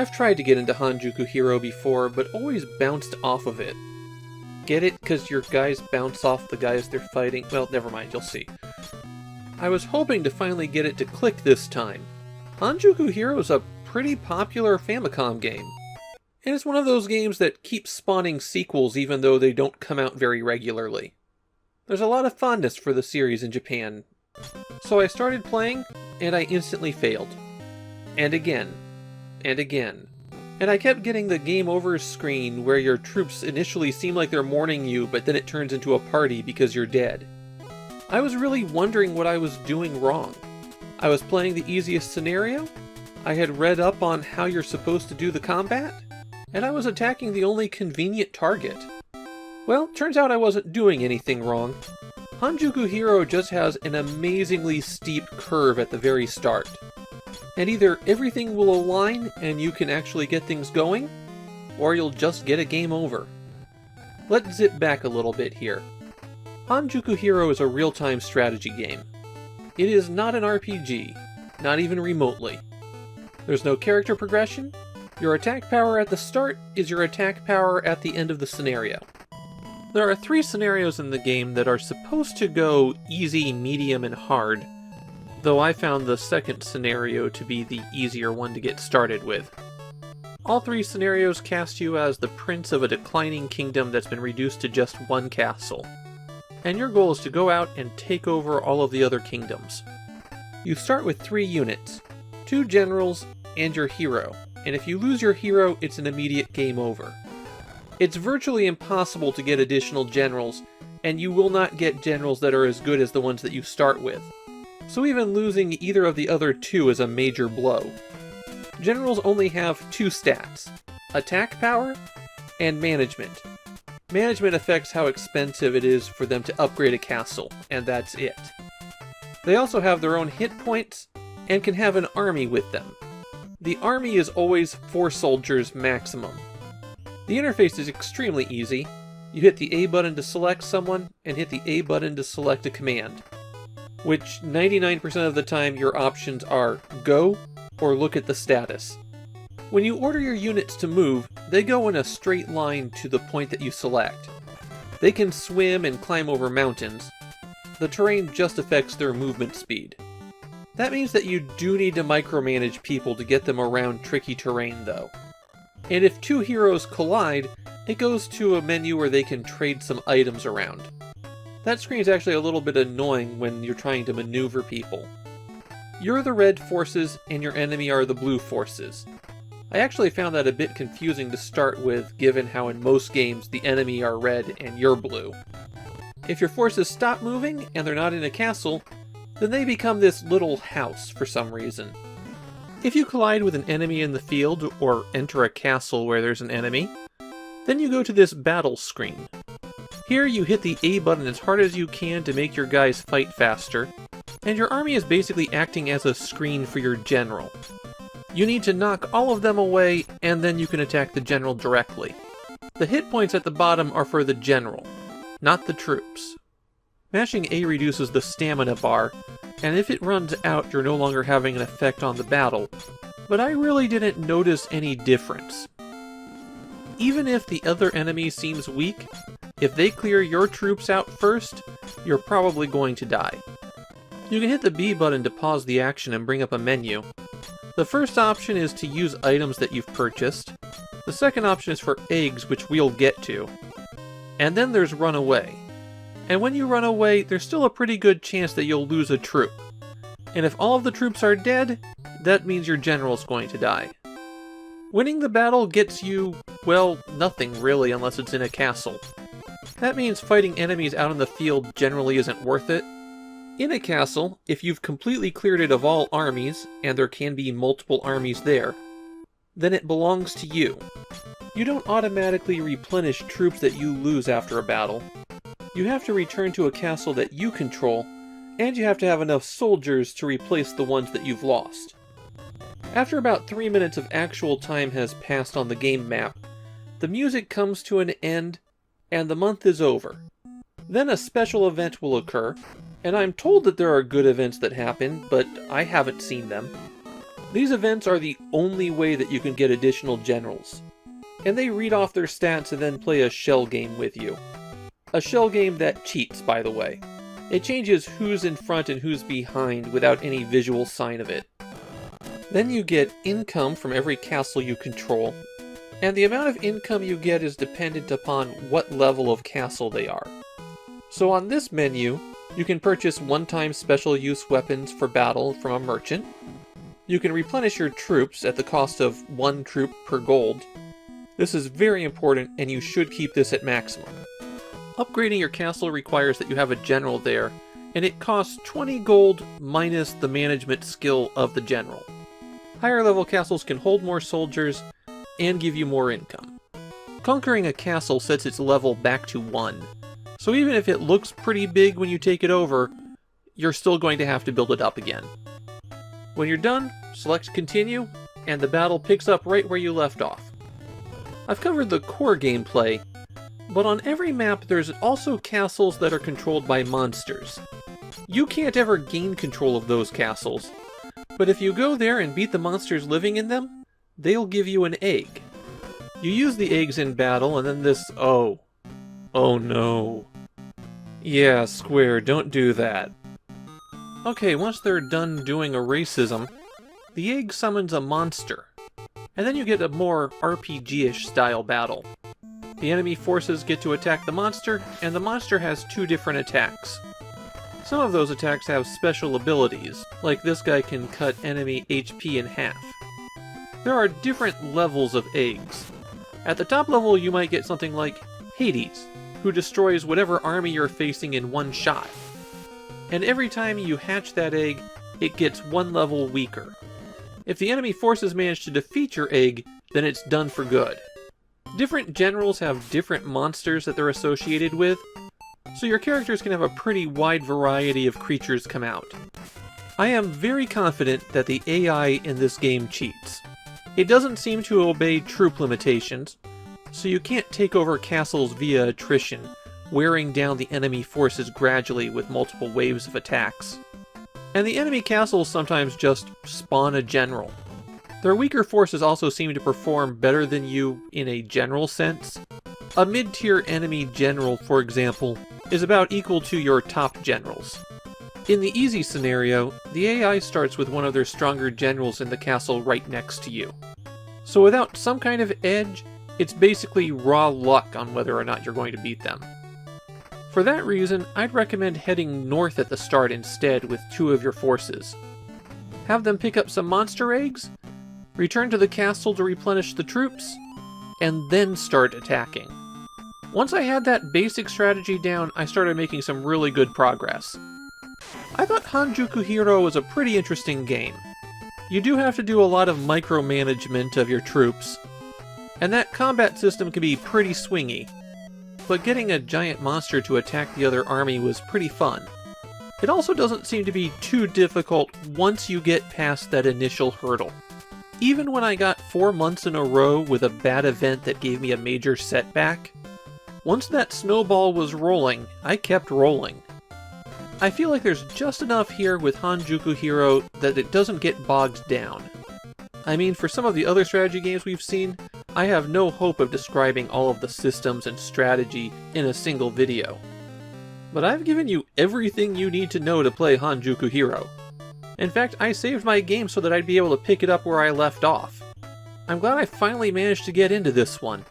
I've tried to get into Hanjuku Hero before, but always bounced off of it. Get it? 'Cause your guys bounce off the guys they're fighting? Well, never mind, you'll see. I was hoping to finally get it to click this time. Hanjuku Hero is a pretty popular Famicom game. And it's one of those games that keeps spawning sequels even though they don't come out very regularly. There's a lot of fondness for the series in Japan. So I started playing, and I instantly failed. And again. And again. And I kept getting the game over screen where your troops initially seem like they're mourning you, but then it turns into a party because you're dead. I was really wondering what I was doing wrong. I was playing the easiest scenario, I had read up on how you're supposed to do the combat, and I was attacking the only convenient target. Well, turns out I wasn't doing anything wrong. Hanjuku Hero just has an amazingly steep curve at the very start. And either everything will align and you can actually get things going, or you'll just get a game over. Let's zip back a little bit here. Hanjuku Hero is a real-time strategy game. It is not an RPG, not even remotely. There's no character progression. Your attack power at the start is your attack power at the end of the scenario. There are 3 scenarios in the game that are supposed to go easy, medium, and hard, though I found the second scenario to be the easier one to get started with. All 3 scenarios cast you as the prince of a declining kingdom that's been reduced to just one castle. And your goal is to go out and take over all of the other kingdoms. You start with 3 units, 2 generals, and your hero, and if you lose your hero, it's an immediate game over. It's virtually impossible to get additional generals, and you will not get generals that are as good as the ones that you start with. So even losing either of the other 2 is a major blow. Generals only have 2 stats, attack power and management. Management affects how expensive it is for them to upgrade a castle, and that's it. They also have their own hit points, and can have an army with them. The army is always 4 soldiers maximum. The interface is extremely easy. You hit the A button to select someone, and hit the A button to select a command. Which 99% of the time your options are go, or look at the status. When you order your units to move, they go in a straight line to the point that you select. They can swim and climb over mountains. The terrain just affects their movement speed. That means that you do need to micromanage people to get them around tricky terrain though. And if 2 heroes collide, it goes to a menu where they can trade some items around. That screen is actually a little bit annoying when you're trying to maneuver people. You're the red forces and your enemy are the blue forces. I actually found that a bit confusing to start with, given how in most games the enemy are red and you're blue. If your forces stop moving and they're not in a castle, then they become this little house for some reason. If you collide with an enemy in the field, or enter a castle where there's an enemy, then you go to this battle screen. Here you hit the A button as hard as you can to make your guys fight faster, and your army is basically acting as a screen for your general. You need to knock all of them away, and then you can attack the general directly. The hit points at the bottom are for the general, not the troops. Mashing A reduces the stamina bar, and if it runs out, you're no longer having an effect on the battle, but I really didn't notice any difference. Even if the other enemy seems weak, if they clear your troops out first, you're probably going to die. You can hit the B button to pause the action and bring up a menu. The first option is to use items that you've purchased. The second option is for eggs, which we'll get to. And then there's run away. And when you run away, there's still a pretty good chance that you'll lose a troop. And if all of the troops are dead, that means your general's going to die. Winning the battle gets you, well, nothing really unless it's in a castle. That means fighting enemies out in the field generally isn't worth it. In a castle, if you've completely cleared it of all armies, and there can be multiple armies there, then it belongs to you. You don't automatically replenish troops that you lose after a battle. You have to return to a castle that you control, and you have to have enough soldiers to replace the ones that you've lost. After about 3 minutes of actual time has passed on the game map, the music comes to an end, and the month is over. Then a special event will occur, and I'm told that there are good events that happen, but I haven't seen them. These events are the only way that you can get additional generals, and they read off their stats and then play a shell game with you. A shell game that cheats, by the way. It changes who's in front and who's behind without any visual sign of it. Then you get income from every castle you control, and the amount of income you get is dependent upon what level of castle they are. So on this menu, you can purchase one-time special use weapons for battle from a merchant. You can replenish your troops at the cost of 1 troop per gold. This is very important, and you should keep this at maximum. Upgrading your castle requires that you have a general there, and it costs 20 gold minus the management skill of the general. Higher level castles can hold more soldiers and give you more income. Conquering a castle sets its level back to 1, so even if it looks pretty big when you take it over, you're still going to have to build it up again. When you're done, select Continue, and the battle picks up right where you left off. I've covered the core gameplay, but on every map there's also castles that are controlled by monsters. You can't ever gain control of those castles, but if you go there and beat the monsters living in them, they'll give you an egg. You use the eggs in battle, and then this... Oh no. Yeah, Square, don't do that. Okay, once they're done doing a racism, the egg summons a monster, and then you get a more RPG-ish style battle. The enemy forces get to attack the monster, and the monster has 2 different attacks. Some of those attacks have special abilities, like this guy can cut enemy HP in half. There are different levels of eggs. At the top level you might get something like Hades, who destroys whatever army you're facing in 1 shot. And every time you hatch that egg, it gets 1 level weaker. If the enemy forces manage to defeat your egg, then it's done for good. Different generals have different monsters that they're associated with, so your characters can have a pretty wide variety of creatures come out. I am very confident that the AI in this game cheats. It doesn't seem to obey troop limitations, so you can't take over castles via attrition, wearing down the enemy forces gradually with multiple waves of attacks. And the enemy castles sometimes just spawn a general. Their weaker forces also seem to perform better than you in a general sense. A mid-tier enemy general, for example, is about equal to your top generals. In the easy scenario, the AI starts with one of their stronger generals in the castle right next to you. So without some kind of edge, it's basically raw luck on whether or not you're going to beat them. For that reason, I'd recommend heading north at the start instead with 2 of your forces. Have them pick up some monster eggs, return to the castle to replenish the troops, and then start attacking. Once I had that basic strategy down, I started making some really good progress. I thought Hanjuku Hero was a pretty interesting game. You do have to do a lot of micromanagement of your troops, and that combat system can be pretty swingy, but getting a giant monster to attack the other army was pretty fun. It also doesn't seem to be too difficult once you get past that initial hurdle. Even when I got 4 months in a row with a bad event that gave me a major setback, once that snowball was rolling, I kept rolling. I feel like there's just enough here with Hanjuku Hero that it doesn't get bogged down. I mean, for some of the other strategy games we've seen, I have no hope of describing all of the systems and strategy in a single video. But I've given you everything you need to know to play Hanjuku Hero. In fact, I saved my game so that I'd be able to pick it up where I left off. I'm glad I finally managed to get into this one.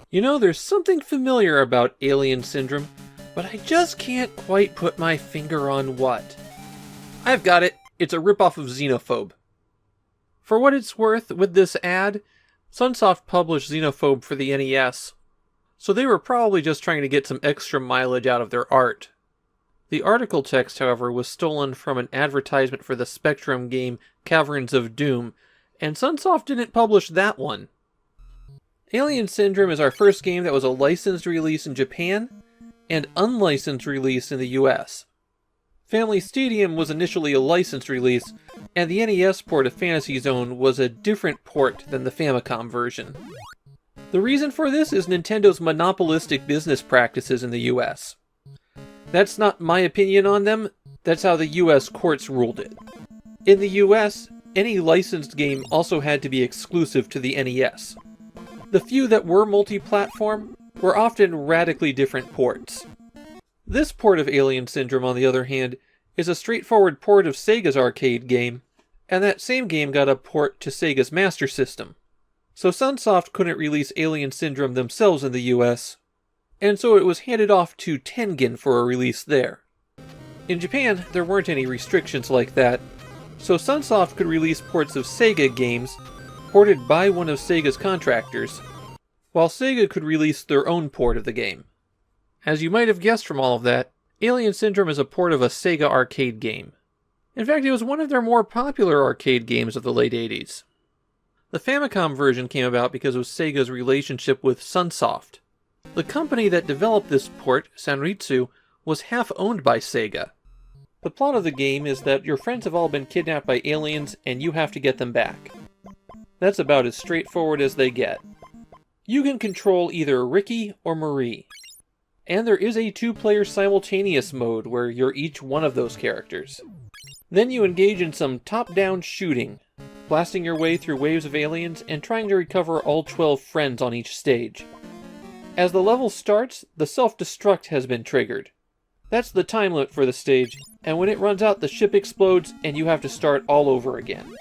You know, there's something familiar about Alien Syndrome, but I just can't quite put my finger on what. I've got it. It's a ripoff of Xenophobe. For what it's worth, with this ad, Sunsoft published Xenophobe for the NES, so they were probably just trying to get some extra mileage out of their art. The article text, however, was stolen from an advertisement for the Spectrum game Caverns of Doom, and Sunsoft didn't publish that one. Alien Syndrome is our first game that was a licensed release in Japan and unlicensed release in the US. Family Stadium was initially a licensed release, and the NES port of Fantasy Zone was a different port than the Famicom version. The reason for this is Nintendo's monopolistic business practices in the US. That's not my opinion on them, that's how the US courts ruled it. In the US, any licensed game also had to be exclusive to the NES. The few that were multi-platform were often radically different ports. This port of Alien Syndrome, on the other hand, is a straightforward port of Sega's arcade game, and that same game got a port to Sega's Master System. So Sunsoft couldn't release Alien Syndrome themselves in the US, and so it was handed off to Tengen for a release there. In Japan, there weren't any restrictions like that, so Sunsoft could release ports of Sega games ported by one of Sega's contractors, while Sega could release their own port of the game. As you might have guessed from all of that, Alien Syndrome is a port of a Sega arcade game. In fact, it was one of their more popular arcade games of the late 80s. The Famicom version came about because of Sega's relationship with Sunsoft. The company that developed this port, Sanritsu, was half owned by Sega. The plot of the game is that your friends have all been kidnapped by aliens and you have to get them back. That's about as straightforward as they get. You can control either Ricky or Marie. And there is a 2-player simultaneous mode where you're each one of those characters. Then you engage in some top-down shooting, blasting your way through waves of aliens and trying to recover all 12 friends on each stage. As the level starts, the self-destruct has been triggered. That's the time limit for the stage, and when it runs out the ship explodes and you have to start all over again.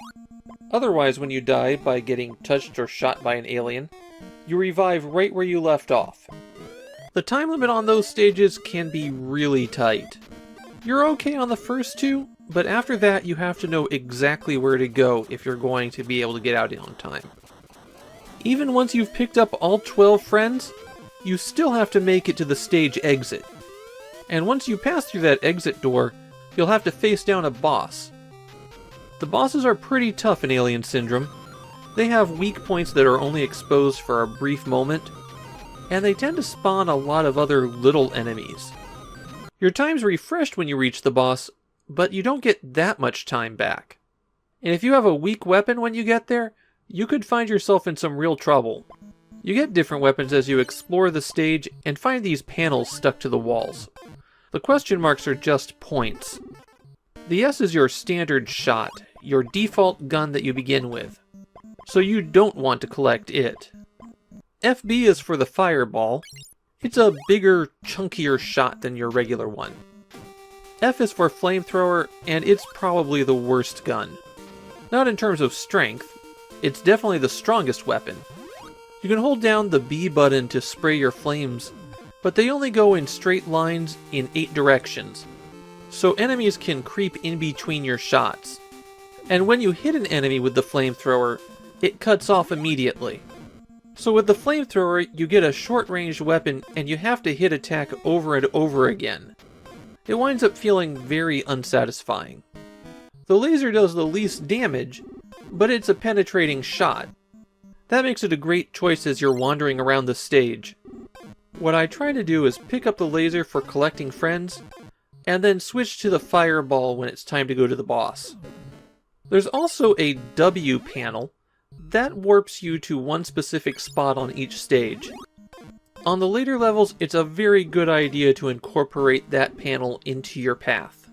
Otherwise, when you die by getting touched or shot by an alien, you revive right where you left off. The time limit on those stages can be really tight. You're okay on the first 2, but after that you have to know exactly where to go if you're going to be able to get out on time. Even once you've picked up all 12 friends, you still have to make it to the stage exit. And once you pass through that exit door, you'll have to face down a boss. The bosses are pretty tough in Alien Syndrome. They have weak points that are only exposed for a brief moment, and they tend to spawn a lot of other little enemies. Your time's refreshed when you reach the boss, but you don't get that much time back. And if you have a weak weapon when you get there, you could find yourself in some real trouble. You get different weapons as you explore the stage and find these panels stuck to the walls. The question marks are just points. The S is your standard shot, your default gun that you begin with, so you don't want to collect it. FB is for the fireball. It's a bigger, chunkier shot than your regular one. F is for flamethrower, and it's probably the worst gun. Not in terms of strength, it's definitely the strongest weapon. You can hold down the B button to spray your flames, but they only go in straight lines in 8 directions, so enemies can creep in between your shots. And when you hit an enemy with the flamethrower, it cuts off immediately. So with the flamethrower, you get a short-range weapon and you have to hit attack over and over again. It winds up feeling very unsatisfying. The laser does the least damage, but it's a penetrating shot. That makes it a great choice as you're wandering around the stage. What I try to do is pick up the laser for collecting friends, and then switch to the fireball when it's time to go to the boss. There's also a W panel. That warps you to one specific spot on each stage. On the later levels, it's a very good idea to incorporate that panel into your path.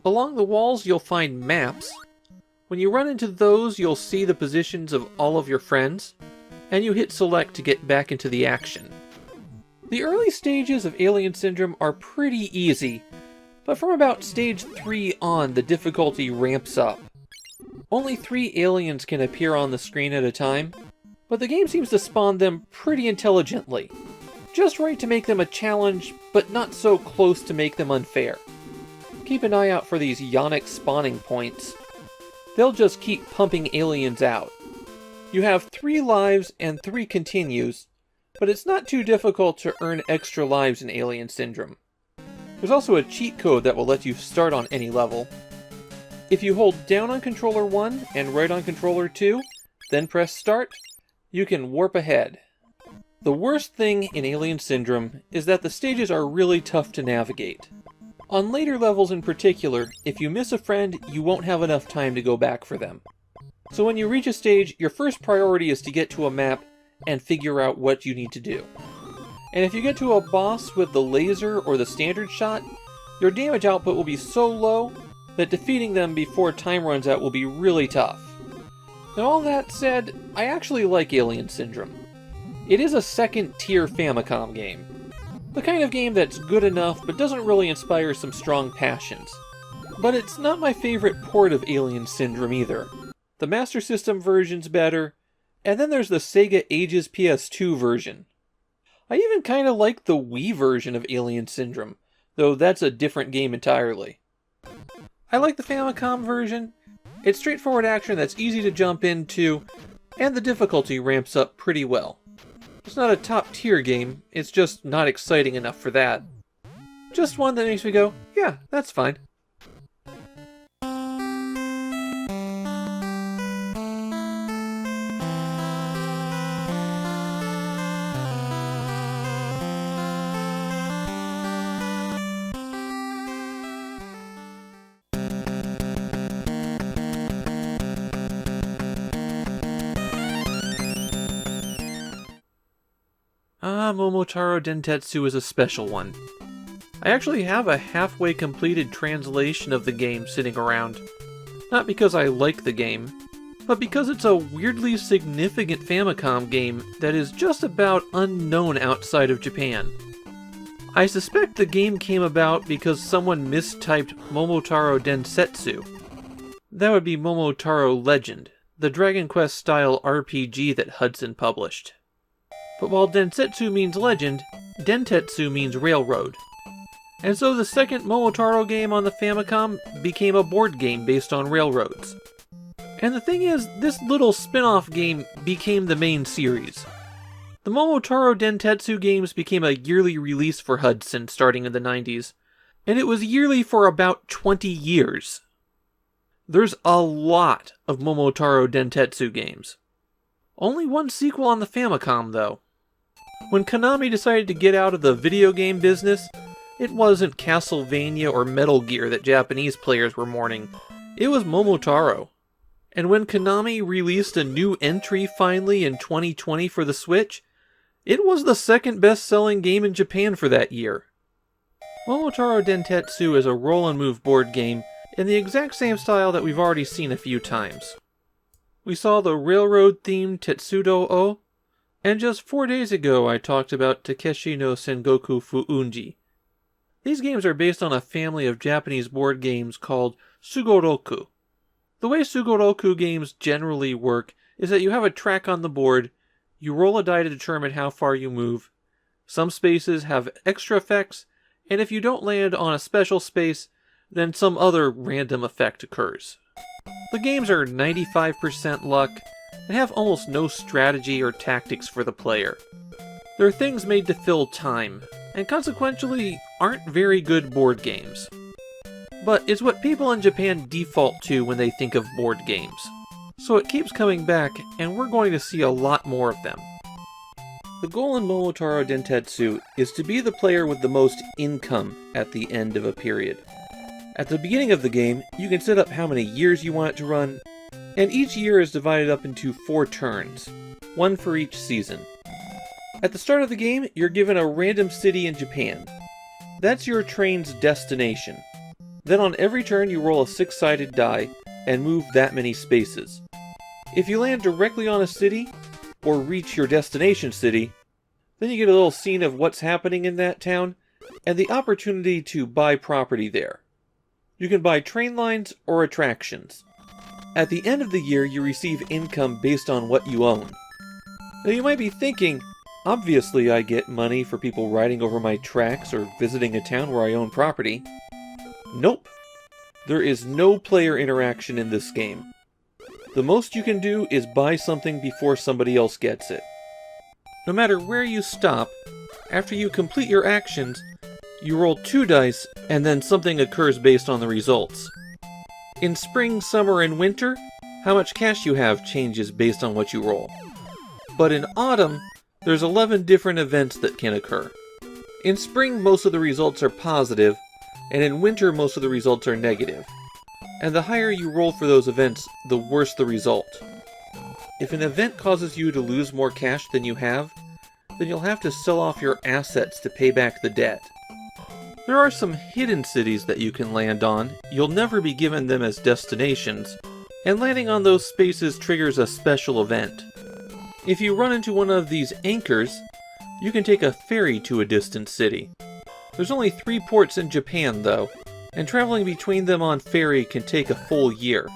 Along the walls, you'll find maps. When you run into those, you'll see the positions of all of your friends, and you hit select to get back into the action. The early stages of Alien Syndrome are pretty easy, but from about stage 3 on, the difficulty ramps up. Only 3 aliens can appear on the screen at a time, but the game seems to spawn them pretty intelligently. Just right to make them a challenge, but not so close to make them unfair. Keep an eye out for these Yonic spawning points. They'll just keep pumping aliens out. You have 3 lives and 3 continues, but it's not too difficult to earn extra lives in Alien Syndrome. There's also a cheat code that will let you start on any level. If you hold down on controller 1 and right on controller 2, then press start, you can warp ahead. The worst thing in Alien Syndrome is that the stages are really tough to navigate. On later levels in particular, if you miss a friend, you won't have enough time to go back for them. So when you reach a stage, your first priority is to get to a map and figure out what you need to do. And if you get to a boss with the laser or the standard shot, your damage output will be so low that defeating them before time runs out will be really tough. Now all that said, I actually like Alien Syndrome. It is a second-tier Famicom game. The kind of game that's good enough but doesn't really inspire some strong passions. But it's not my favorite port of Alien Syndrome either. The Master System version's better, and then there's the Sega Ages PS2 version. I even kinda like the Wii version of Alien Syndrome, though that's a different game entirely. I like the Famicom version. It's straightforward action that's easy to jump into, and the difficulty ramps up pretty well. It's not a top-tier game, it's just not exciting enough for that. Just one that makes me go, yeah, that's fine. Momotaro Dentetsu is a special one. I actually have a halfway completed translation of the game sitting around. Not because I like the game, but because it's a weirdly significant Famicom game that is just about unknown outside of Japan. I suspect the game came about because someone mistyped Momotaro Densetsu. That would be Momotaro Legend, the Dragon Quest-style RPG that Hudson published. But while Densetsu means legend, Dentetsu means railroad. And so the second Momotaro game on the Famicom became a board game based on railroads. And the thing is, this little spin-off game became the main series. The Momotaro Dentetsu games became a yearly release for Hudson starting in the 90s, and it was yearly for about 20 years. There's a lot of Momotaro Dentetsu games. Only one sequel on the Famicom, though. When Konami decided to get out of the video game business, it wasn't Castlevania or Metal Gear that Japanese players were mourning. It was Momotaro. And when Konami released a new entry finally in 2020 for the Switch, it was the second best-selling game in Japan for that year. Momotaro Dentetsu is a roll-and-move board game in the exact same style that we've already seen a few times. We saw the railroad-themed Tetsudo-o, and just 4 days ago I talked about Takeshi no Sengoku Fuunji. These games are based on a family of Japanese board games called Sugoroku. The way Sugoroku games generally work is that you have a track on the board, you roll a die to determine how far you move, some spaces have extra effects, and if you don't land on a special space, then some other random effect occurs. The games are 95% luck, and have almost no strategy or tactics for the player. They're things made to fill time, and consequently aren't very good board games. But it's what people in Japan default to when they think of board games. So it keeps coming back, and we're going to see a lot more of them. The goal in Momotaro Dentetsu is to be the player with the most income at the end of a period. At the beginning of the game, you can set up how many years you want it to run, and each year is divided up into 4 turns, one for each season. At the start of the game, you're given a random city in Japan. That's your train's destination. Then on every turn you roll a 6-sided die and move that many spaces. If you land directly on a city, or reach your destination city, then you get a little scene of what's happening in that town, and the opportunity to buy property there. You can buy train lines or attractions. At the end of the year, you receive income based on what you own. Now you might be thinking, obviously I get money for people riding over my tracks or visiting a town where I own property. Nope. There is no player interaction in this game. The most you can do is buy something before somebody else gets it. No matter where you stop, after you complete your actions, you roll 2 dice and then something occurs based on the results. In spring, summer, and winter, how much cash you have changes based on what you roll. But in autumn, There's 11 different events that can occur. In spring, most of the results are positive, and in winter, most of the results are negative. And the higher you roll for those events, the worse the result. If an event causes you to lose more cash than you have, then you'll have to sell off your assets to pay back the debt. There are some hidden cities that you can land on. You'll never be given them as destinations, and landing on those spaces triggers a special event. If you run into one of these anchors, you can take a ferry to a distant city. There's only 3 ports in Japan, though, and traveling between them on ferry can take a full year.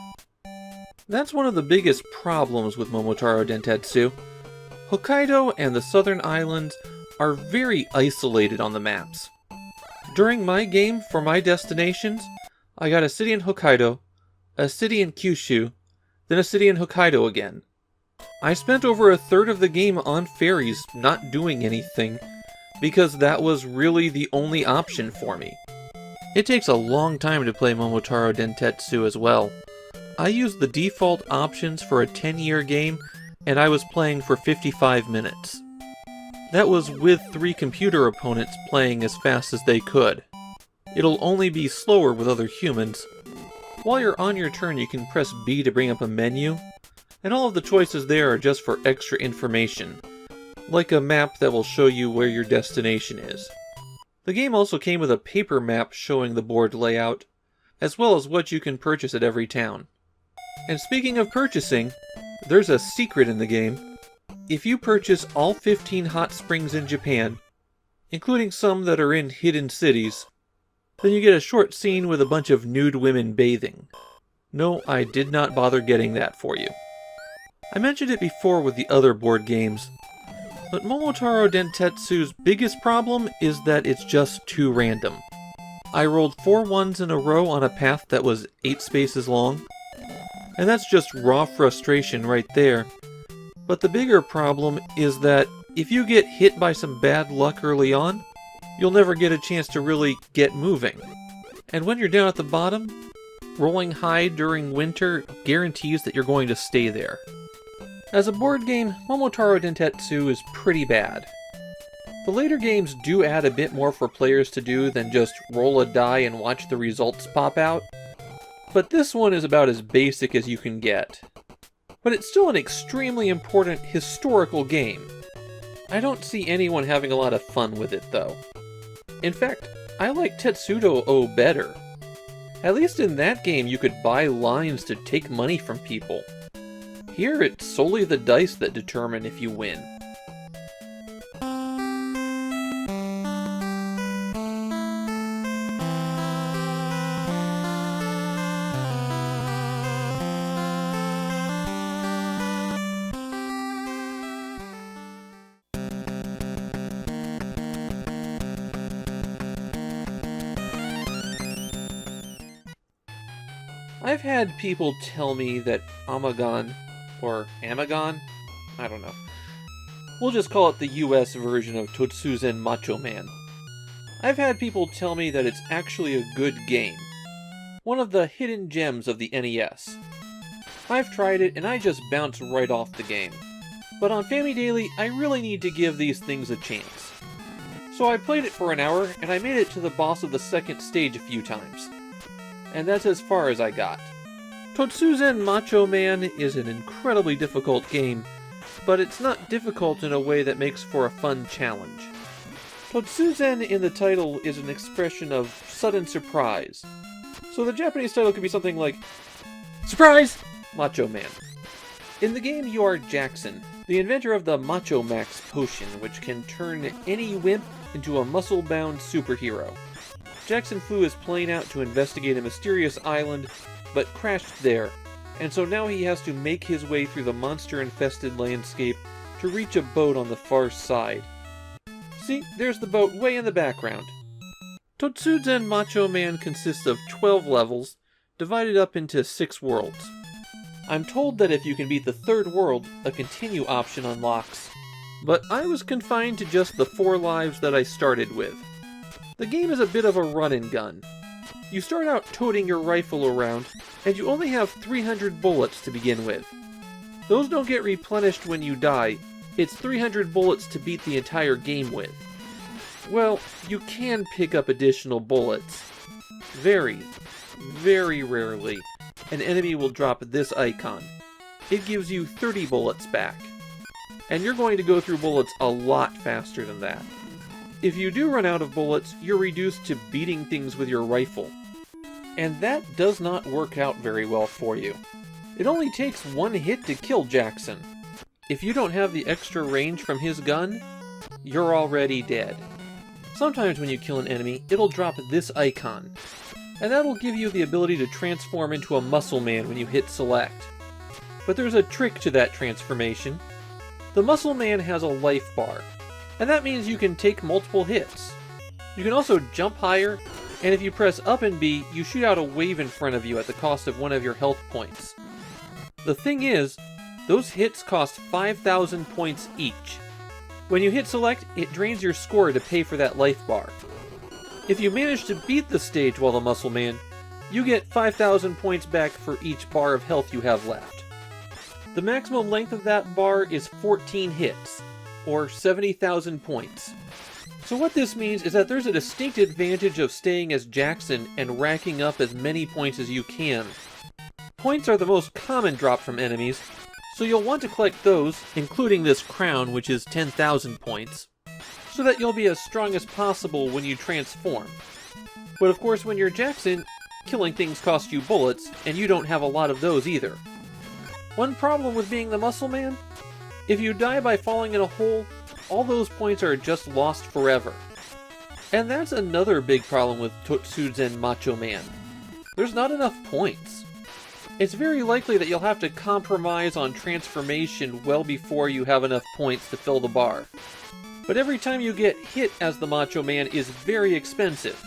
That's one of the biggest problems with Momotaro Dentetsu. Hokkaido and the southern islands are very isolated on the maps. During my game, for my destinations, I got a city in Hokkaido, a city in Kyushu, then a city in Hokkaido again. I spent over a third of the game on ferries, not doing anything, because that was really the only option for me. It takes a long time to play Momotaro Dentetsu as well. I used the default options for a 10-year game, and I was playing for 55 minutes. That was with 3 computer opponents playing as fast as they could. It'll only be slower with other humans. While you're on your turn, you can press B to bring up a menu, and all of the choices there are just for extra information, like a map that will show you where your destination is. The game also came with a paper map showing the board layout, as well as what you can purchase at every town. And speaking of purchasing, there's a secret in the game. If you purchase all 15 hot springs in Japan, including some that are in hidden cities, then you get a short scene with a bunch of nude women bathing. No, I did not bother getting that for you. I mentioned it before with the other board games, but Momotaro Dentetsu's biggest problem is that it's just too random. I rolled 4 ones in a row on a path that was 8 spaces long, and that's just raw frustration right there. But the bigger problem is that if you get hit by some bad luck early on, you'll never get a chance to really get moving. And when you're down at the bottom, rolling high during winter guarantees that you're going to stay there. As a board game, Momotaro Dentetsu is pretty bad. The later games do add a bit more for players to do than just roll a die and watch the results pop out, but this one is about as basic as you can get. But it's still an extremely important historical game. I don't see anyone having a lot of fun with it, though. In fact, I like Tetsudo-O better. At least in that game you could buy lines to take money from people. Here it's solely the dice that determine if you win. I've had people tell me that Amagon, or Amagon? I don't know. We'll just call it the US version of Totsuzen Macho Man. I've had people tell me that it's actually a good game. One of the hidden gems of the NES. I've tried it and I just bounce right off the game. But on Famidaily, I really need to give these things a chance. So I played it for an hour and I made it to the boss of the second stage a few times. And that's as far as I got. Totsuzen Macho Man is an incredibly difficult game, but it's not difficult in a way that makes for a fun challenge. Totsuzen in the title is an expression of sudden surprise, so the Japanese title could be something like, Surprise! Macho Man. In the game you are Jackson, the inventor of the Macho Max potion, which can turn any wimp into a muscle-bound superhero. Jackson flew his plane out to investigate a mysterious island, but crashed there, and so now he has to make his way through the monster-infested landscape to reach a boat on the far side. See, there's the boat way in the background. Totsuzen Macho Man consists of 12 levels, divided up into 6 worlds. I'm told that if you can beat the 3rd world, a continue option unlocks, but I was confined to just the 4 lives that I started with. The game is a bit of a run-and-gun. You start out toting your rifle around, and you only have 300 bullets to begin with. Those don't get replenished when you die, It's 300 bullets to beat the entire game with. Well, you can pick up additional bullets. Very, very rarely, an enemy will drop this icon. It gives you 30 bullets back. And you're going to go through bullets a lot faster than that. If you do run out of bullets, you're reduced to beating things with your rifle. And that does not work out very well for you. It only takes one hit to kill Jackson. If you don't have the extra range from his gun, you're already dead. Sometimes when you kill an enemy, it'll drop this icon, and that'll give you the ability to transform into a Muscle Man when you hit select. But there's a trick to that transformation. The Muscle Man has a life bar, and that means you can take multiple hits. You can also jump higher, and if you press up and B, you shoot out a wave in front of you at the cost of one of your health points. The thing is, those hits cost 5,000 points each. When you hit select, it drains your score to pay for that life bar. If you manage to beat the stage while the Muscle Man, you get 5,000 points back for each bar of health you have left. The maximum length of that bar is 14 hits, or 70,000 points. So what this means is that there's a distinct advantage of staying as Jackson and racking up as many points as you can. Points are the most common drop from enemies, so you'll want to collect those, including this crown, which is 10,000 points, so that you'll be as strong as possible when you transform. But of course, when you're Jackson, killing things costs you bullets, and you don't have a lot of those either. One problem with being the Muscle Man? If you die by falling in a hole, all those points are just lost forever. And that's another big problem with Totsuzen Macho Man. There's not enough points. It's very likely that you'll have to compromise on transformation well before you have enough points to fill the bar. But every time you get hit as the Macho Man is very expensive.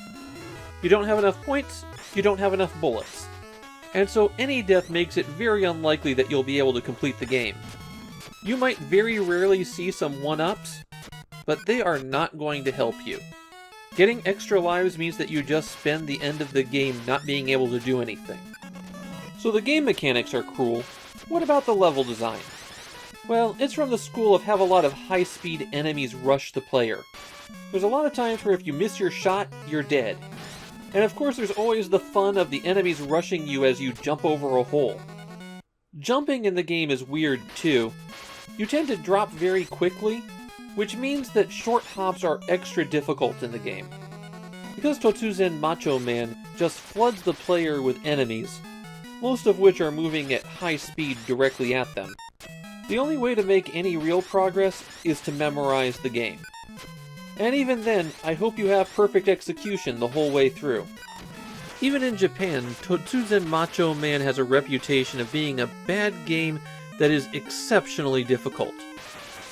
You don't have enough points, you don't have enough bullets. And so any death makes it very unlikely that you'll be able to complete the game. You might very rarely see some 1-ups, but they are not going to help you. Getting extra lives means that you just spend the end of the game not being able to do anything. So the game mechanics are cruel. What about the level design? Well, it's from the school of have a lot of high-speed enemies rush the player. There's a lot of times where if you miss your shot, you're dead. And of course there's always the fun of the enemies rushing you as you jump over a hole. Jumping in the game is weird too. You tend to drop very quickly, which means that short hops are extra difficult in the game. Because Totsuzen Macho Man just floods the player with enemies, most of which are moving at high speed directly at them, the only way to make any real progress is to memorize the game. And even then, I hope you have perfect execution the whole way through. Even in Japan, Totsuzen Macho Man has a reputation of being a bad game that is exceptionally difficult.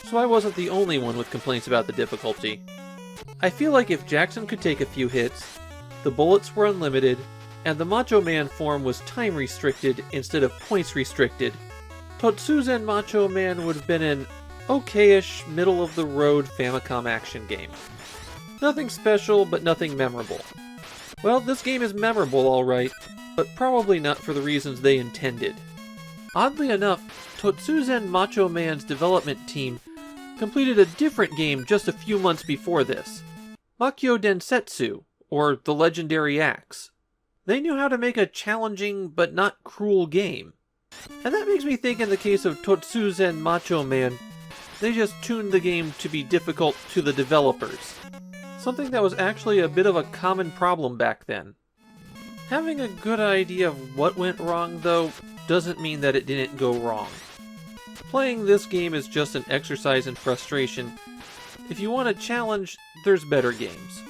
So I wasn't the only one with complaints about the difficulty. I feel like if Jackson could take a few hits, the bullets were unlimited, and the Macho Man form was time restricted instead of points restricted, Totsuzen Macho Man would have been an okay-ish, middle-of-the-road Famicom action game. Nothing special, but nothing memorable. Well, this game is memorable alright, but probably not for the reasons they intended. Oddly enough, Totsuzen Macho Man's development team completed a different game just a few months before this, Makyo Densetsu, or The Legendary Axe. They knew how to make a challenging but not cruel game. And that makes me think in the case of Totsuzen Macho Man, they just tuned the game to be difficult to the developers. Something that was actually a bit of a common problem back then. Having a good idea of what went wrong, though, doesn't mean that it didn't go wrong. Playing this game is just an exercise in frustration. If you want a challenge, there's better games.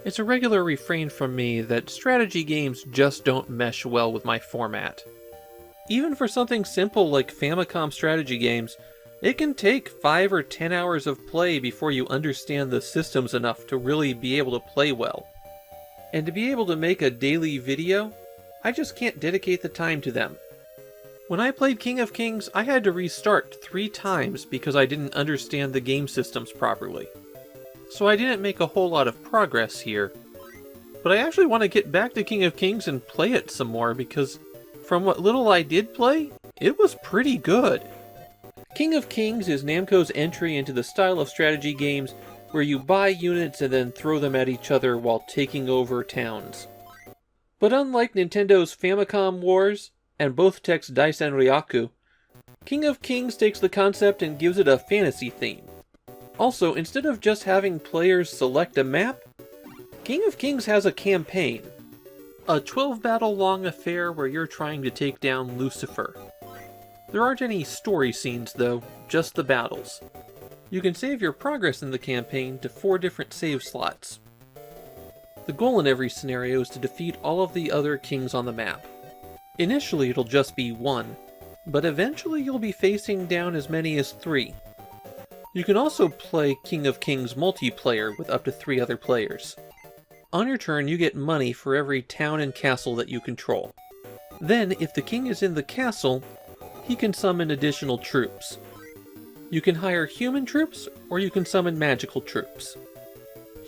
It's a regular refrain from me that strategy games just don't mesh well with my format. Even for something simple like Famicom strategy games, It can take 5 or 10 hours of play before you understand the systems enough to really be able to play well. And to be able to make a daily video, I just can't dedicate the time to them. When I played King of Kings, I had to restart 3 times because I didn't understand the game systems properly. So I didn't make a whole lot of progress here. But I actually want to get back to King of Kings and play it some more because from what little I did play, it was pretty good. King of Kings is Namco's entry into the style of strategy games where you buy units and then throw them at each other while taking over towns. But unlike Nintendo's Famicom Wars, and both Tech's Daisen Ryuukyu, King of Kings takes the concept and gives it a fantasy theme. Also, instead of just having players select a map, King of Kings has a campaign. A 12-battle-long affair where you're trying to take down Lucifer. There aren't any story scenes though, just the battles. You can save your progress in the campaign to 4 different save slots. The goal in every scenario is to defeat all of the other kings on the map. Initially it'll just be 1, but eventually you'll be facing down as many as 3. You can also play King of Kings multiplayer with up to 3 other players. On your turn you get money for every town and castle that you control. Then, if the king is in the castle, he can summon additional troops. You can hire human troops, or you can summon magical troops.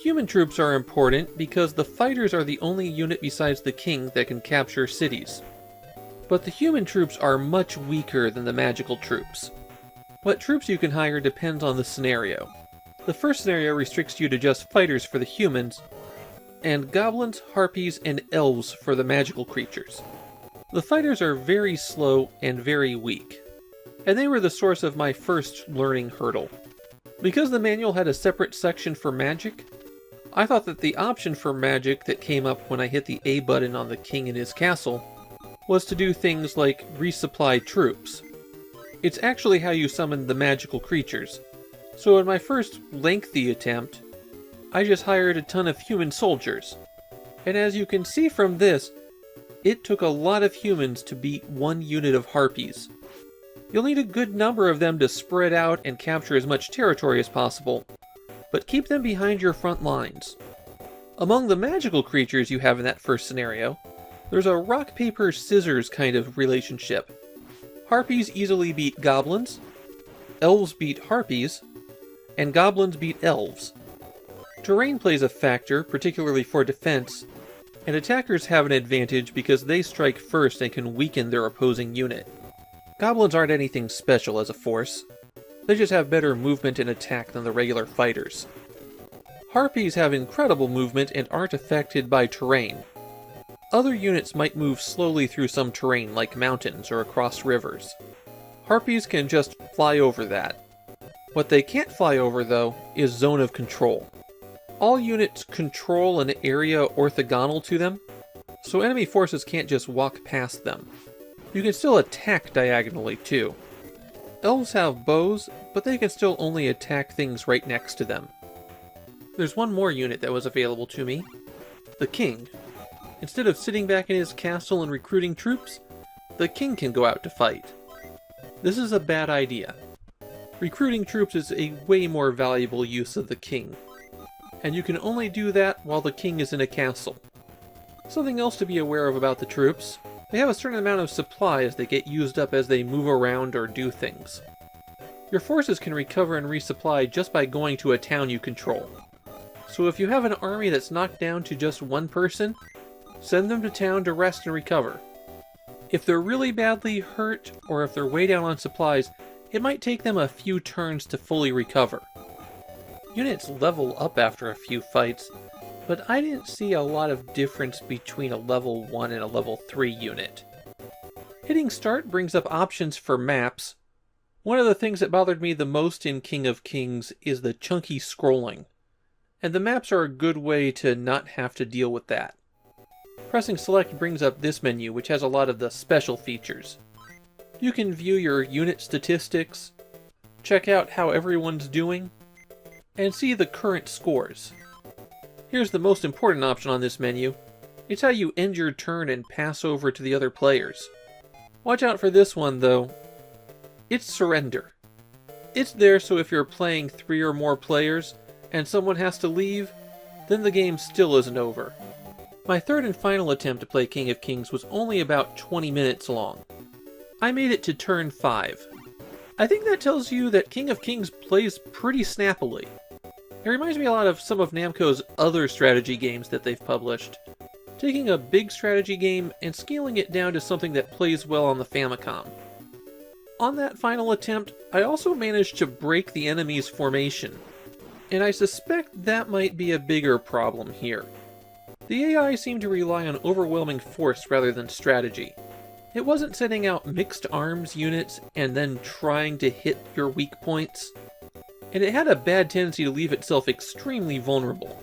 Human troops are important because the fighters are the only unit besides the king that can capture cities. But the human troops are much weaker than the magical troops. What troops you can hire depends on the scenario. The first scenario restricts you to just fighters for the humans, and goblins, harpies, and elves for the magical creatures. The fighters are very slow and very weak, and they were the source of my first learning hurdle. Because the manual had a separate section for magic, I thought that the option for magic that came up when I hit the A button on the king in his castle was to do things like resupply troops. It's actually how you summon the magical creatures, so in my first lengthy attempt, I just hired a ton of human soldiers. And as you can see from this, it took a lot of humans to beat 1 unit of harpies. You'll need a good number of them to spread out and capture as much territory as possible, but keep them behind your front lines. Among the magical creatures you have in that first scenario, there's a rock, paper, scissors kind of relationship. Harpies easily beat goblins, elves beat harpies, and goblins beat elves. Terrain plays a factor, particularly for defense, and attackers have an advantage because they strike first and can weaken their opposing unit. Goblins aren't anything special as a force, they just have better movement and attack than the regular fighters. Harpies have incredible movement and aren't affected by terrain. Other units might move slowly through some terrain like mountains or across rivers. Harpies can just fly over that. What they can't fly over though is zone of control. All units control an area orthogonal to them, so enemy forces can't just walk past them. You can still attack diagonally too. Elves have bows, but they can still only attack things right next to them. There's one more unit that was available to me, the king. Instead of sitting back in his castle and recruiting troops, the king can go out to fight. This is a bad idea. Recruiting troops is a way more valuable use of the king, and you can only do that while the king is in a castle. Something else to be aware of about the troops, they have a certain amount of supplies that get used up as they move around or do things. Your forces can recover and resupply just by going to a town you control. So if you have an army that's knocked down to just 1 person, send them to town to rest and recover. If they're really badly hurt, or if they're way down on supplies, it might take them a few turns to fully recover. Units level up after a few fights, but I didn't see a lot of difference between a level 1 and a level 3 unit. Hitting start brings up options for maps. One of the things that bothered me the most in King of Kings is the chunky scrolling, and the maps are a good way to not have to deal with that. Pressing select brings up this menu, which has a lot of the special features. You can view your unit statistics, check out how everyone's doing, and see the current scores. Here's the most important option on this menu. It's how you end your turn and pass over to the other players. Watch out for this one though. It's surrender. It's there so if you're playing 3 or more players, and someone has to leave, then the game still isn't over. My third and final attempt to play King of Kings was only about 20 minutes long. I made it to turn 5. I think that tells you that King of Kings plays pretty snappily. It reminds me a lot of some of Namco's other strategy games that they've published, taking a big strategy game and scaling it down to something that plays well on the Famicom. On that final attempt, I also managed to break the enemy's formation, and I suspect that might be a bigger problem here. The AI seemed to rely on overwhelming force rather than strategy. It wasn't setting out mixed arms units and then trying to hit your weak points, and it had a bad tendency to leave itself extremely vulnerable.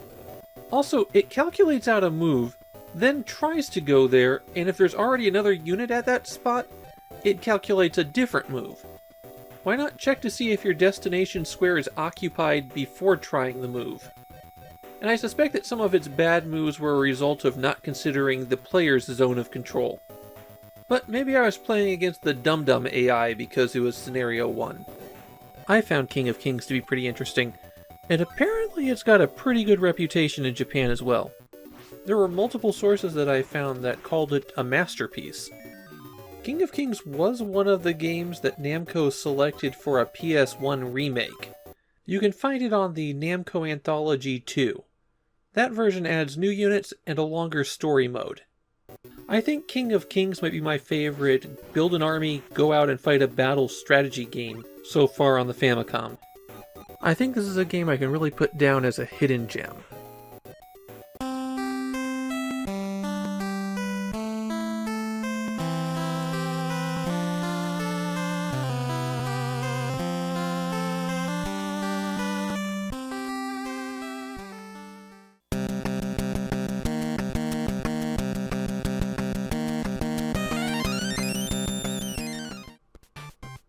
Also, it calculates out a move, then tries to go there, and if there's already another unit at that spot, it calculates a different move. Why not check to see if your destination square is occupied before trying the move? And I suspect that some of its bad moves were a result of not considering the player's zone of control. But maybe I was playing against the dum-dum AI because it was Scenario 1. I found King of Kings to be pretty interesting, and apparently it's got a pretty good reputation in Japan as well. There were multiple sources that I found that called it a masterpiece. King of Kings was one of the games that Namco selected for a PS1 remake. You can find it on the Namco Anthology 2. That version adds new units and a longer story mode. I think King of Kings might be my favorite build an army, go out and fight a battle strategy game so far on the Famicom. I think this is a game I can really put down as a hidden gem.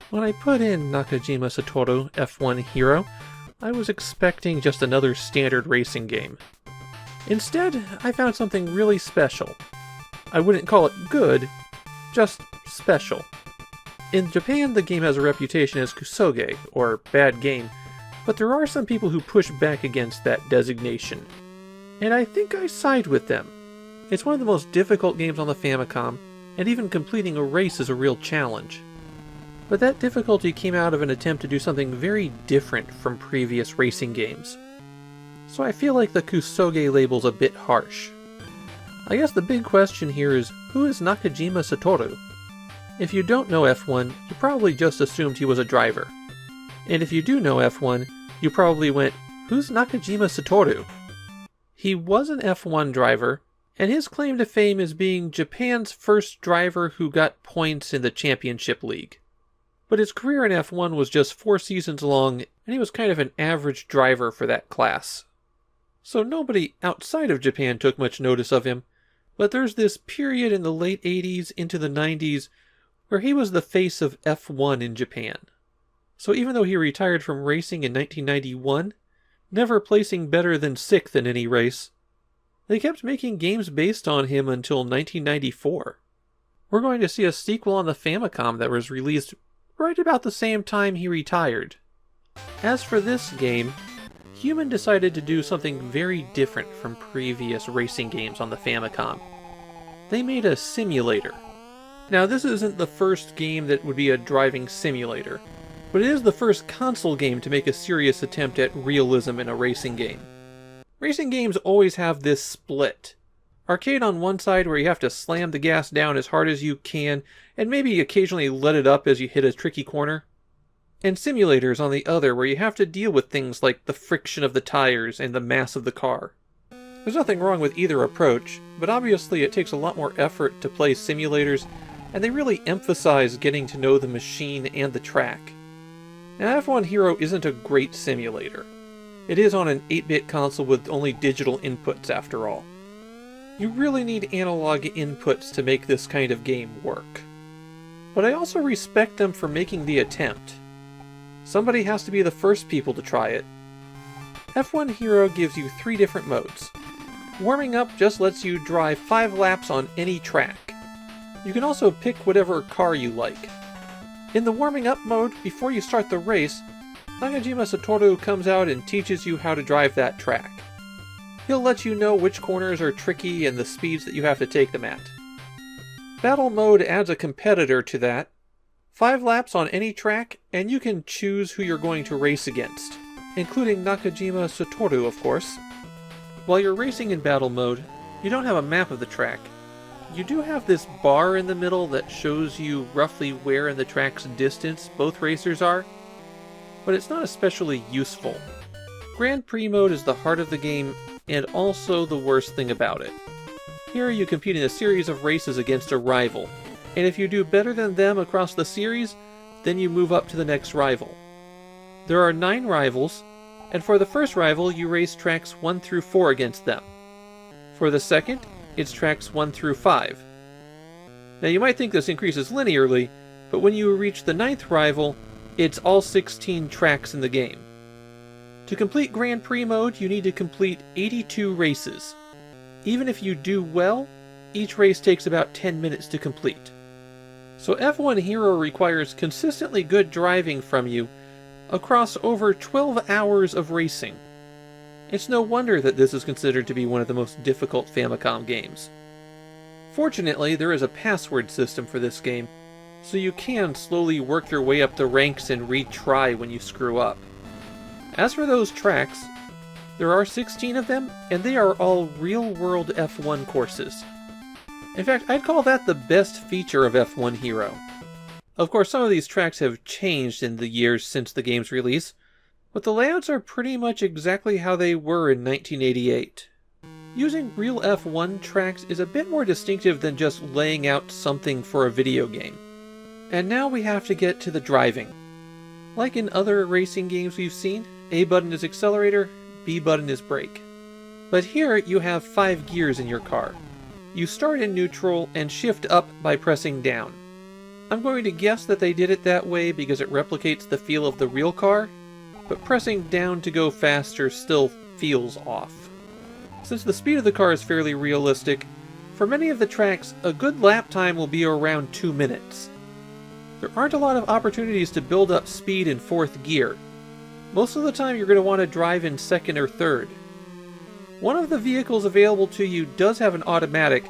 When I put in Nakajima Satoru F1 Hero, I was expecting just another standard racing game. Instead, I found something really special. I wouldn't call it good, just special. In Japan, the game has a reputation as kusoge, or bad game, but there are some people who push back against that designation. And I think I side with them. It's one of the most difficult games on the Famicom, and even completing a race is a real challenge. But that difficulty came out of an attempt to do something very different from previous racing games. So I feel like the kusoge label's a bit harsh. I guess the big question here is, who is Nakajima Satoru? If you don't know F1, you probably just assumed he was a driver. And if you do know F1, you probably went, who's Nakajima Satoru? He was an F1 driver, and his claim to fame is being Japan's first driver who got points in the Championship League. But his career in F1 was just 4 seasons long, and he was kind of an average driver for that class. So nobody outside of Japan took much notice of him, but there's this period in the late 80s into the 90s where he was the face of F1 in Japan. So even though he retired from racing in 1991, never placing better than 6th in any race, they kept making games based on him until 1994. We're going to see a sequel on the Famicom that was released right about the same time he retired. As for this game, Human decided to do something very different from previous racing games on the Famicom. They made a simulator. Now this isn't the first game that would be a driving simulator, but it is the first console game to make a serious attempt at realism in a racing game. Racing games always have this split. Arcade on one side where you have to slam the gas down as hard as you can, and maybe occasionally let it up as you hit a tricky corner. And simulators on the other where you have to deal with things like the friction of the tires and the mass of the car. There's nothing wrong with either approach, but obviously it takes a lot more effort to play simulators, and they really emphasize getting to know the machine and the track. Now F1 Hero isn't a great simulator. It is on an 8-bit console with only digital inputs after all. You really need analog inputs to make this kind of game work. But I also respect them for making the attempt. Somebody has to be the first people to try it. F1 Hero gives you 3 different modes. Warming up just lets you drive 5 laps on any track. You can also pick whatever car you like. In the warming up mode, before you start the race, Nakajima Satoru comes out and teaches you how to drive that track. He'll let you know which corners are tricky and the speeds that you have to take them at. Battle mode adds a competitor to that. 5 laps on any track, and you can choose who you're going to race against, including Nakajima Satoru, of course. While you're racing in battle mode, you don't have a map of the track. You do have this bar in the middle that shows you roughly where in the track's distance both racers are, but it's not especially useful. Grand Prix mode is the heart of the game, and also the worst thing about it. Here you compete in a series of races against a rival, and if you do better than them across the series, then you move up to the next rival. There are 9 rivals, and for the first rival you race tracks 1 through 4 against them. For the second, it's tracks 1 through 5. Now you might think this increases linearly, but when you reach the 9th rival, it's all 16 tracks in the game. To complete Grand Prix mode, you need to complete 82 races. Even if you do well, each race takes about 10 minutes to complete. So F1 Hero requires consistently good driving from you across over 12 hours of racing. It's no wonder that this is considered to be one of the most difficult Famicom games. Fortunately, there is a password system for this game, so you can slowly work your way up the ranks and retry when you screw up. As for those tracks, there are 16 of them, and they are all real-world F1 courses. In fact, I'd call that the best feature of F1 Hero. Of course, some of these tracks have changed in the years since the game's release, but the layouts are pretty much exactly how they were in 1988. Using real F1 tracks is a bit more distinctive than just laying out something for a video game. And now we have to get to the driving. Like in other racing games we've seen, A button is accelerator, B button is brake. But here you have 5 gears in your car. You start in neutral and shift up by pressing down. I'm going to guess that they did it that way because it replicates the feel of the real car, but pressing down to go faster still feels off. Since the speed of the car is fairly realistic, for many of the tracks, a good lap time will be around 2 minutes. There aren't a lot of opportunities to build up speed in 4th gear. Most of the time you're going to want to drive in 2nd or 3rd. One of the vehicles available to you does have an automatic,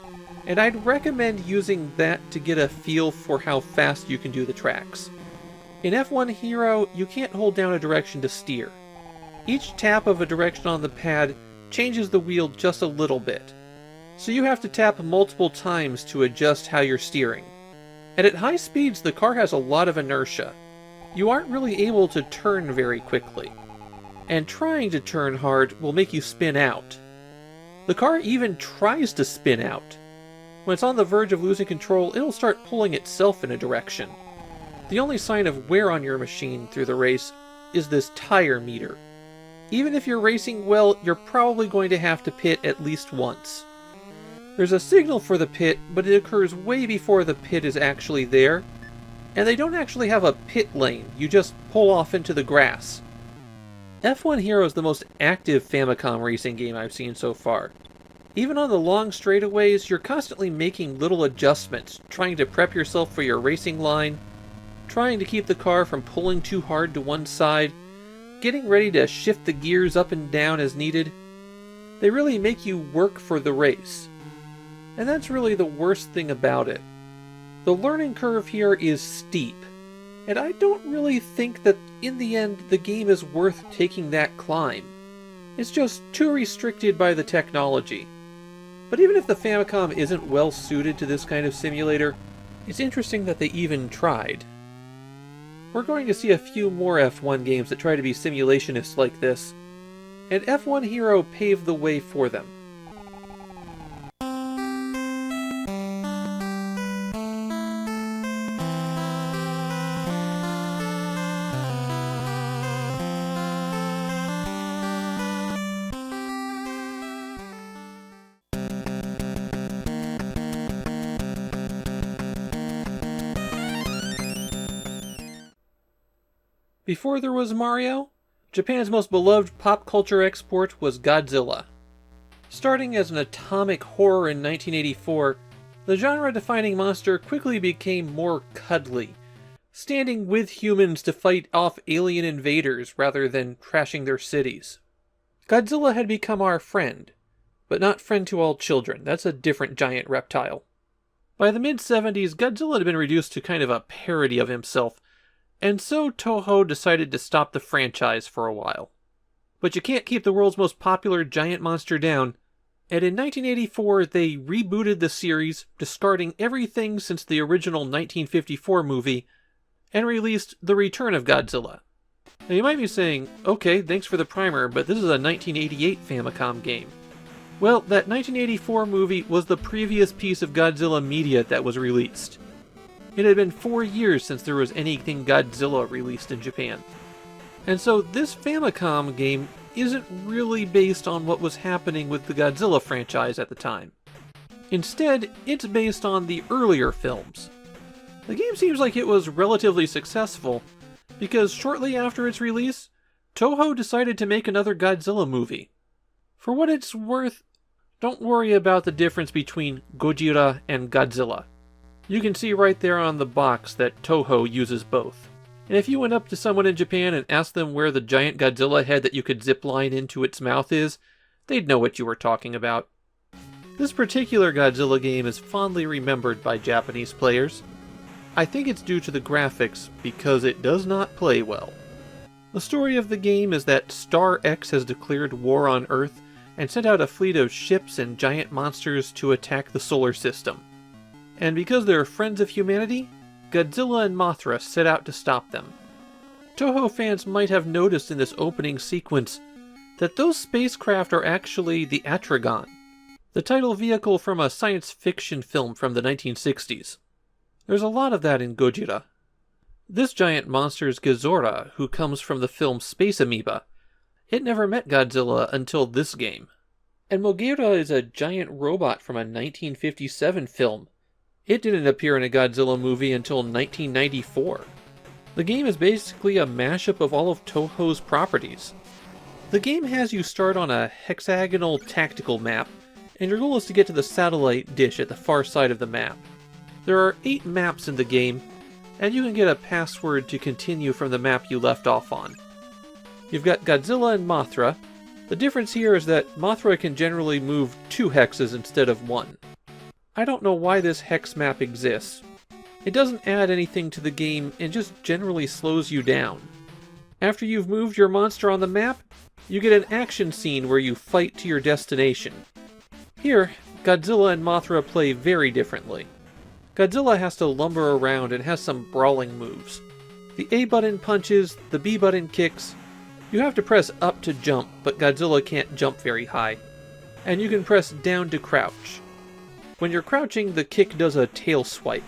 and I'd recommend using that to get a feel for how fast you can do the tracks. In F1 Hero, you can't hold down a direction to steer. Each tap of a direction on the pad changes the wheel just a little bit, so you have to tap multiple times to adjust how you're steering. And at high speeds, the car has a lot of inertia. You aren't really able to turn very quickly, and trying to turn hard will make you spin out. The car even tries to spin out. When it's on the verge of losing control, it'll start pulling itself in a direction. The only sign of wear on your machine through the race is this tire meter. Even if you're racing well, you're probably going to have to pit at least once. There's a signal for the pit, but it occurs way before the pit is actually there, and they don't actually have a pit lane, you just pull off into the grass. F1 Hero is the most active Famicom racing game I've seen so far. Even on the long straightaways, you're constantly making little adjustments, trying to prep yourself for your racing line, trying to keep the car from pulling too hard to one side, getting ready to shift the gears up and down as needed. They really make you work for the race. And that's really the worst thing about it. The learning curve here is steep, and I don't really think that in the end the game is worth taking that climb. It's just too restricted by the technology. But even if the Famicom isn't well suited to this kind of simulator, it's interesting that they even tried. We're going to see a few more F1 games that try to be simulationists like this, and F1 Hero paved the way for them. Before there was Mario, Japan's most beloved pop culture export was Godzilla. Starting as an atomic horror in 1984, the genre-defining monster quickly became more cuddly, standing with humans to fight off alien invaders rather than trashing their cities. Godzilla had become our friend, but not friend to all children. That's a different giant reptile. By the mid-70s, Godzilla had been reduced to kind of a parody of himself, and so Toho decided to stop the franchise for a while. But you can't keep the world's most popular giant monster down, and in 1984 they rebooted the series, discarding everything since the original 1954 movie, and released The Return of Godzilla. Now you might be saying, okay, thanks for the primer, but this is a 1988 Famicom game. Well, that 1984 movie was the previous piece of Godzilla media that was released. It had been 4 years since there was anything Godzilla released in Japan. And so this Famicom game isn't really based on what was happening with the Godzilla franchise at the time. Instead, it's based on the earlier films. The game seems like it was relatively successful, because shortly after its release, Toho decided to make another Godzilla movie. For what it's worth, don't worry about the difference between Gojira and Godzilla. You can see right there on the box that Toho uses both. And if you went up to someone in Japan and asked them where the giant Godzilla head that you could zipline into its mouth is, they'd know what you were talking about. This particular Godzilla game is fondly remembered by Japanese players. I think it's due to the graphics, because it does not play well. The story of the game is that Star X has declared war on Earth and sent out a fleet of ships and giant monsters to attack the solar system. And because they're friends of humanity, Godzilla and Mothra set out to stop them. Toho fans might have noticed in this opening sequence that those spacecraft are actually the Atragon, the title vehicle from a science fiction film from the 1960s. There's a lot of that in Gojira. This giant monster is Gojira, who comes from the film Space Amoeba. It never met Godzilla until this game. And Mogira is a giant robot from a 1957 film. It didn't appear in a Godzilla movie until 1994. The game is basically a mashup of all of Toho's properties. The game has you start on a hexagonal tactical map, and your goal is to get to the satellite dish at the far side of the map. There are 8 maps in the game, and you can get a password to continue from the map you left off on. You've got Godzilla and Mothra. The difference here is that Mothra can generally move 2 hexes instead of 1. I don't know why this hex map exists. It doesn't add anything to the game and just generally slows you down. After you've moved your monster on the map, you get an action scene where you fight to your destination. Here, Godzilla and Mothra play very differently. Godzilla has to lumber around and has some brawling moves. The A button punches, the B button kicks. You have to press up to jump, but Godzilla can't jump very high. And you can press down to crouch. When you're crouching, the kick does a tail swipe.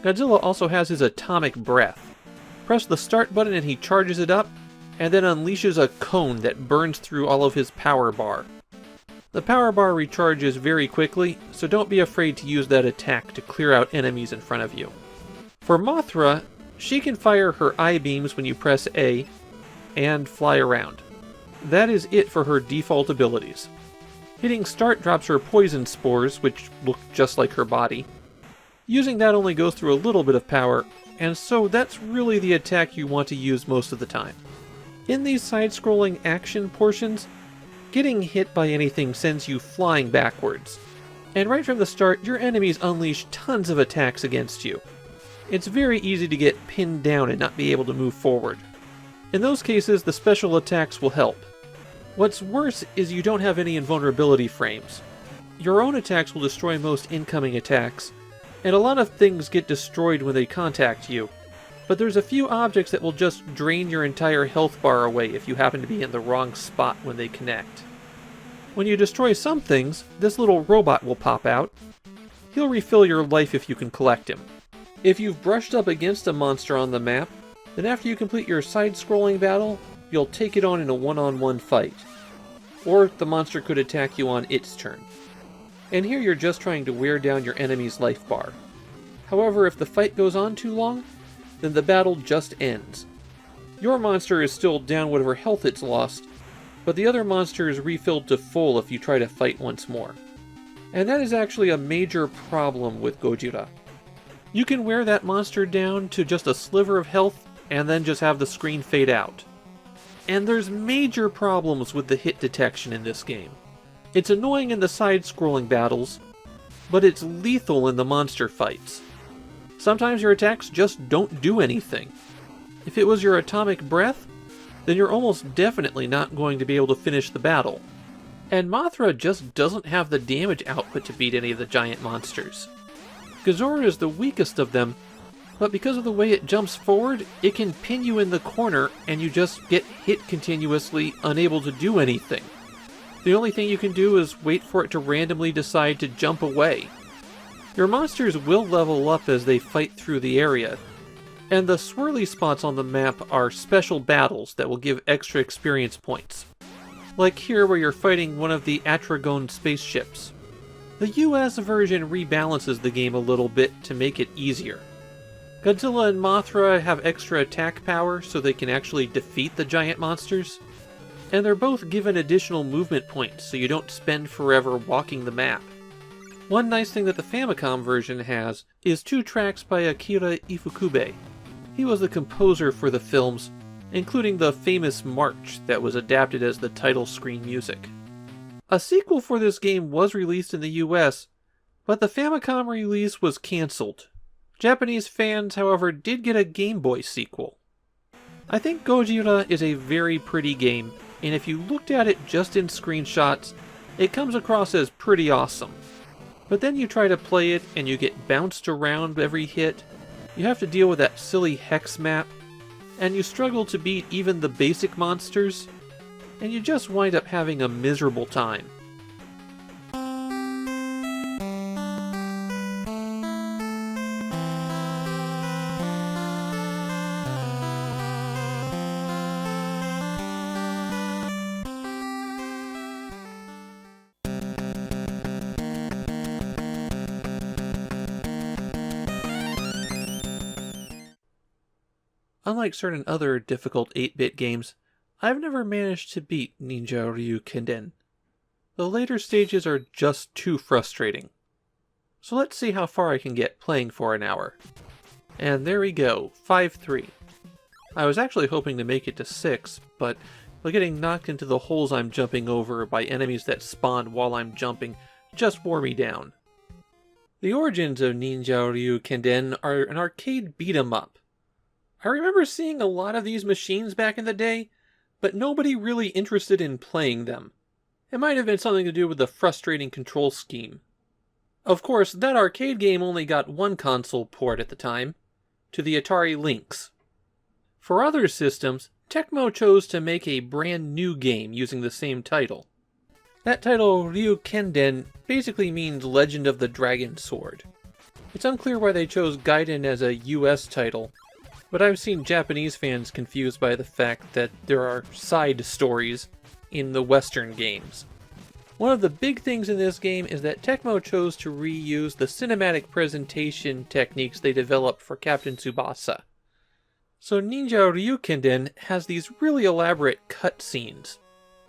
Godzilla also has his atomic breath. Press the start button and he charges it up, and then unleashes a cone that burns through all of his power bar. The power bar recharges very quickly, so don't be afraid to use that attack to clear out enemies in front of you. For Mothra, she can fire her I-beams when you press A, and fly around. That is it for her default abilities. Hitting start drops her poison spores, which look just like her body. Using that only goes through a little bit of power, and so that's really the attack you want to use most of the time. In these side-scrolling action portions, getting hit by anything sends you flying backwards. And right from the start, your enemies unleash tons of attacks against you. It's very easy to get pinned down and not be able to move forward. In those cases, the special attacks will help. What's worse is you don't have any invulnerability frames. Your own attacks will destroy most incoming attacks, and a lot of things get destroyed when they contact you. But there's a few objects that will just drain your entire health bar away if you happen to be in the wrong spot when they connect. When you destroy some things, this little robot will pop out. He'll refill your life if you can collect him. If you've brushed up against a monster on the map, then after you complete your side-scrolling battle, you'll take it on in a one-on-one fight. Or the monster could attack you on its turn. And here you're just trying to wear down your enemy's life bar. However, if the fight goes on too long, then the battle just ends. Your monster is still down whatever health it's lost, but the other monster is refilled to full if you try to fight once more. And that is actually a major problem with Gojira. You can wear that monster down to just a sliver of health and then just have the screen fade out. And there's major problems with the hit detection in this game. It's annoying in the side-scrolling battles, but it's lethal in the monster fights. Sometimes your attacks just don't do anything. If it was your atomic breath, then you're almost definitely not going to be able to finish the battle. And Mothra just doesn't have the damage output to beat any of the giant monsters. Gojira is the weakest of them, but because of the way it jumps forward, it can pin you in the corner and you just get hit continuously, unable to do anything. The only thing you can do is wait for it to randomly decide to jump away. Your monsters will level up as they fight through the area, and the swirly spots on the map are special battles that will give extra experience points. Like here where you're fighting one of the Atragon spaceships. The US version rebalances the game a little bit to make it easier. Godzilla and Mothra have extra attack power so they can actually defeat the giant monsters. And they're both given additional movement points so you don't spend forever walking the map. One nice thing that the Famicom version has is 2 tracks by Akira Ifukube. He was the composer for the films, including the famous march that was adapted as the title screen music. A sequel for this game was released in the US, but the Famicom release was cancelled. Japanese fans, however, did get a Game Boy sequel. I think Gojira is a very pretty game, and if you looked at it just in screenshots, it comes across as pretty awesome. But then you try to play it and you get bounced around every hit, you have to deal with that silly hex map, and you struggle to beat even the basic monsters, and you just wind up having a miserable time. Unlike certain other difficult 8-bit games, I've never managed to beat Ninja Ryuukenden. The later stages are just too frustrating. So let's see how far I can get playing for an hour. And there we go, 5-3. I was actually hoping to make it to 6, but getting knocked into the holes I'm jumping over by enemies that spawn while I'm jumping just wore me down. The origins of Ninja Ryuukenden are an arcade beat-em-up. I remember seeing a lot of these machines back in the day, but nobody really interested in playing them. It might have been something to do with the frustrating control scheme. Of course, that arcade game only got one console port at the time, to the Atari Lynx. For other systems, Tecmo chose to make a brand new game using the same title. That title, Ryuukenden, basically means Legend of the Dragon Sword. It's unclear why they chose Gaiden as a US title, but I've seen Japanese fans confused by the fact that there are side stories in the Western games. One of the big things in this game is that Tecmo chose to reuse the cinematic presentation techniques they developed for Captain Tsubasa. So Ninja Ryuukenden has these really elaborate cutscenes.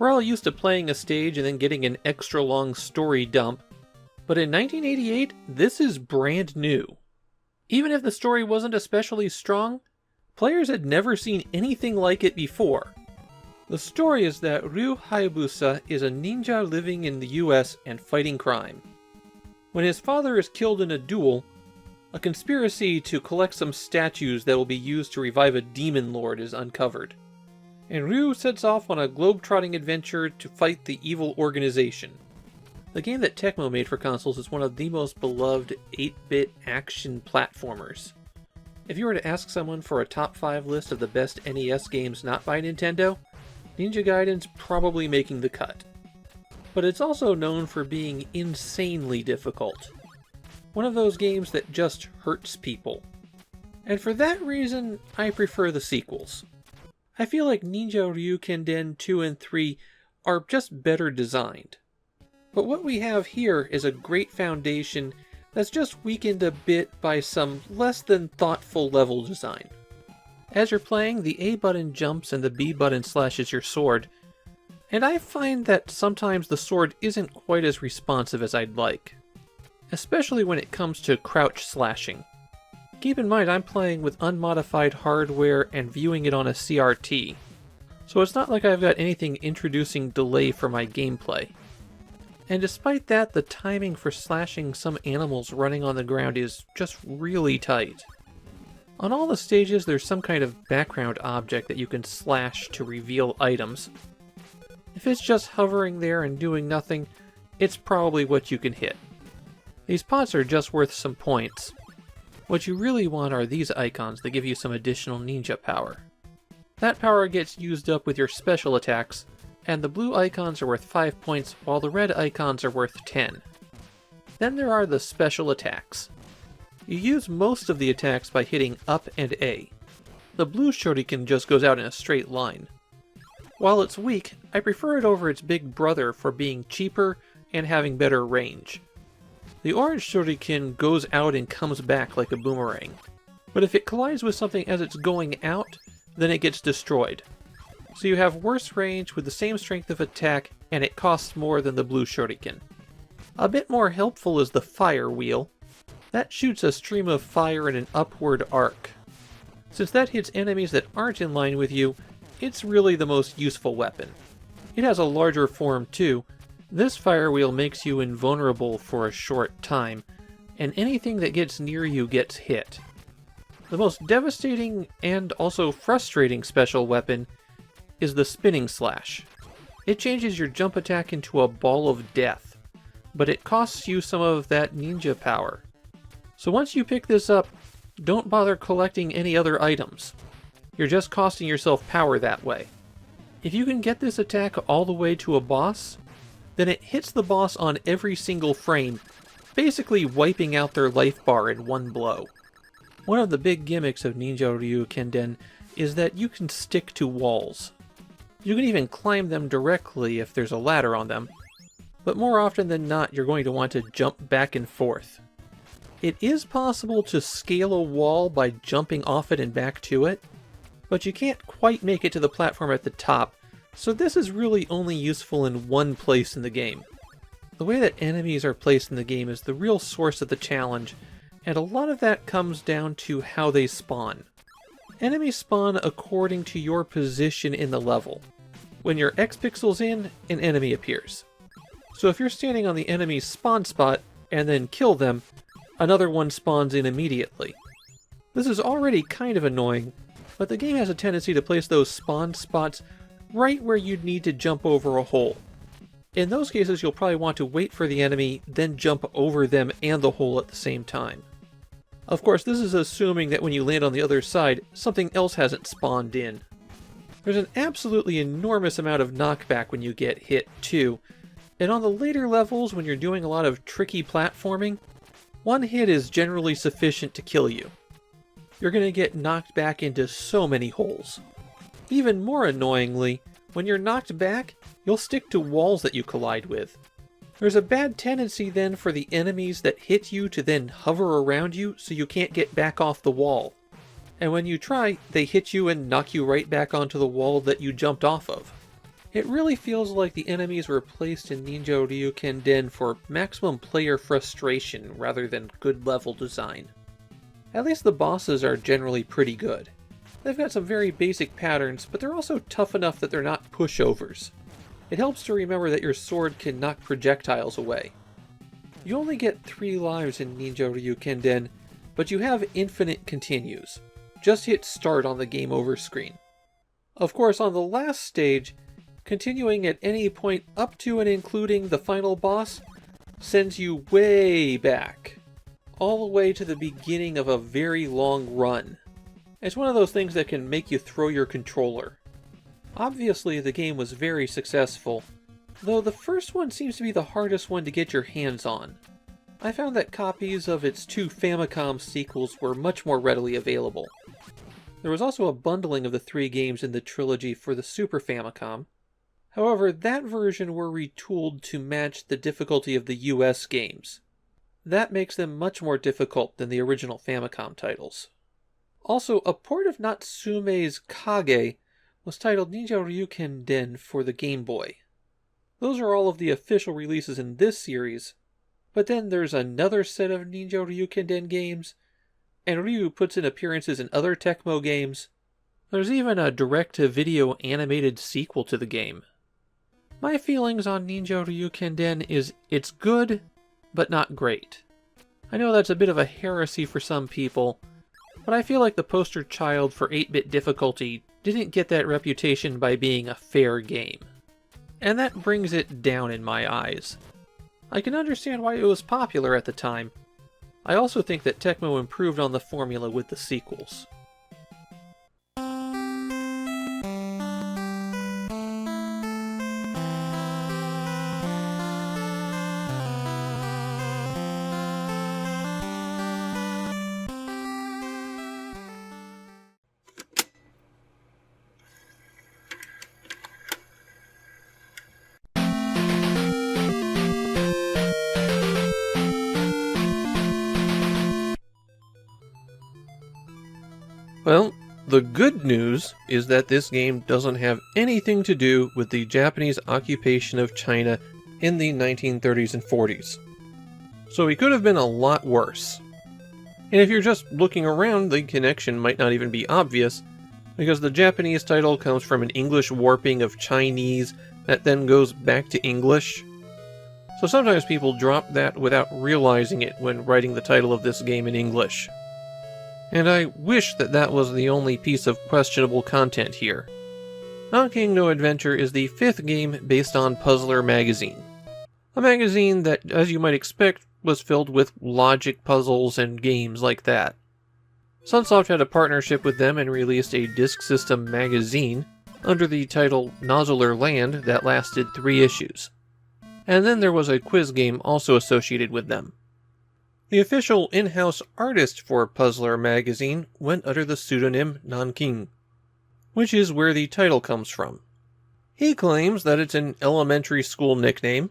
We're all used to playing a stage and then getting an extra long story dump, but in 1988, this is brand new. Even if the story wasn't especially strong, players had never seen anything like it before. The story is that Ryu Hayabusa is a ninja living in the US and fighting crime. When his father is killed in a duel, a conspiracy to collect some statues that will be used to revive a demon lord is uncovered. And Ryu sets off on a globe-trotting adventure to fight the evil organization. The game that Tecmo made for consoles is one of the most beloved 8-bit action platformers. If you were to ask someone for a top 5 list of the best NES games not by Nintendo, Ninja Gaiden's probably making the cut. But it's also known for being insanely difficult. One of those games that just hurts people. And for that reason, I prefer the sequels. I feel like Ninja Ryuukenden 2 and 3 are just better designed. But what we have here is a great foundation that's just weakened a bit by some less than thoughtful level design. As you're playing, the A button jumps and the B button slashes your sword, and I find that sometimes the sword isn't quite as responsive as I'd like, especially when it comes to crouch slashing. Keep in mind I'm playing with unmodified hardware and viewing it on a CRT, so it's not like I've got anything introducing delay for my gameplay. And despite that, the timing for slashing some animals running on the ground is just really tight. On all the stages, there's some kind of background object that you can slash to reveal items. If it's just hovering there and doing nothing, it's probably what you can hit. These pots are just worth some points. What you really want are these icons that give you some additional ninja power. That power gets used up with your special attacks, and the blue icons are worth 5 points while the red icons are worth 10. Then there are the special attacks. You use most of the attacks by hitting up and A. The blue shuriken just goes out in a straight line. While it's weak, I prefer it over its big brother for being cheaper and having better range. The orange shuriken goes out and comes back like a boomerang, but if it collides with something as it's going out, then it gets destroyed. So you have worse range with the same strength of attack, and it costs more than the blue shuriken. A bit more helpful is the fire wheel. That shoots a stream of fire in an upward arc. Since that hits enemies that aren't in line with you, it's really the most useful weapon. It has a larger form too. This fire wheel makes you invulnerable for a short time, and anything that gets near you gets hit. The most devastating and also frustrating special weapon is the spinning slash. It changes your jump attack into a ball of death, but it costs you some of that ninja power. So once you pick this up, don't bother collecting any other items. You're just costing yourself power that way. If you can get this attack all the way to a boss, then it hits the boss on every single frame, basically wiping out their life bar in one blow. One of the big gimmicks of Ninja Ryuukenden is that you can stick to walls. You can even climb them directly if there's a ladder on them, but more often than not you're going to want to jump back and forth. It is possible to scale a wall by jumping off it and back to it, but you can't quite make it to the platform at the top, so this is really only useful in one place in the game. The way that enemies are placed in the game is the real source of the challenge, and a lot of that comes down to how they spawn. Enemies spawn according to your position in the level. When you're X pixels in, an enemy appears. So if you're standing on the enemy's spawn spot and then kill them, another one spawns in immediately. This is already kind of annoying, but the game has a tendency to place those spawn spots right where you'd need to jump over a hole. In those cases, you'll probably want to wait for the enemy, then jump over them and the hole at the same time. Of course, this is assuming that when you land on the other side, something else hasn't spawned in. There's an absolutely enormous amount of knockback when you get hit, too, and on the later levels, when you're doing a lot of tricky platforming, one hit is generally sufficient to kill you. You're going to get knocked back into so many holes. Even more annoyingly, when you're knocked back, you'll stick to walls that you collide with. There's a bad tendency then for the enemies that hit you to then hover around you so you can't get back off the wall. And when you try, they hit you and knock you right back onto the wall that you jumped off of. It really feels like the enemies were placed in Ninja Ryuukenden for maximum player frustration rather than good level design. At least the bosses are generally pretty good. They've got some very basic patterns, but they're also tough enough that they're not pushovers. It helps to remember that your sword can knock projectiles away. You only get 3 lives in Ninja Ryuukenden, but you have infinite continues. Just hit start on the game over screen. Of course, on the last stage, continuing at any point up to and including the final boss sends you way back, all the way to the beginning of a very long run. It's one of those things that can make you throw your controller. Obviously, the game was very successful, though the first one seems to be the hardest one to get your hands on. I found that copies of its 2 Famicom sequels were much more readily available. There was also a bundling of the 3 games in the trilogy for the Super Famicom. However, that version were retooled to match the difficulty of the US games. That makes them much more difficult than the original Famicom titles. Also, a port of Natsume's Kage was titled Ninja Ryuukenden for the Game Boy. Those are all of the official releases in this series, but then there's another set of Ninja Ryuukenden games and Ryu puts in appearances in other Tecmo games. There's even a direct-to-video animated sequel to the game. My feelings on Ninja Ryuukenden is it's good, but not great. I know that's a bit of a heresy for some people, but I feel like the poster child for 8-bit difficulty didn't get that reputation by being a fair game. And that brings it down in my eyes. I can understand why it was popular at the time. I also think that Tecmo improved on the formula with the sequels. Well, the good news is that this game doesn't have anything to do with the Japanese occupation of China in the 1930s and 40s. So it could have been a lot worse. And if you're just looking around, the connection might not even be obvious, because the Japanese title comes from an English warping of Chinese that then goes back to English. So sometimes people drop that without realizing it when writing the title of this game in English. And I wish that that was the only piece of questionable content here. Nanking no Adventure is the 5th game based on Puzzler Magazine. A magazine that, as you might expect, was filled with logic puzzles and games like that. Sunsoft had a partnership with them and released a Disk System magazine under the title Nozzler Land that lasted 3 issues. And then there was a quiz game also associated with them. The official in-house artist for Puzzler magazine went under the pseudonym Nanking, which is where the title comes from. He claims that it's an elementary school nickname,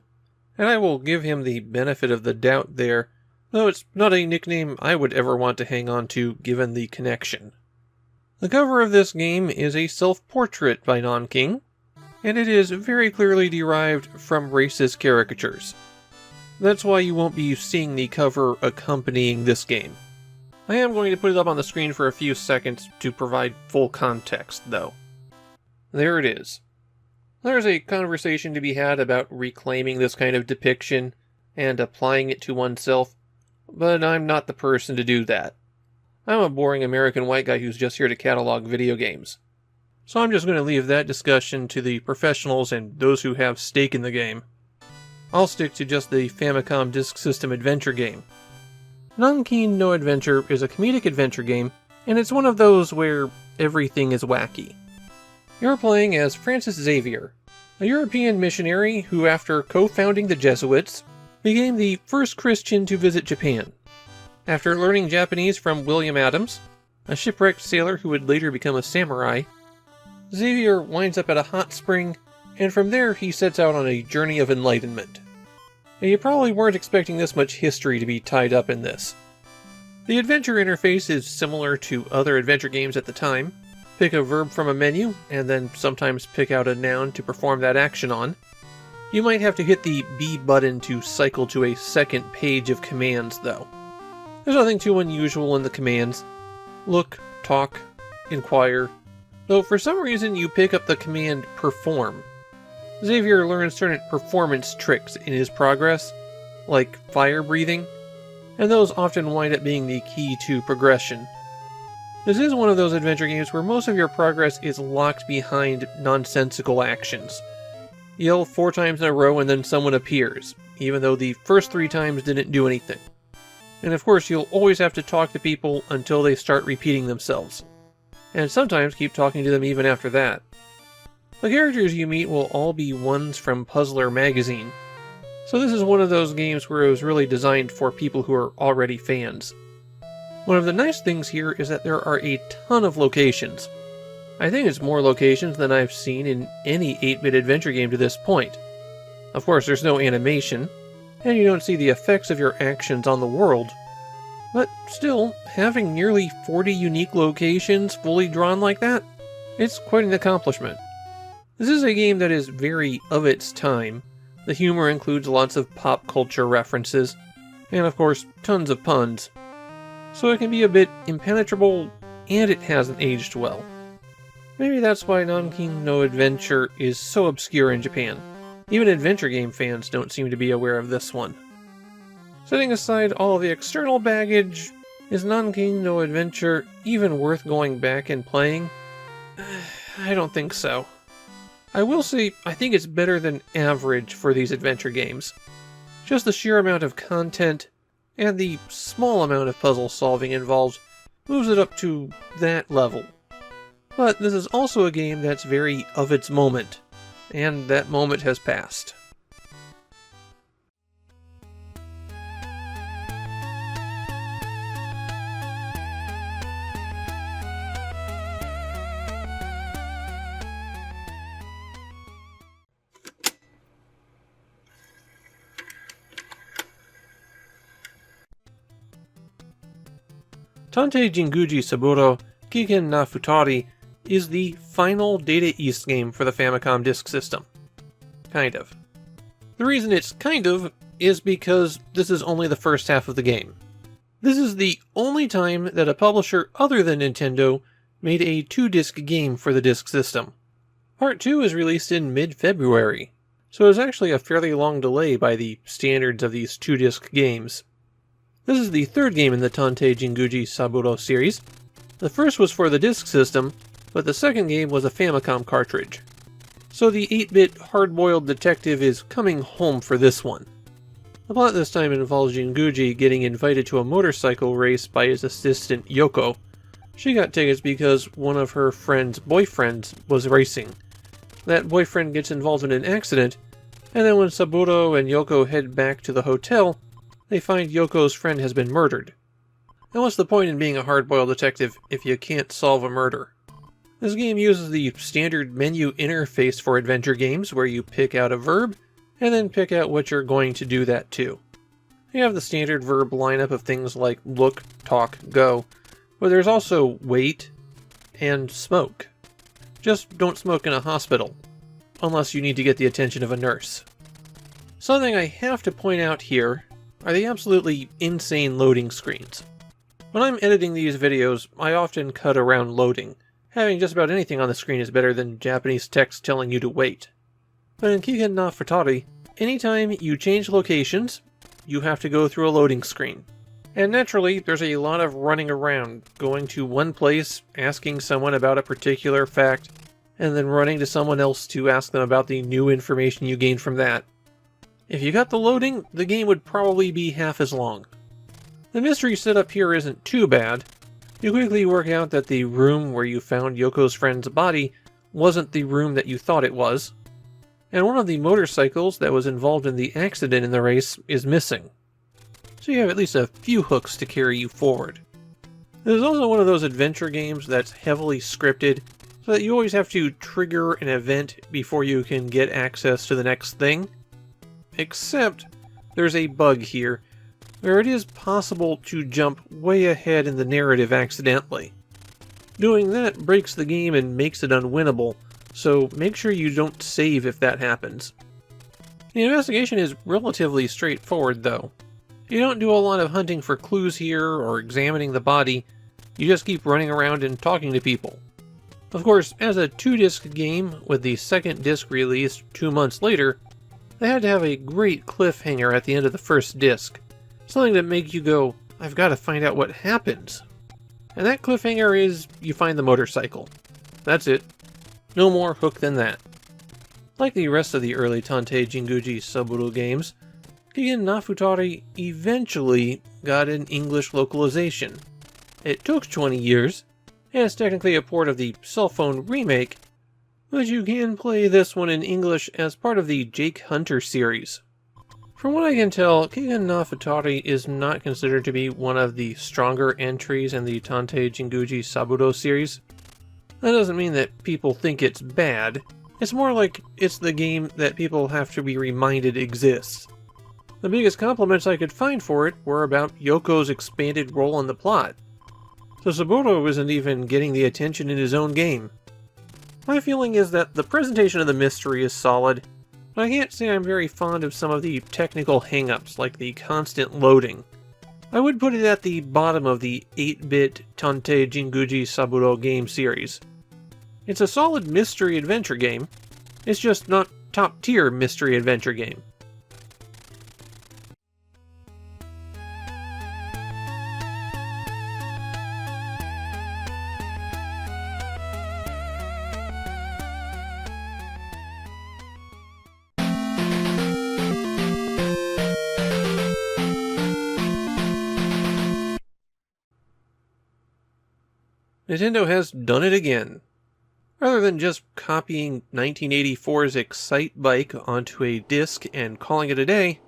and I will give him the benefit of the doubt there, though it's not a nickname I would ever want to hang on to given the connection. The cover of this game is a self-portrait by Nanking, and it is very clearly derived from racist caricatures. That's why you won't be seeing the cover accompanying this game. I am going to put it up on the screen for a few seconds to provide full context, though. There it is. There's a conversation to be had about reclaiming this kind of depiction and applying it to oneself, but I'm not the person to do that. I'm a boring American white guy who's just here to catalog video games. So I'm just going to leave that discussion to the professionals and those who have stake in the game. I'll stick to just the Famicom Disk System adventure game. Nanking no Adventure is a comedic adventure game, and it's one of those where everything is wacky. You're playing as Francis Xavier, a European missionary who, after co-founding the Jesuits, became the first Christian to visit Japan. After learning Japanese from William Adams, a shipwrecked sailor who would later become a samurai, Xavier winds up at a hot spring, and from there he sets out on a journey of enlightenment. And you probably weren't expecting this much history to be tied up in this. The adventure interface is similar to other adventure games at the time. Pick a verb from a menu, and then sometimes pick out a noun to perform that action on. You might have to hit the B button to cycle to a second page of commands, though. There's nothing too unusual in the commands. Look, talk, inquire. Though for some reason you pick up the command perform. Xavier learns certain performance tricks in his progress, like fire breathing, and those often wind up being the key to progression. This is one of those adventure games where most of your progress is locked behind nonsensical actions. Yell 4 times in a row and then someone appears, even though the first 3 times didn't do anything. And of course you'll always have to talk to people until they start repeating themselves. And sometimes keep talking to them even after that. The characters you meet will all be ones from Puzzler magazine, so this is one of those games where it was really designed for people who are already fans. One of the nice things here is that there are a ton of locations. I think it's more locations than I've seen in any 8-bit adventure game to this point. Of course, there's no animation, and you don't see the effects of your actions on the world, but still, having nearly 40 unique locations fully drawn like that, it's quite an accomplishment. This is a game that is very of its time. The humor includes lots of pop culture references, and of course, tons of puns. so it can be a bit impenetrable, and it hasn't aged well. Maybe that's why Nanking no Adventure is so obscure in Japan. Even adventure game fans don't seem to be aware of this one. Setting aside all the external baggage, is Nanking no Adventure even worth going back and playing? I don't think so. I will say, I think it's better than average for these adventure games. Just the sheer amount of content, and the small amount of puzzle solving involved, moves it up to that level. But this is also a game that's very of its moment, and that moment has passed. Tantei Jinguuji Saburo Kiken na Futari is the final Data East game for the Famicom disk system. Kind of. The reason it's kind of is because this is only the first half of the game. This is the only time that a publisher other than Nintendo made a 2-disc game for the disk system. Part 2 is released in mid-February, so it's actually a fairly long delay by the standards of these 2-disc games. This is the third game in the Tantei Jinguuji Saburo series. The first was for the disk system, but the second game was a Famicom cartridge. So the 8-bit hard-boiled detective is coming home for this one. The plot this time involves Jinguuji getting invited to a motorcycle race by his assistant Yoko. She got tickets because one of her friend's boyfriends was racing. That boyfriend gets involved in an accident, and then when Saburo and Yoko head back to the hotel, they find Yoko's friend has been murdered. And what's the point in being a hard-boiled detective if you can't solve a murder? This game uses the standard menu interface for adventure games, where you pick out a verb, and then pick out what you're going to do that to. You have the standard verb lineup of things like look, talk, go, but there's also wait and smoke. Just don't smoke in a hospital, unless you need to get the attention of a nurse. Something I have to point out here are the absolutely insane loading screens. When I'm editing these videos, I often cut around loading. Having just about anything on the screen is better than Japanese text telling you to wait. But in Kiken na Futari, anytime you change locations, you have to go through a loading screen. And naturally, there's a lot of running around, going to one place, asking someone about a particular fact, and then running to someone else to ask them about the new information you gained from that. If you got the loading, the game would probably be half as long. The mystery setup here isn't too bad. You quickly work out that the room where you found Yoko's friend's body wasn't the room that you thought it was, and one of the motorcycles that was involved in the accident in the race is missing. So you have at least a few hooks to carry you forward. This is also one of those adventure games that's heavily scripted, so that you always have to trigger an event before you can get access to the next thing. Except, there's a bug here, where it is possible to jump way ahead in the narrative accidentally. Doing that breaks the game and makes it unwinnable, so make sure you don't save if that happens. The investigation is relatively straightforward though. You don't do a lot of hunting for clues here or examining the body, you just keep running around and talking to people. Of course, as a 2-disc game with the second disc released 2 months later, they had to have a great cliffhanger at the end of the first disc. Something that makes you go, I've got to find out what happens. And that cliffhanger is, you find the motorcycle. That's it. No more hook than that. Like the rest of the early Tantei Jinguuji Saburo games, Kiken na Futari eventually got an English localization. It took 20 years, and it's technically a port of the cell phone remake, but you can play this one in English as part of the Jake Hunter series. From what I can tell, Kiken na Futari is not considered to be one of the stronger entries in the Tantei Jinguuji Saburo series. That doesn't mean that people think it's bad, it's more like it's the game that people have to be reminded exists. The biggest compliments I could find for it were about Yoko's expanded role in the plot, so Saburo isn't even getting the attention in his own game. My feeling is that the presentation of the mystery is solid, but I can't say I'm very fond of some of the technical hang-ups like the constant loading. I would put it at the bottom of the 8-bit Tantei Jinguuji Saburo game series. It's a solid mystery-adventure game. It's just not top-tier mystery-adventure game. Nintendo has done it again. Rather than just copying 1984's Excitebike onto a disc and calling it a day,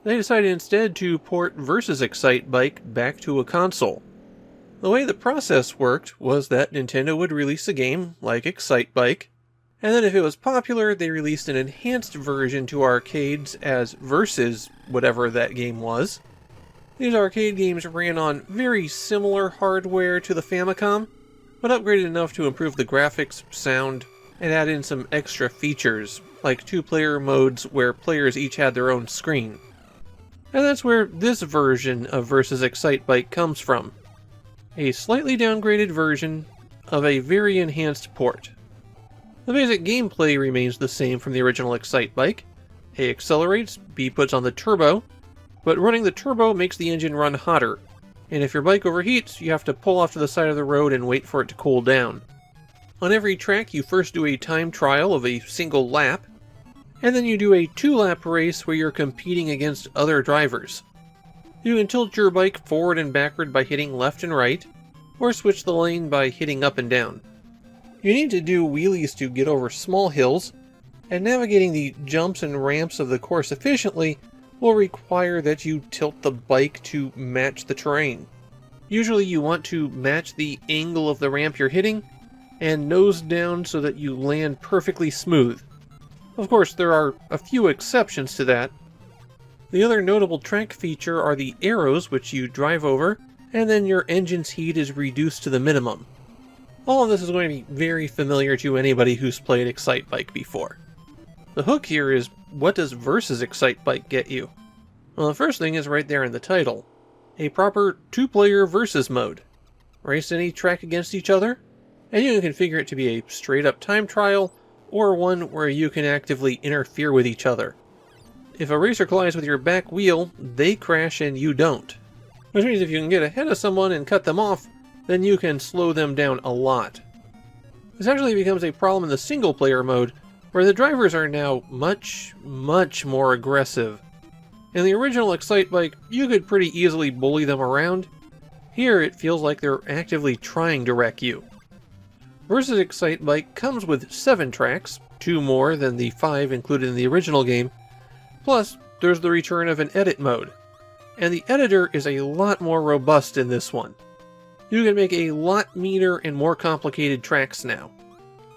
they decided instead to port Versus Excitebike back to a console. The way the process worked was that Nintendo would release a game like Excitebike, and then if it was popular, they released an enhanced version to arcades as Versus whatever that game was. These arcade games ran on very similar hardware to the Famicom, but upgraded enough to improve the graphics, sound, and add in some extra features, like 2-player modes where players each had their own screen. And that's where this version of Versus Excitebike comes from. A slightly downgraded version of a very enhanced port. The basic gameplay remains the same from the original Excitebike. A accelerates, B puts on the turbo, but running the turbo makes the engine run hotter, and if your bike overheats, you have to pull off to the side of the road and wait for it to cool down. On every track, you first do a time trial of a single lap, and then you do a 2-lap race where you're competing against other drivers. You can tilt your bike forward and backward by hitting left and right, or switch the lane by hitting up and down. You need to do wheelies to get over small hills, and navigating the jumps and ramps of the course efficiently will require that you tilt the bike to match the terrain. Usually you want to match the angle of the ramp you're hitting, and nose down so that you land perfectly smooth. Of course, there are a few exceptions to that. The other notable track feature are the arrows which you drive over, and then your engine's heat is reduced to the minimum. All of this is going to be very familiar to anybody who's played Excitebike before. The hook here is, what does Versus Excitebike get you? Well, the first thing is right there in the title. A proper 2-player versus mode. Race any track against each other, and you can configure it to be a straight-up time trial, or one where you can actively interfere with each other. If a racer collides with your back wheel, they crash and you don't. Which means if you can get ahead of someone and cut them off, then you can slow them down a lot. This actually becomes a problem in the single-player mode, where the drivers are now much more aggressive. In the original Excitebike, you could pretty easily bully them around. Here, it feels like they're actively trying to wreck you. Versus Excitebike comes with 7 tracks, 2 more than the 5 included in the original game, plus there's the return of an edit mode. And the editor is a lot more robust in this one. You can make a lot meaner and more complicated tracks now.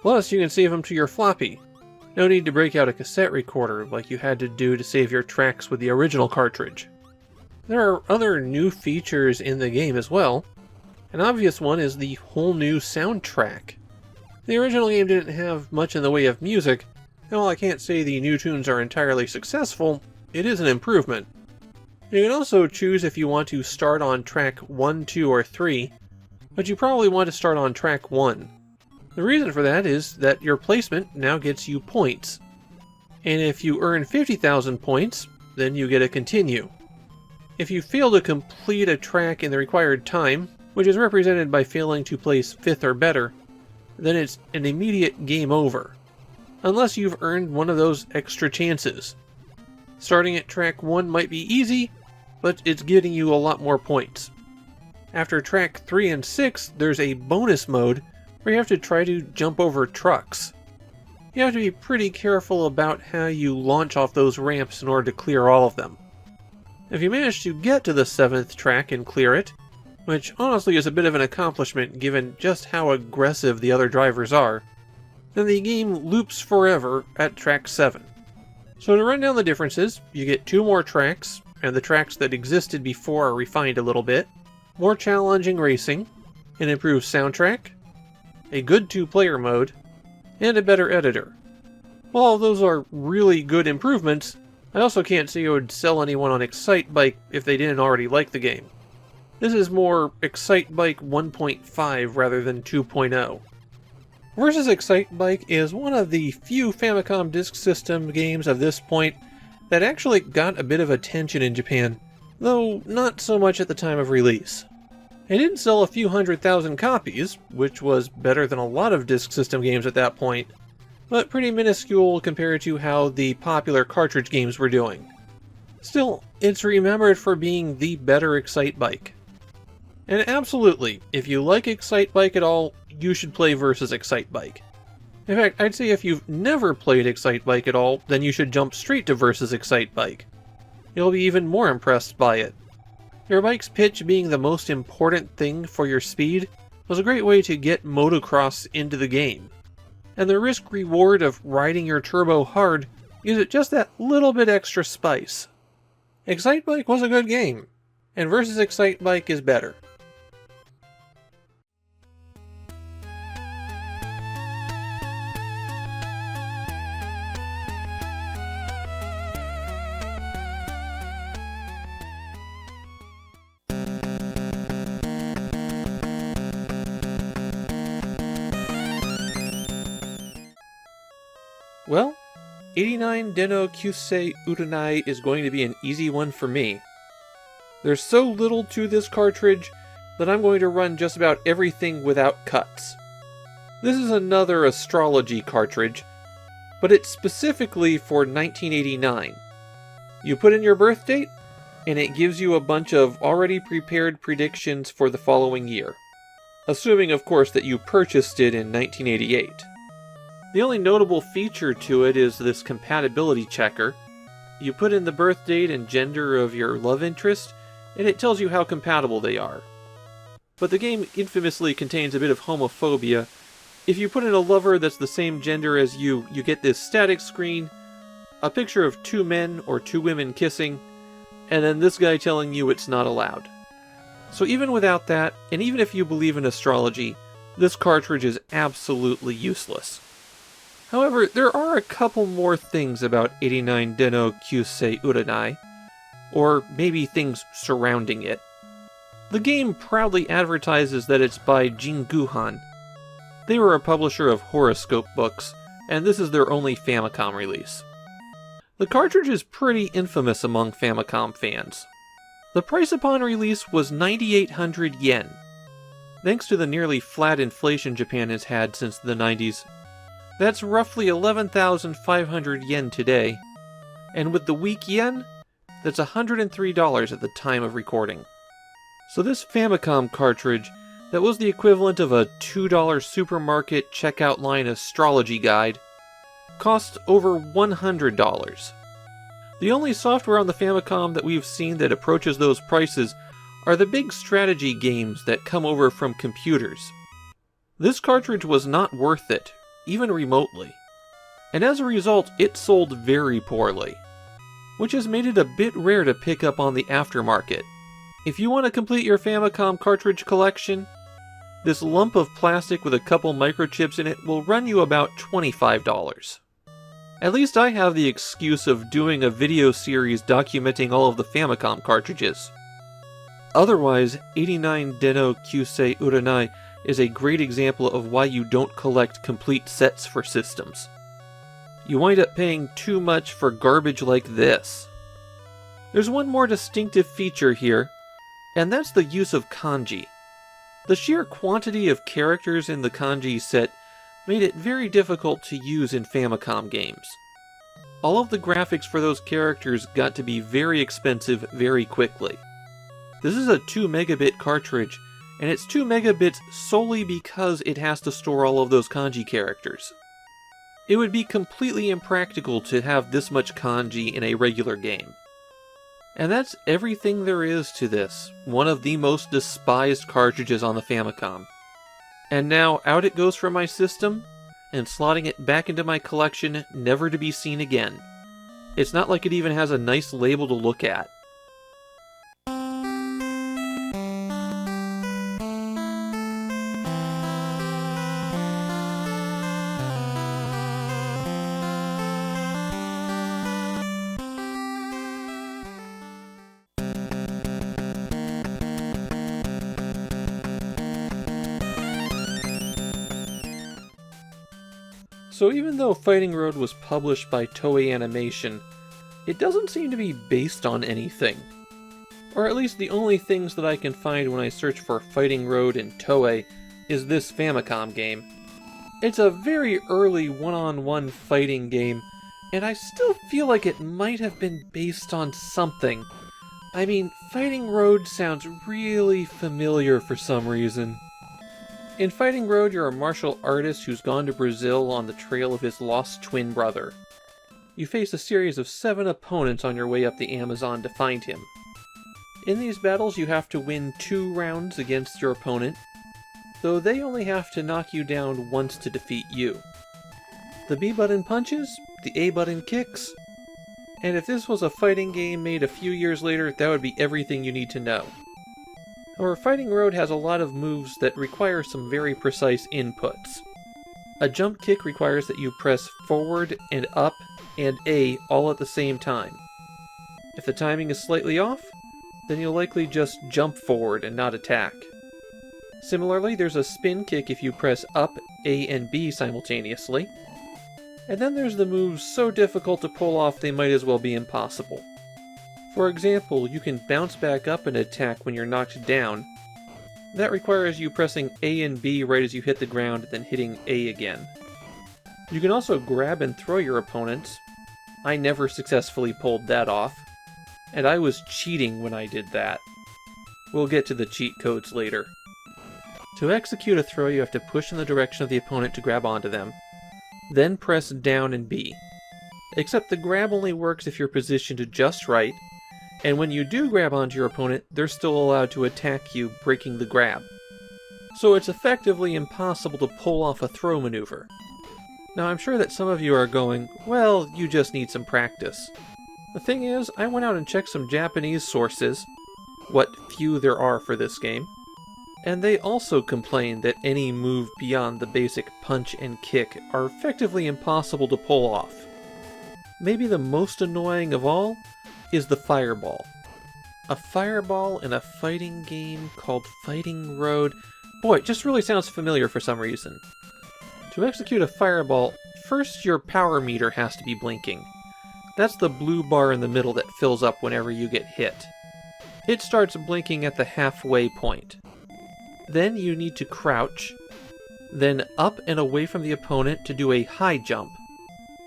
Plus, you can save them to your floppy. No need to break out a cassette recorder like you had to do to save your tracks with the original cartridge. There are other new features in the game as well. An obvious one is the whole new soundtrack. The original game didn't have much in the way of music, and while I can't say the new tunes are entirely successful, it is an improvement. You can also choose if you want to start on track 1, 2, or 3, but you probably want to start on track 1. The reason for that is that your placement now gets you points. And if you earn 50,000 points, then you get a continue. If you fail to complete a track in the required time, which is represented by failing to place 5th or better, then it's an immediate game over. Unless you've earned one of those extra chances. Starting at track 1 might be easy, but it's getting you a lot more points. After track 3 and 6, there's a bonus mode where you have to try to jump over trucks. You have to be pretty careful about how you launch off those ramps in order to clear all of them. If you manage to get to the 7th track and clear it, which honestly is a bit of an accomplishment given just how aggressive the other drivers are, then the game loops forever at track 7. So to run down the differences, you get 2 more tracks, and the tracks that existed before are refined a little bit, more challenging racing, an improved soundtrack, a good 2-player mode, and a better editor. While all those are really good improvements, I also can't see I would sell anyone on Excitebike if they didn't already like the game. This is more Excitebike 1.5 rather than 2.0. Versus Excitebike is one of the few Famicom Disk System games of this point that actually got a bit of attention in Japan, though not so much at the time of release. It did sell a few 100,000 copies, which was better than a lot of Disk System games at that point, but pretty minuscule compared to how the popular cartridge games were doing. Still, it's remembered for being the better Excitebike. And absolutely, if you like Excitebike at all, you should play Versus Excitebike. In fact, I'd say if you've never played Excitebike at all, then you should jump straight to Versus Excitebike. You'll be even more impressed by it. Your bike's pitch being the most important thing for your speed was a great way to get motocross into the game. And the risk-reward of riding your turbo hard gives it just that little bit extra spice. Excitebike was a good game, and Versus Excitebike is better. Well, 89 Dennou Kyuusei Uranai is going to be an easy one for me. There's so little to this cartridge that I'm going to run just about everything without cuts. This is another astrology cartridge, but it's specifically for 1989. You put in your birth date, and it gives you a bunch of already prepared predictions for the following year. Assuming, of course, that you purchased it in 1988. The only notable feature to it is this compatibility checker. You put in the birth date and gender of your love interest, and it tells you how compatible they are. But the game infamously contains a bit of homophobia. If you put in a lover that's the same gender as you get this static screen, a picture of two men or two women kissing, and then this guy telling you it's not allowed. So even without that, and even if you believe in astrology, this cartridge is absolutely useless. However, there are a couple more things about 89 Dennou Kyuusei Uranai, or maybe things surrounding it. The game proudly advertises that it's by Jinguuji. They were a publisher of horoscope books, and this is their only Famicom release. The cartridge is pretty infamous among Famicom fans. The price upon release was 9,800 yen. Thanks to the nearly flat inflation Japan has had since the 90s, that's roughly 11,500 yen today, and with the weak yen, that's $103 at the time of recording. So this Famicom cartridge, that was the equivalent of a $2 supermarket checkout line astrology guide, costs over $100. The only software on the Famicom that we've seen that approaches those prices are the big strategy games that come over from computers. This cartridge was not worth it, even remotely. And as a result, it sold very poorly, which has made it a bit rare to pick up on the aftermarket. If you want to complete your Famicom cartridge collection, this lump of plastic with a couple microchips in it will run you about $25. At least I have the excuse of doing a video series documenting all of the Famicom cartridges. Otherwise, 89 Dennou Kyuusei Uranai is a great example of why you don't collect complete sets for systems. You wind up paying too much for garbage like this. There's one more distinctive feature here, and that's the use of kanji. The sheer quantity of characters in the kanji set made it very difficult to use in Famicom games. All of the graphics for those characters got to be very expensive very quickly. This is a 2 megabit cartridge, and it's 2 megabits solely because it has to store all of those kanji characters. It would be completely impractical to have this much kanji in a regular game. And that's everything there is to this, one of the most despised cartridges on the Famicom. And now out it goes from my system, and slotting it back into my collection, never to be seen again. It's not like it even has a nice label to look at. So even though Fighting Road was published by Toei Animation, it doesn't seem to be based on anything. Or at least the only things that I can find when I search for Fighting Road in Toei is this Famicom game. It's a very early one-on-one fighting game, and I still feel like it might have been based on something. I mean, Fighting Road sounds really familiar for some reason. In Fighting Road, you're a martial artist who's gone to Brazil on the trail of his lost twin brother. You face a series of 7 opponents on your way up the Amazon to find him. In these battles, you have to win 2 rounds against your opponent, though they only have to knock you down once to defeat you. The B button punches, the A button kicks, and if this was a fighting game made a few years later, that would be everything you need to know. However, Fighting Road has a lot of moves that require some very precise inputs. A jump kick requires that you press forward and up and A all at the same time. If the timing is slightly off, then you'll likely just jump forward and not attack. Similarly, there's a spin kick if you press up, A, and B simultaneously. And then there's the moves so difficult to pull off they might as well be impossible. For example, you can bounce back up and attack when you're knocked down. That requires you pressing A and B right as you hit the ground, then hitting A again. You can also grab and throw your opponents. I never successfully pulled that off, and I was cheating when I did that. We'll get to the cheat codes later. To execute a throw, you have to push in the direction of the opponent to grab onto them, then press down and B. Except the grab only works if you're positioned just right, and when you do grab onto your opponent, they're still allowed to attack you, breaking the grab. So it's effectively impossible to pull off a throw maneuver. Now I'm sure that some of you are going, well, you just need some practice. The thing is, I went out and checked some Japanese sources, what few there are for this game, and they also complain that any move beyond the basic punch and kick are effectively impossible to pull off. Maybe the most annoying of all is the fireball. A fireball in a fighting game called Fighting Road. Boy, it just really sounds familiar for some reason. To execute a fireball, first your power meter has to be blinking. That's the blue bar in the middle that fills up whenever you get hit. It starts blinking at the halfway point. Then you need to crouch, then up and away from the opponent to do a high jump.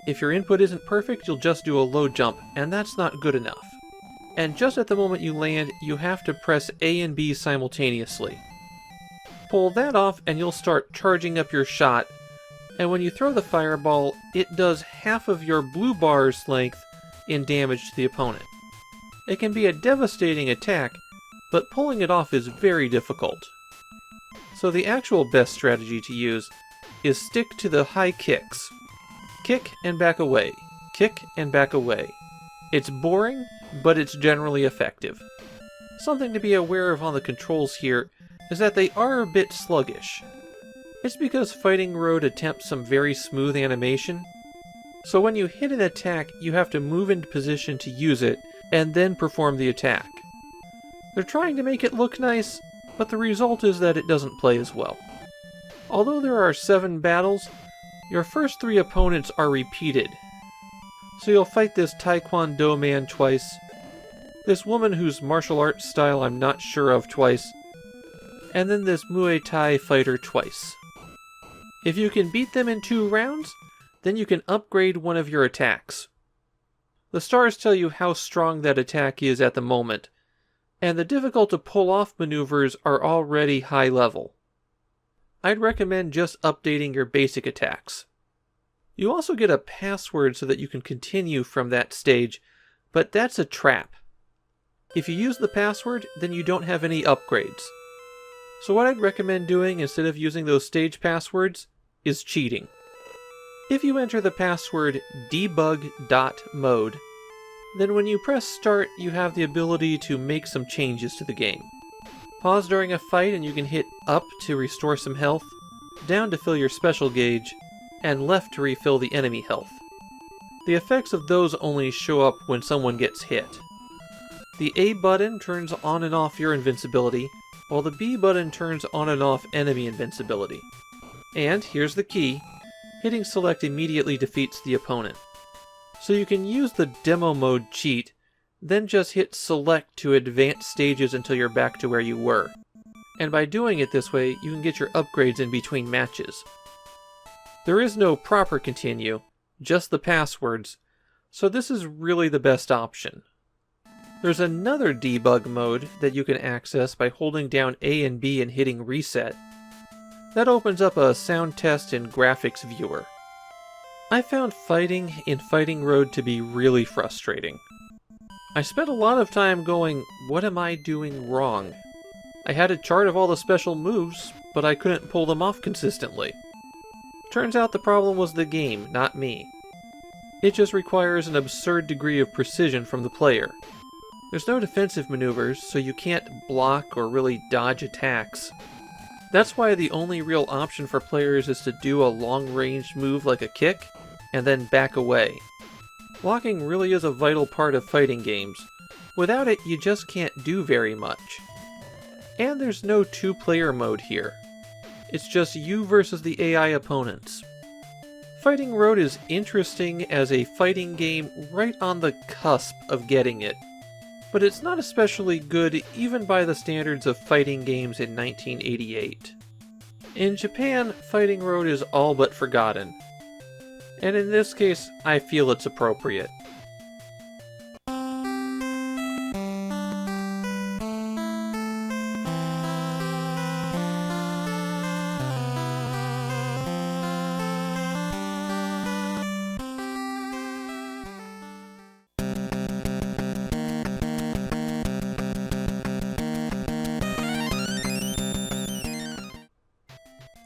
If your input isn't perfect, you'll just do a low jump, and that's not good enough. And just at the moment you land, you have to press A and B simultaneously. Pull that off and you'll start charging up your shot, and when you throw the fireball, it does half of your blue bar's length in damage to the opponent. It can be a devastating attack, but pulling it off is very difficult. So the actual best strategy to use is stick to the high kicks. Kick and back away. Kick and back away. It's boring, but it's generally effective. Something to be aware of on the controls here is that they are a bit sluggish. It's because Fighting Road attempts some very smooth animation, so when you hit an attack, you have to move into position to use it, and then perform the attack. They're trying to make it look nice, but the result is that it doesn't play as well. Although there are 7 battles, your first 3 opponents are repeated. So you'll fight this Taekwondo man twice, this woman whose martial arts style I'm not sure of twice, and then this Muay Thai fighter twice. If you can beat them in 2 rounds, then you can upgrade one of your attacks. The stars tell you how strong that attack is at the moment, and the difficult to pull off maneuvers are already high level. I'd recommend just updating your basic attacks. You also get a password so that you can continue from that stage, but that's a trap. If you use the password, then you don't have any upgrades. So what I'd recommend doing instead of using those stage passwords is cheating. If you enter the password debug.mode, then when you press start, you have the ability to make some changes to the game. Pause during a fight and you can hit up to restore some health, down to fill your special gauge, and left to refill the enemy health. The effects of those only show up when someone gets hit. The A button turns on and off your invincibility, while the B button turns on and off enemy invincibility. And here's the key, hitting select immediately defeats the opponent. So you can use the demo mode cheat, then just hit select to advance stages until you're back to where you were. And by doing it this way, you can get your upgrades in between matches. There is no proper continue, just the passwords, so this is really the best option. There's another debug mode that you can access by holding down A and B and hitting reset. That opens up a sound test and graphics viewer. I found fighting in Fighting Road to be really frustrating. I spent a lot of time going, what am I doing wrong? I had a chart of all the special moves, but I couldn't pull them off consistently. Turns out the problem was the game, not me. It just requires an absurd degree of precision from the player. There's no defensive maneuvers, so you can't block or really dodge attacks. That's why the only real option for players is to do a long-range move like a kick, and then back away. Blocking really is a vital part of fighting games. Without it, you just can't do very much. And there's no two-player mode here. It's just you versus the AI opponents. Fighting Road is interesting as a fighting game right on the cusp of getting it, but it's not especially good even by the standards of fighting games in 1988. In Japan, Fighting Road is all but forgotten, and in this case, I feel it's appropriate.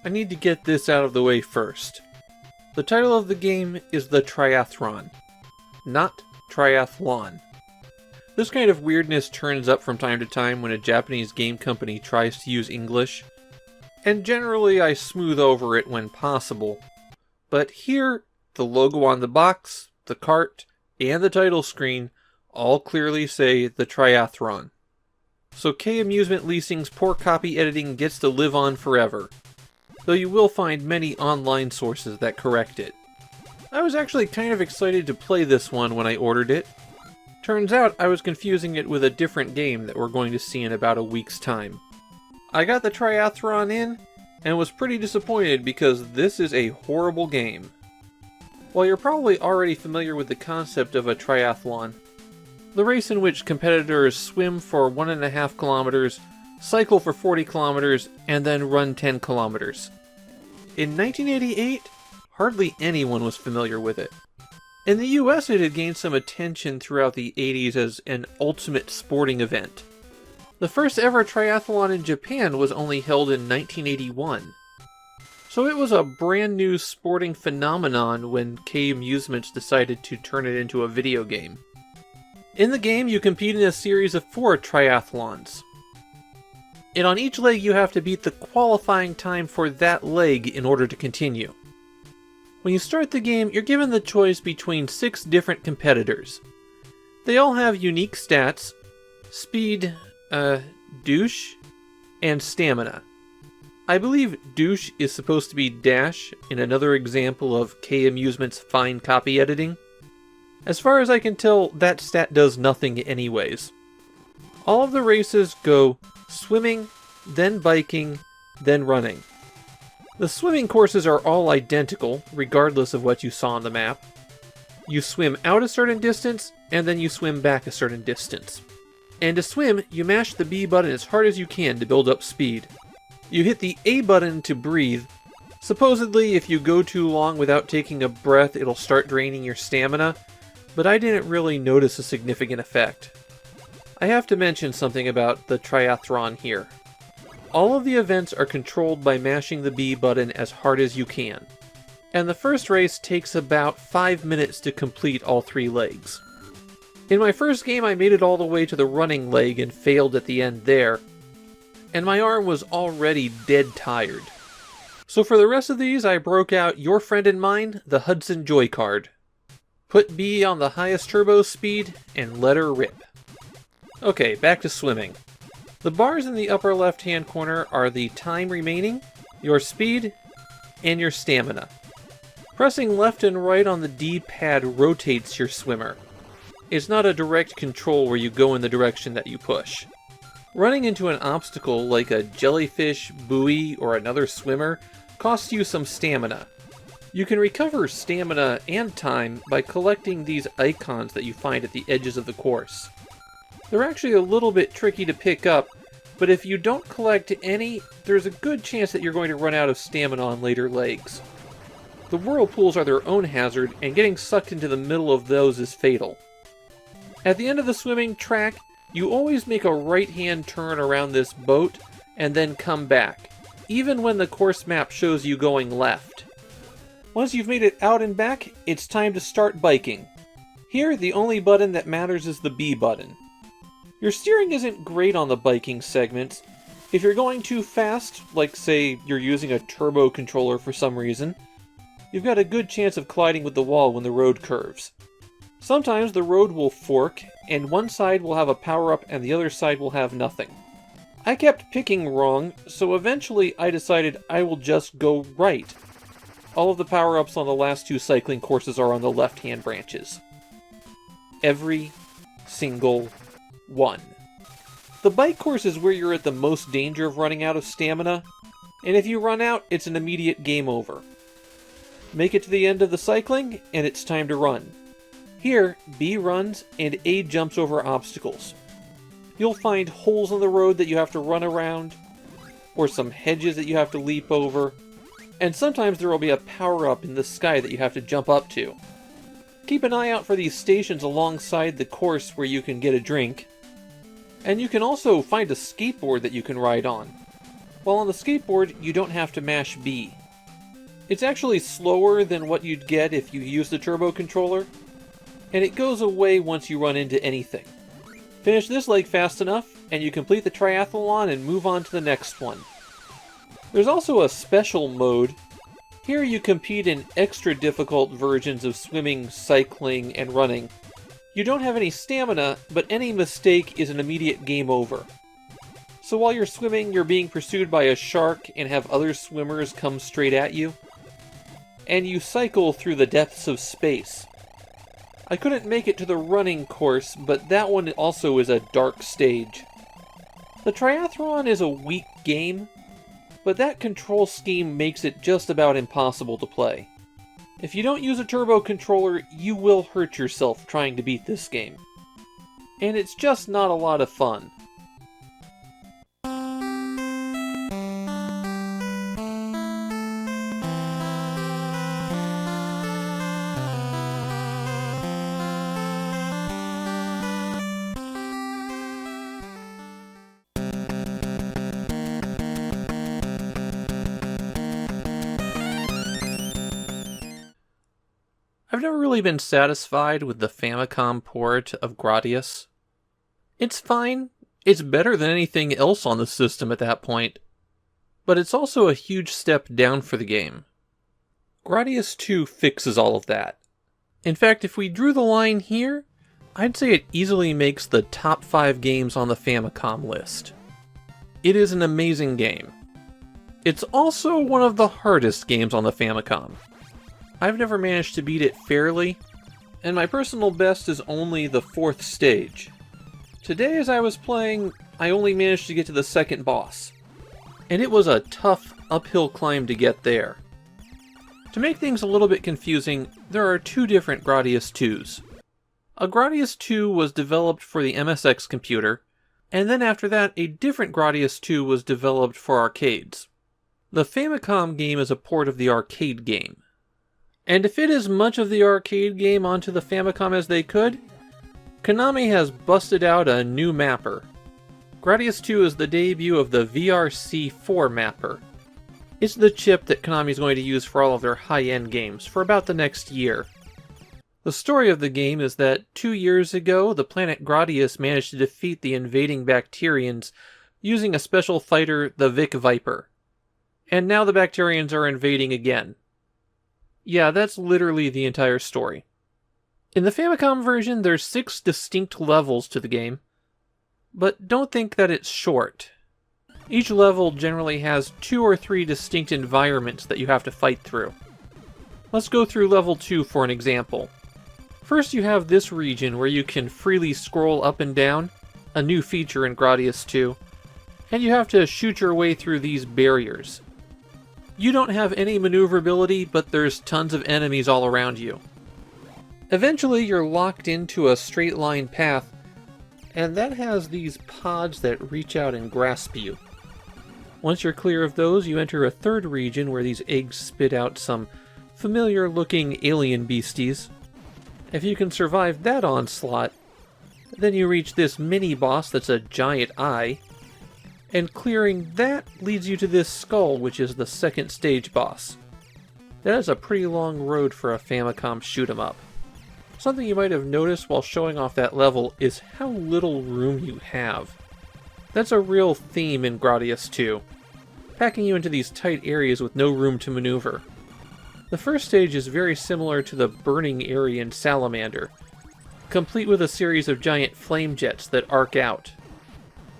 I need to get this out of the way first. The title of the game is the Triathron, not Triathlon. This kind of weirdness turns up from time to time when a Japanese game company tries to use English, and generally I smooth over it when possible. But here, the logo on the box, the cart, and the title screen all clearly say the Triathron. So K-Amusement Leasing's poor copy editing gets to live on forever, though you will find many online sources that correct it. I was actually kind of excited to play this one when I ordered it. Turns out I was confusing it with a different game that we're going to see in about a week's time. I got the Triathron in, and was pretty disappointed because this is a horrible game. While you're probably already familiar with the concept of a triathlon, the race in which competitors swim for 1.5 kilometers, cycle for 40 kilometers, and then run 10 kilometers. In 1988, hardly anyone was familiar with it. In the US, it had gained some attention throughout the 80s as an ultimate sporting event. The first ever triathlon in Japan was only held in 1981. So it was a brand new sporting phenomenon when K-Amusements decided to turn it into a video game. In the game, you compete in a series of 4 triathlons. And on each leg you have to beat the qualifying time for that leg in order to continue. When you start the game, you're given the choice between 6 different competitors. They all have unique stats: speed, douche, and stamina. I believe douche is supposed to be dash in another example of K-Amusement's fine copy editing. As far as I can tell, that stat does nothing anyways. All of the races go swimming, then biking, then running. The swimming courses are all identical, regardless of what you saw on the map. You swim out a certain distance, and then you swim back a certain distance. And to swim, you mash the B button as hard as you can to build up speed. You hit the A button to breathe. Supposedly, if you go too long without taking a breath, it'll start draining your stamina, but I didn't really notice a significant effect. I have to mention something about the Triathron here. All of the events are controlled by mashing the B button as hard as you can, and the first race takes about 5 minutes to complete all 3 legs. In my first game I made it all the way to the running leg and failed at the end there, and my arm was already dead tired. So for the rest of these I broke out your friend and mine, the Hudson Joy card. Put B on the highest turbo speed and let her rip. Okay, back to swimming. The bars in the upper left-hand corner are the time remaining, your speed, and your stamina. Pressing left and right on the D-pad rotates your swimmer. It's not a direct control where you go in the direction that you push. Running into an obstacle like a jellyfish, buoy, or another swimmer costs you some stamina. You can recover stamina and time by collecting these icons that you find at the edges of the course. They're actually a little bit tricky to pick up, but if you don't collect any, there's a good chance that you're going to run out of stamina on later legs. The whirlpools are their own hazard, and getting sucked into the middle of those is fatal. At the end of the swimming track, you always make a right-hand turn around this boat, and then come back, even when the course map shows you going left. Once you've made it out and back, it's time to start biking. Here, the only button that matters is the B button. Your steering isn't great on the biking segments. If you're going too fast, like say you're using a turbo controller for some reason, you've got a good chance of colliding with the wall when the road curves. Sometimes the road will fork, and one side will have a power-up and the other side will have nothing. I kept picking wrong, so eventually I decided I will just go right. All of the power-ups on the last two cycling courses are on the left-hand branches. Every single one. The bike course is where you're at the most danger of running out of stamina, and if you run out, it's an immediate game over. Make it to the end of the cycling, and it's time to run. Here, B runs, and A jumps over obstacles. You'll find holes in the road that you have to run around, or some hedges that you have to leap over, and sometimes there will be a power-up in the sky that you have to jump up to. Keep an eye out for these stations alongside the course where you can get a drink, and you can also find a skateboard that you can ride on. While on the skateboard, you don't have to mash B. It's actually slower than what you'd get if you use the turbo controller, and it goes away once you run into anything. Finish this leg fast enough, and you complete the triathlon and move on to the next one. There's also a special mode. Here you compete in extra difficult versions of swimming, cycling, and running. You don't have any stamina, but any mistake is an immediate game over. So while you're swimming, you're being pursued by a shark and have other swimmers come straight at you. And you cycle through the depths of space. I couldn't make it to the running course, but that one also is a dark stage. The Triathron is a weak game, but that control scheme makes it just about impossible to play. If you don't use a turbo controller, you will hurt yourself trying to beat this game. And it's just not a lot of fun. I've never really been satisfied with the Famicom port of Gradius. It's fine, it's better than anything else on the system at that point, but it's also a huge step down for the game. Gradius II fixes all of that. In fact, if we drew the line here, I'd say it easily makes the top 5 games on the Famicom list. It is an amazing game. It's also one of the hardest games on the Famicom. I've never managed to beat it fairly, and my personal best is only the 4th stage. Today as I was playing, I only managed to get to the 2nd boss, and it was a tough uphill climb to get there. To make things a little bit confusing, there are 2 different Gradius IIs. A Gradius II was developed for the MSX computer, and then after that a different Gradius II was developed for arcades. The Famicom game is a port of the arcade game. And to fit as much of the arcade game onto the Famicom as they could, Konami has busted out a new mapper. Gradius II is the debut of the VRC4 mapper. It's the chip that Konami is going to use for all of their high-end games for about the next year. The story of the game is that 2 years ago, the planet Gradius managed to defeat the invading Bacterians using a special fighter, the Vic Viper. And now the Bacterians are invading again. Yeah, that's literally the entire story. In the Famicom version, there's 6 distinct levels to the game, but don't think that it's short. Each level generally has 2 or 3 distinct environments that you have to fight through. Let's go through level 2 for an example. First you have this region where you can freely scroll up and down, a new feature in Gradius II, and you have to shoot your way through these barriers. You don't have any maneuverability, but there's tons of enemies all around you. Eventually you're locked into a straight line path, and that has these pods that reach out and grasp you. Once you're clear of those, you enter a third region where these eggs spit out some familiar looking alien beasties. If you can survive that onslaught, then you reach this mini boss that's a giant eye, and clearing that leads you to this skull, which is the second stage boss. That is a pretty long road for a Famicom shoot-'em-up. Something you might have noticed while showing off that level is how little room you have. That's a real theme in Gradius II, packing you into these tight areas with no room to maneuver. The first stage is very similar to the burning area in Salamander, complete with a series of giant flame jets that arc out.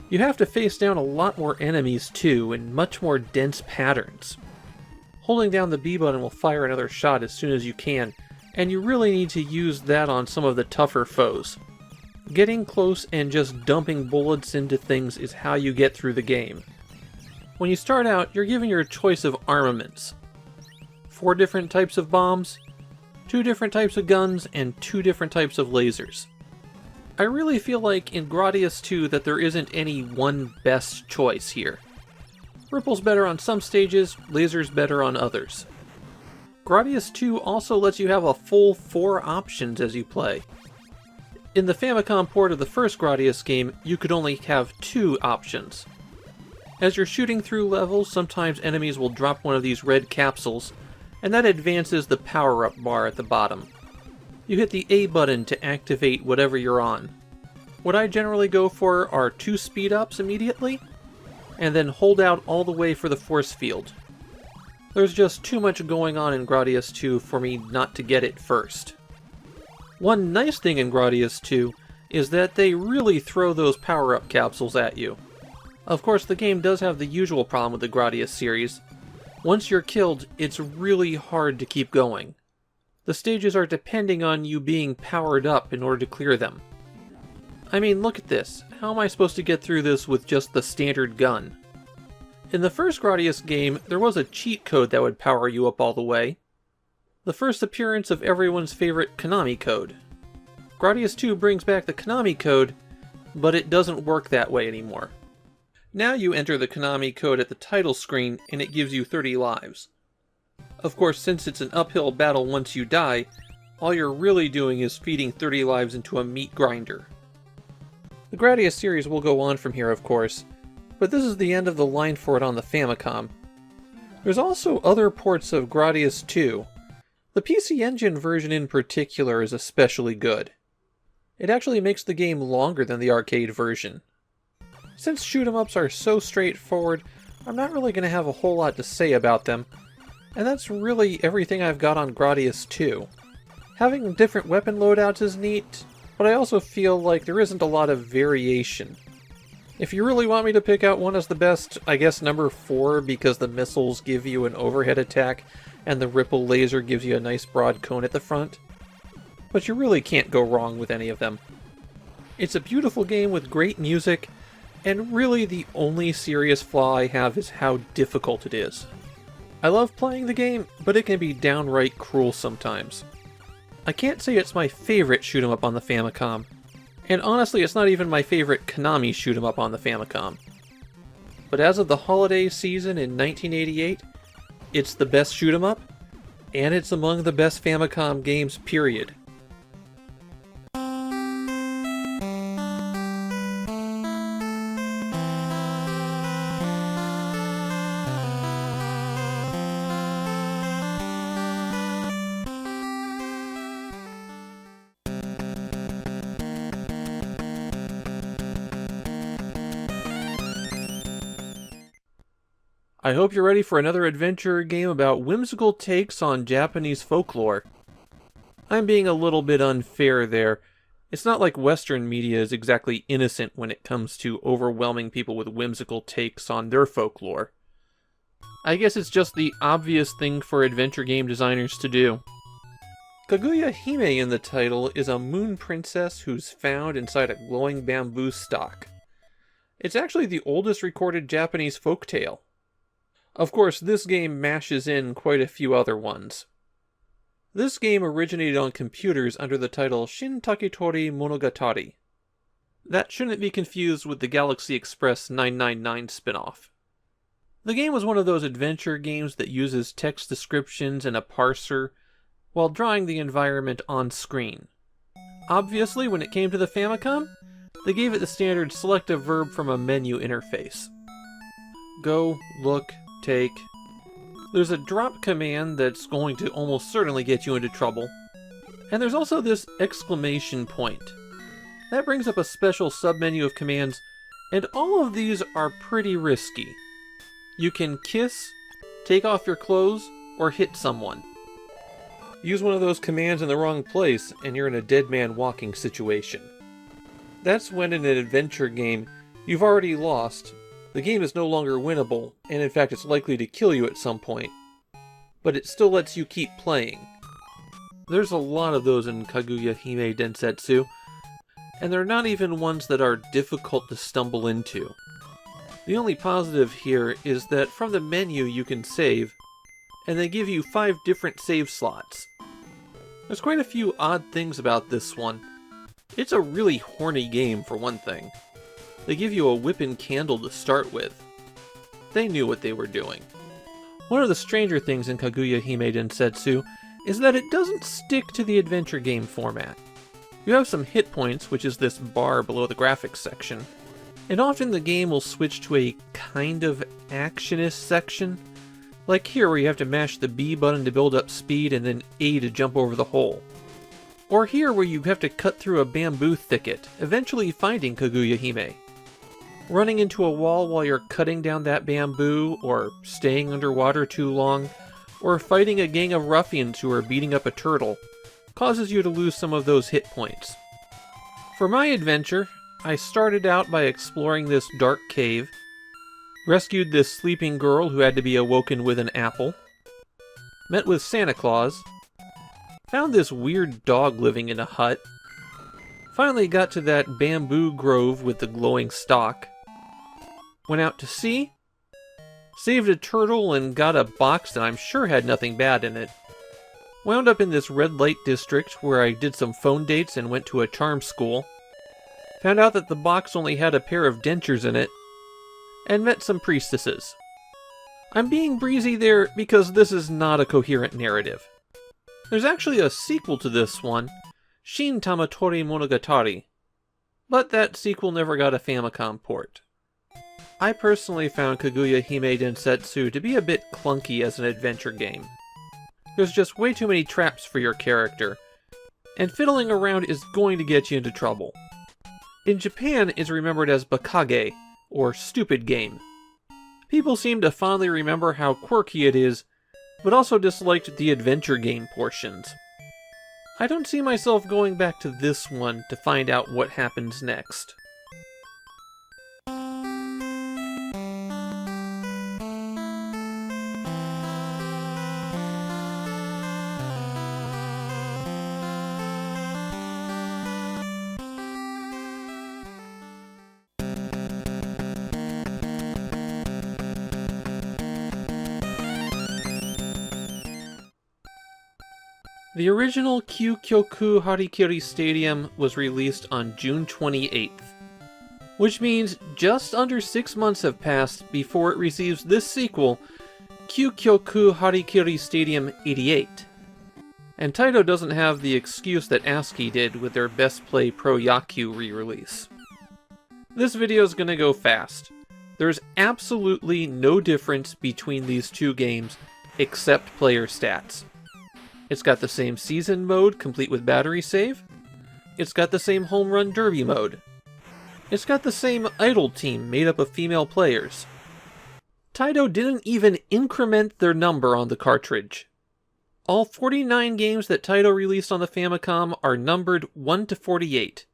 You have to face down a lot more enemies too, in much more dense patterns. Holding down the B button will fire another shot as soon as you can, and you really need to use that on some of the tougher foes. Getting close and just dumping bullets into things is how you get through the game. When you start out, you're given your choice of armaments. 4 different types of bombs, 2 different types of guns, and 2 different types of lasers. I really feel like in Gradius II that there isn't any one best choice here. Ripple's better on some stages, laser's better on others. Gradius II also lets you have a full 4 options as you play. In the Famicom port of the first Gradius game, you could only have 2 options. As you're shooting through levels, sometimes enemies will drop one of these red capsules, and that advances the power-up bar at the bottom. You hit the A button to activate whatever you're on. What I generally go for are 2 speed-ups immediately, and then hold out all the way for the force field. There's just too much going on in Gradius II for me not to get it first. One nice thing in Gradius II is that they really throw those power-up capsules at you. Of course, the game does have the usual problem with the Gradius series. Once you're killed, it's really hard to keep going. The stages are depending on you being powered up in order to clear them. I mean, look at this. How am I supposed to get through this with just the standard gun? In the first Gradius game, there was a cheat code that would power you up all the way. The first appearance of everyone's favorite Konami code. Gradius II brings back the Konami code, but it doesn't work that way anymore. Now you enter the Konami code at the title screen and it gives you 30 lives. Of course, since it's an uphill battle once you die, all you're really doing is feeding 30 lives into a meat grinder. The Gradius series will go on from here, of course, but this is the end of the line for it on the Famicom. There's also other ports of Gradius II. The PC Engine version in particular is especially good. It actually makes the game longer than the arcade version. Since shoot-'em-ups are so straightforward, I'm not really going to have a whole lot to say about them, and that's really everything I've got on Gradius II. Having different weapon loadouts is neat, but I also feel like there isn't a lot of variation. If you really want me to pick out one as the best, I guess number 4, because the missiles give you an overhead attack, and the ripple laser gives you a nice broad cone at the front. But you really can't go wrong with any of them. It's a beautiful game with great music, and really the only serious flaw I have is how difficult it is. I love playing the game, but it can be downright cruel sometimes. I can't say it's my favorite shoot-'em-up on the Famicom, and honestly it's not even my favorite Konami shoot-'em-up on the Famicom. But as of the holiday season in 1988, it's the best shoot-'em-up, and it's among the best Famicom games, period. I hope you're ready for another adventure game about whimsical takes on Japanese folklore. I'm being a little bit unfair there. It's not like Western media is exactly innocent when it comes to overwhelming people with whimsical takes on their folklore. I guess it's just the obvious thing for adventure game designers to do. Kaguya-hime in the title is a moon princess who's found inside a glowing bamboo stalk. It's actually the oldest recorded Japanese folktale. Of course, this game mashes in quite a few other ones. This game originated on computers under the title Shin Taketori Monogatari. That shouldn't be confused with the Galaxy Express 999 spin-off. The game was one of those adventure games that uses text descriptions and a parser while drawing the environment on screen. Obviously, when it came to the Famicom, they gave it the standard select a verb from a menu interface. Go, look, take. There's a drop command that's going to almost certainly get you into trouble. And there's also this exclamation point. That brings up a special submenu of commands, and all of these are pretty risky. You can kiss, take off your clothes, or hit someone. Use one of those commands in the wrong place, and you're in a dead man walking situation. That's when in an adventure game, you've already lost, the game is no longer winnable, and in fact it's likely to kill you at some point. But it still lets you keep playing. There's a lot of those in Kaguya-hime Densetsu, and they're not even ones that are difficult to stumble into. The only positive here is that from the menu you can save, and they give you 5 different save slots. There's quite a few odd things about this one. It's a really horny game, for one thing. They give you a whipping candle to start with. They knew what they were doing. One of the stranger things in Kaguya-hime Densetsu is that it doesn't stick to the adventure game format. You have some hit points, which is this bar below the graphics section, and often the game will switch to a kind of actionist section, like here where you have to mash the B button to build up speed and then A to jump over the hole. Or here where you have to cut through a bamboo thicket, eventually finding Kaguya-hime. Running into a wall while you're cutting down that bamboo, or staying underwater too long, or fighting a gang of ruffians who are beating up a turtle, causes you to lose some of those hit points. For my adventure, I started out by exploring this dark cave, rescued this sleeping girl who had to be awoken with an apple, met with Santa Claus, found this weird dog living in a hut, finally got to that bamboo grove with the glowing stalk, went out to sea, saved a turtle and got a box that I'm sure had nothing bad in it, wound up in this red light district where I did some phone dates and went to a charm school, found out that the box only had a pair of dentures in it, and met some priestesses. I'm being breezy there because this is not a coherent narrative. There's actually a sequel to this one, Shin Tamatori Monogatari, but that sequel never got a Famicom port. I personally found Kaguya-hime Densetsu to be a bit clunky as an adventure game. There's just way too many traps for your character, and fiddling around is going to get you into trouble. In Japan, it's remembered as Bakage, or Stupid Game. People seem to fondly remember how quirky it is, but also disliked the adventure game portions. I don't see myself going back to this one to find out what happens next. The original Kyuukyoku Harikiri Stadium was released on June 28th, which means just under 6 months have passed before it receives this sequel, Kyuukyoku Harikiri Stadium 88. And Taito doesn't have the excuse that ASCII did with their Best Play Pro Yakyuu re-release. This video is gonna go fast. There's absolutely no difference between these two games except player stats. It's got the same season mode, complete with battery save. It's got the same home run derby mode. It's got the same idol team made up of female players. Taito didn't even increment their number on the cartridge. All 49 games that Taito released on the Famicom are numbered 1 to 48.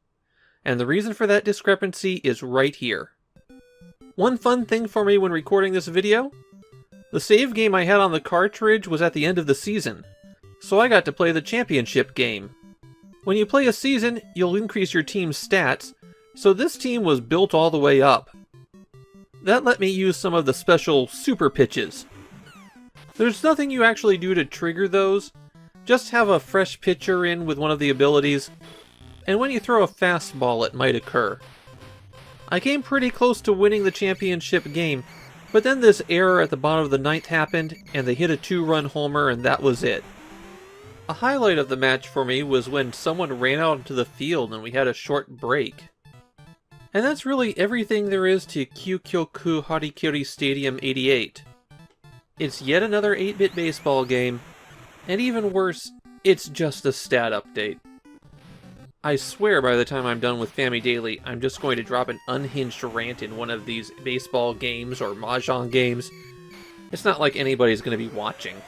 And the reason for that discrepancy is right here. One fun thing for me when recording this video, The save game I had on the cartridge was at the end of the season, so I got to play the championship game. When you play a season, you'll increase your team's stats, so this team was built all the way up. That let me use some of the special super pitches. There's nothing you actually do to trigger those, just have a fresh pitcher in with one of the abilities, and when you throw a fastball it might occur. I came pretty close to winning the championship game, but then this error at the bottom of the ninth happened, and they hit a 2-run homer, and that was it. A highlight of the match for me was when someone ran out into the field and we had a short break. And that's really everything there is to Kyuukyoku Harikiri Stadium 88. It's yet another 8-bit baseball game, and even worse, it's just a stat update. I swear by the time I'm done with Famidaily, I'm just going to drop an unhinged rant in one of these baseball games or mahjong games. It's not like anybody's going to be watching.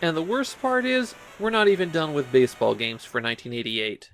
And the worst part is, we're not even done with baseball games for 1988.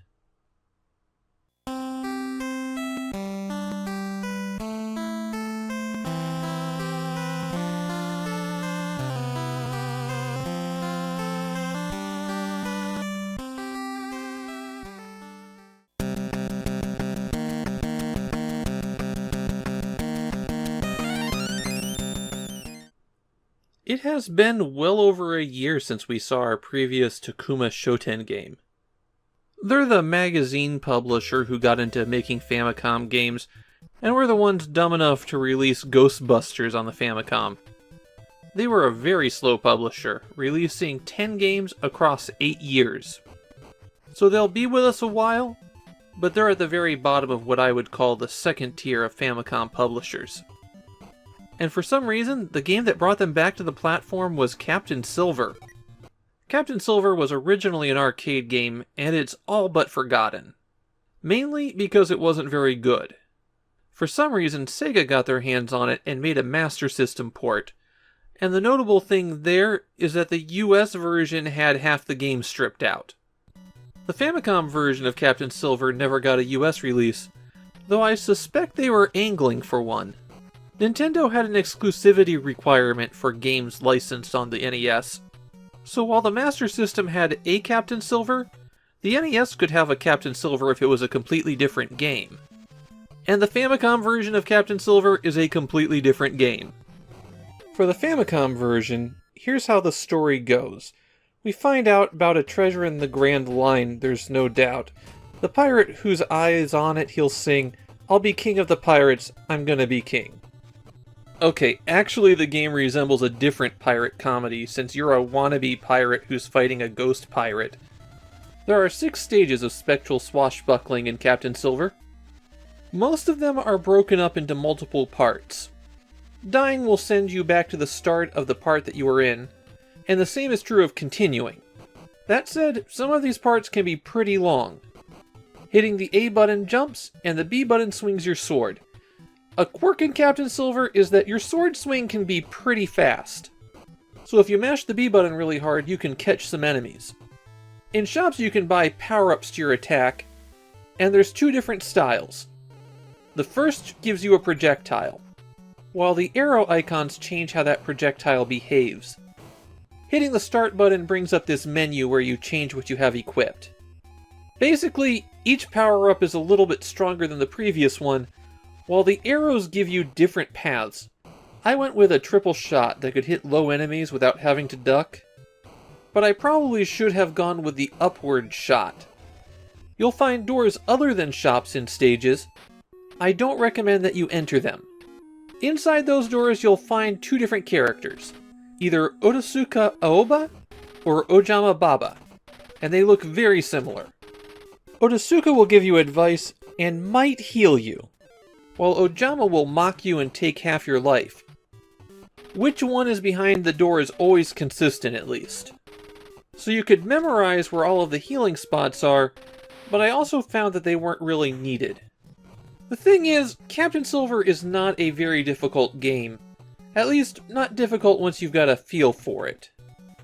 It has been well over a year since we saw our previous Takuma Shoten game. They're the magazine publisher who got into making Famicom games, and were the ones dumb enough to release Ghostbusters on the Famicom. They were a very slow publisher, releasing 10 games across 8 years. So they'll be with us a while, but they're at the very bottom of what I would call the second tier of Famicom publishers. And for some reason, the game that brought them back to the platform was Captain Silver. Captain Silver was originally an arcade game, and it's all but forgotten. Mainly because it wasn't very good. For some reason, Sega got their hands on it and made a Master System port. And the notable thing there is that the US version had half the game stripped out. The Famicom version of Captain Silver never got a US release, though I suspect they were angling for one. Nintendo had an exclusivity requirement for games licensed on the NES, so while the Master System had a Captain Silver, the NES could have a Captain Silver if it was a completely different game. And the Famicom version of Captain Silver is a completely different game. For the Famicom version, here's how the story goes. We find out about a treasure in the Grand Line, there's no doubt. The pirate whose eye is on it, he'll sing, "I'll be king of the pirates, I'm gonna be king." Okay, actually the game resembles a different pirate comedy, since you're a wannabe pirate who's fighting a ghost pirate. There are 6 stages of spectral swashbuckling in Captain Silver. Most of them are broken up into multiple parts. Dying will send you back to the start of the part that you were in, and the same is true of continuing. That said, some of these parts can be pretty long. Hitting the A button jumps, and the B button swings your sword. A quirk in Captain Silver is that your sword swing can be pretty fast. So if you mash the B button really hard, you can catch some enemies. In shops you can buy power-ups to your attack, and there's 2 different styles. The first gives you a projectile, while the arrow icons change how that projectile behaves. Hitting the start button brings up this menu where you change what you have equipped. Basically, each power-up is a little bit stronger than the previous one, while the arrows give you different paths. I went with a triple shot that could hit low enemies without having to duck, but I probably should have gone with the upward shot. You'll find doors other than shops in stages. I don't recommend that you enter them. Inside those doors you'll find 2 different characters, either Otasuka Aoba or Ojama Baba, and they look very similar. Otasuka will give you advice and might heal you, while Ojama will mock you and take half your life. Which one is behind the door is always consistent, at least. So you could memorize where all of the healing spots are, but I also found that they weren't really needed. The thing is, Captain Silver is not a very difficult game. At least, not difficult once you've got a feel for it.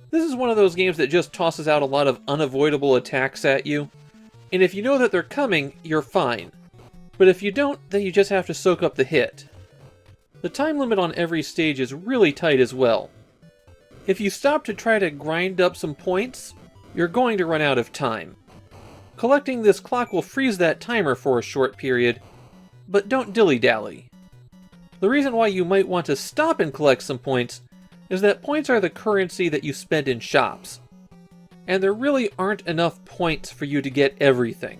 This is one of those games that just tosses out a lot of unavoidable attacks at you, and if you know that they're coming, you're fine. But if you don't, then you just have to soak up the hit. The time limit on every stage is really tight as well. If you stop to try to grind up some points, you're going to run out of time. Collecting this clock will freeze that timer for a short period, but don't dilly-dally. The reason why you might want to stop and collect some points is that points are the currency that you spend in shops, and there really aren't enough points for you to get everything.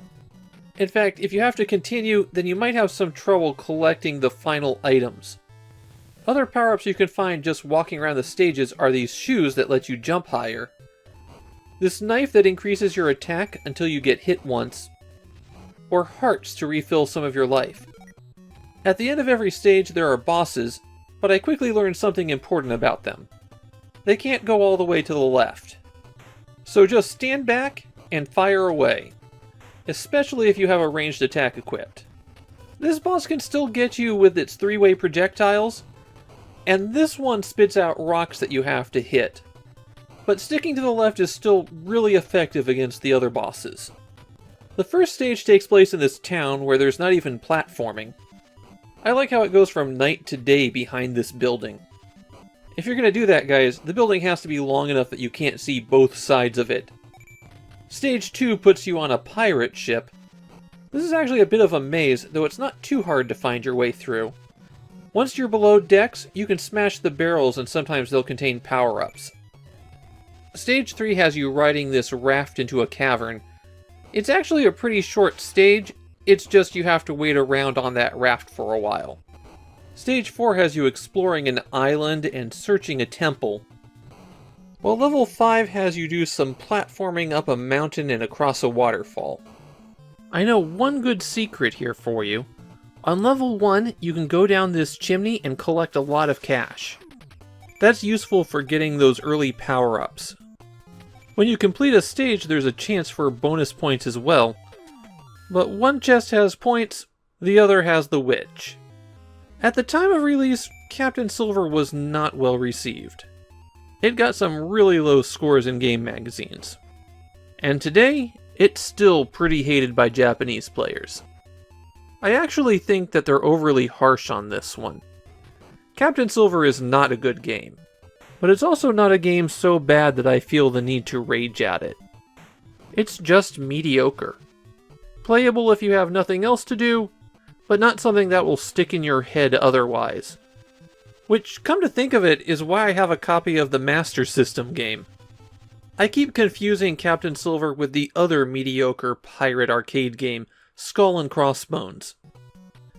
In fact, if you have to continue, then you might have some trouble collecting the final items. Other power-ups you can find just walking around the stages are these shoes that let you jump higher, this knife that increases your attack until you get hit once, or hearts to refill some of your life. At the end of every stage there are bosses, but I quickly learned something important about them. They can't go all the way to the left. So just stand back and fire away, especially if you have a ranged attack equipped. This boss can still get you with its three-way projectiles, and this one spits out rocks that you have to hit. But sticking to the left is still really effective against the other bosses. The first stage takes place in this town where there's not even platforming. I like how it goes from night to day behind this building. If you're going to do that, guys, the building has to be long enough that you can't see both sides of it. Stage 2 puts you on a pirate ship. This is actually a bit of a maze, though it's not too hard to find your way through. Once you're below decks, you can smash the barrels and sometimes they'll contain power-ups. Stage 3 has you riding this raft into a cavern. It's actually a pretty short stage, it's just you have to wait around on that raft for a while. Stage 4 has you exploring an island and searching a temple, while level 5 has you do some platforming up a mountain and across a waterfall. I know one good secret here for you. On level 1, you can go down this chimney and collect a lot of cash. That's useful for getting those early power-ups. When you complete a stage, there's a chance for bonus points as well, but one chest has points, the other has the witch. At the time of release, Captain Silver was not well received. It got some really low scores in game magazines. And today, it's still pretty hated by Japanese players. I actually think that they're overly harsh on this one. Captain Silver is not a good game, but it's also not a game so bad that I feel the need to rage at it. It's just mediocre. Playable if you have nothing else to do, but not something that will stick in your head otherwise. Which, come to think of it, is why I have a copy of the Master System game. I keep confusing Captain Silver with the other mediocre pirate arcade game, Skull and Crossbones.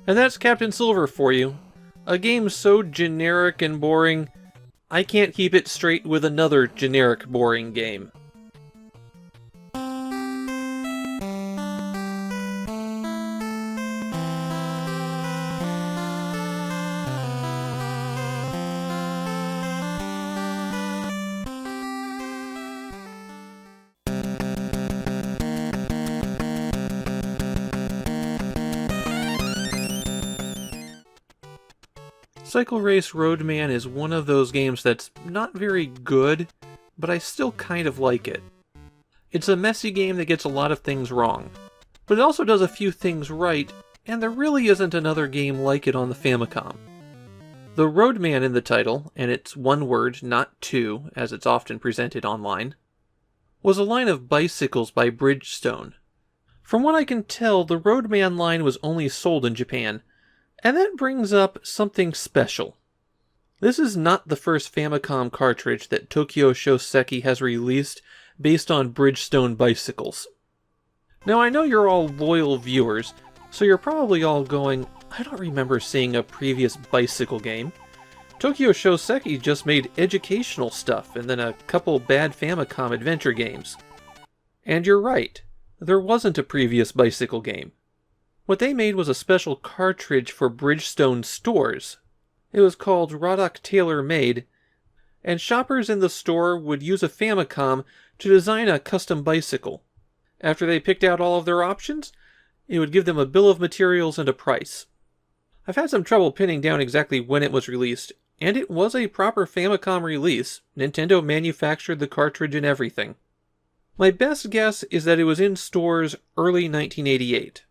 And that's Captain Silver for you. A game so generic and boring, I can't keep it straight with another generic boring game. Cycle Race Roadman is one of those games that's not very good, but I still kind of like it. It's a messy game that gets a lot of things wrong, but it also does a few things right, and there really isn't another game like it on the Famicom. The Roadman in the title, and it's one word, not two, as it's often presented online, was a line of bicycles by Bridgestone. From what I can tell, the Roadman line was only sold in Japan, and that brings up something special. This is not the first Famicom cartridge that Tokyo Shoseki has released based on Bridgestone bicycles. Now I know you're all loyal viewers, so you're probably all going, I don't remember seeing a previous bicycle game. Tokyo Shoseki just made educational stuff and then a couple bad Famicom adventure games. And you're right, there wasn't a previous bicycle game. What they made was a special cartridge for Bridgestone stores. It was called Roddock Tailor Made, and shoppers in the store would use a Famicom to design a custom bicycle. After they picked out all of their options, it would give them a bill of materials and a price. I've had some trouble pinning down exactly when it was released, and it was a proper Famicom release. Nintendo manufactured the cartridge and everything. My best guess is that it was in stores early 1988.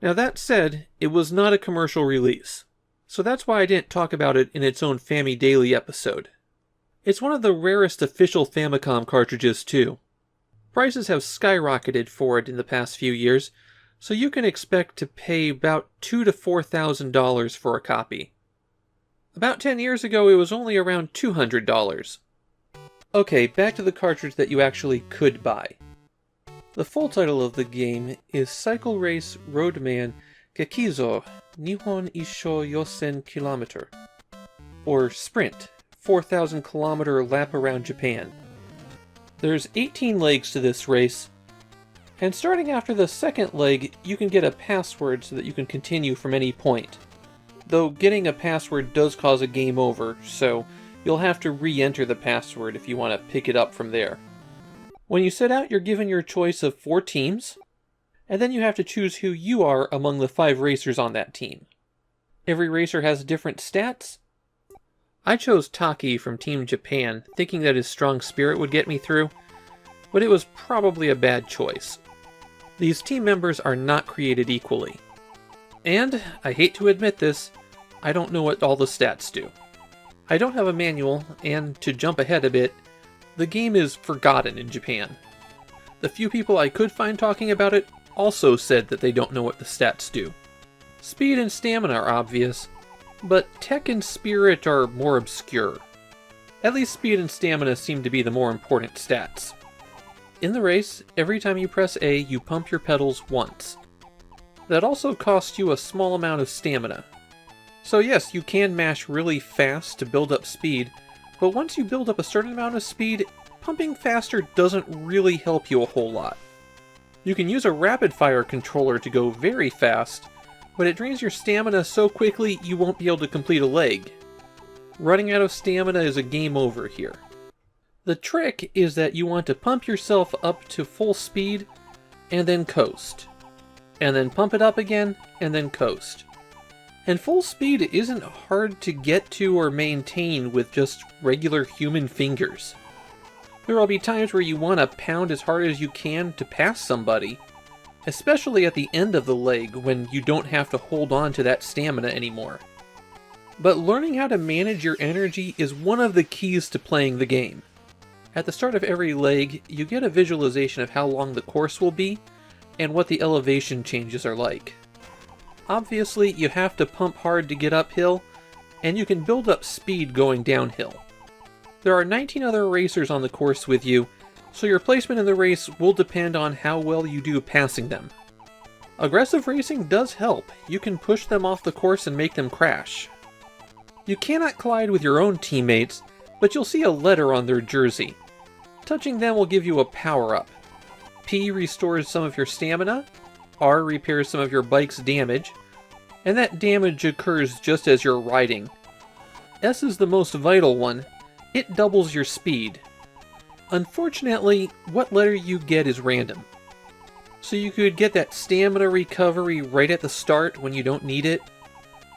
Now that said, it was not a commercial release. so that's why I didn't talk about it in its own Famidaily episode. It's one of the rarest official Famicom cartridges too. Prices have skyrocketed for it in the past few years, so you can expect to pay about $2,000 to $4,000 for a copy. About 10 years ago it was only around $200. Okay, back to the cartridge that you actually could buy. The full title of the game is Cycle Race Roadman Gekizo Nihon Isho Yosen Kilometer, or Sprint, 4,000 kilometer lap around Japan. There's 18 legs to this race, and starting after the second leg, you can get a password so that you can continue from any point. Though getting a password does cause a game over, so you'll have to re-enter the password if you want to pick it up from there. When you set out, you're given your choice of 4 teams, and then you have to choose who you are among the 5 racers on that team. Every racer has different stats. I chose Taki from Team Japan, thinking that his strong spirit would get me through, but it was probably a bad choice. These team members are not created equally. And, I hate to admit this, I don't know what all the stats do. I don't have a manual, and to jump ahead a bit, the game is forgotten in Japan. The few people I could find talking about it also said that they don't know what the stats do. Speed and stamina are obvious, but tech and spirit are more obscure. At least speed and stamina seem to be the more important stats. In the race, every time you press A, you pump your pedals once. That also costs you a small amount of stamina. So yes, you can mash really fast to build up speed, but once you build up a certain amount of speed, pumping faster doesn't really help you a whole lot. You can use a rapid-fire controller to go very fast, but it drains your stamina so quickly you won't be able to complete a leg. Running out of stamina is a game over here. The trick is that you want to pump yourself up to full speed, and then coast. And then pump it up again, and then coast. And full speed isn't hard to get to or maintain with just regular human fingers. There will be times where you want to pound as hard as you can to pass somebody, especially at the end of the leg when you don't have to hold on to that stamina anymore. But learning how to manage your energy is one of the keys to playing the game. At the start of every leg, you get a visualization of how long the course will be, and what the elevation changes are like. Obviously, you have to pump hard to get uphill, and you can build up speed going downhill. There are 19 other racers on the course with you, so your placement in the race will depend on how well you do passing them. Aggressive racing does help. You can push them off the course and make them crash. You cannot collide with your own teammates, but you'll see a letter on their jersey. Touching them will give you a power-up. P restores some of your stamina, R repairs some of your bike's damage, and that damage occurs just as you're riding. S is the most vital one. It doubles your speed. Unfortunately, what letter you get is random. So you could get that stamina recovery right at the start when you don't need it,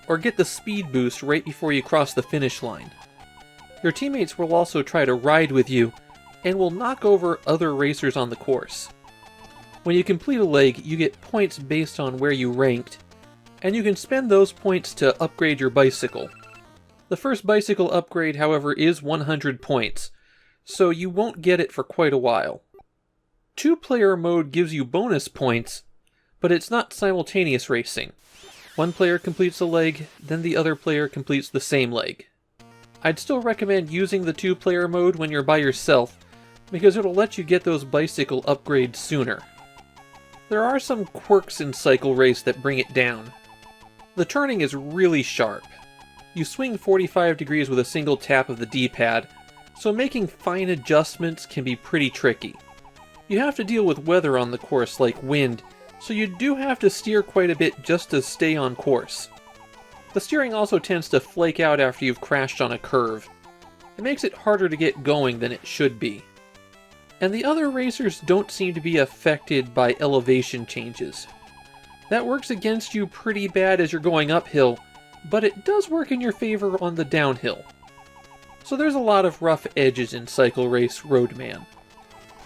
or get the speed boost right before you cross the finish line. Your teammates will also try to ride with you, and will knock over other racers on the course. When you complete a leg, you get points based on where you ranked, and you can spend those points to upgrade your bicycle. The first bicycle upgrade, however, is 100 points, so you won't get it for quite a while. 2-player mode gives you bonus points, but it's not simultaneous racing. One player completes a leg, then the other player completes the same leg. I'd still recommend using the 2-player mode when you're by yourself, because it'll let you get those bicycle upgrades sooner. There are some quirks in Cycle Race that bring it down. The turning is really sharp. You swing 45 degrees with a single tap of the D-pad, so making fine adjustments can be pretty tricky. You have to deal with weather on the course like wind, so you do have to steer quite a bit just to stay on course. The steering also tends to flake out after you've crashed on a curve. It makes it harder to get going than it should be. And the other racers don't seem to be affected by elevation changes. That works against you pretty bad as you're going uphill, but it does work in your favor on the downhill. So there's a lot of rough edges in Cycle Race Roadman.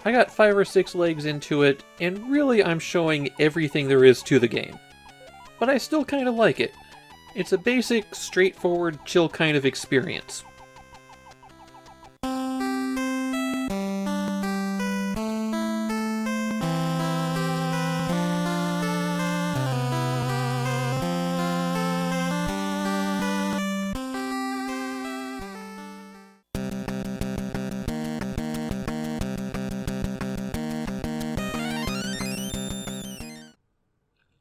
I got 5 or 6 legs into it, and really I'm showing everything there is to the game. But I still kinda like it. It's a basic, straightforward, chill kind of experience.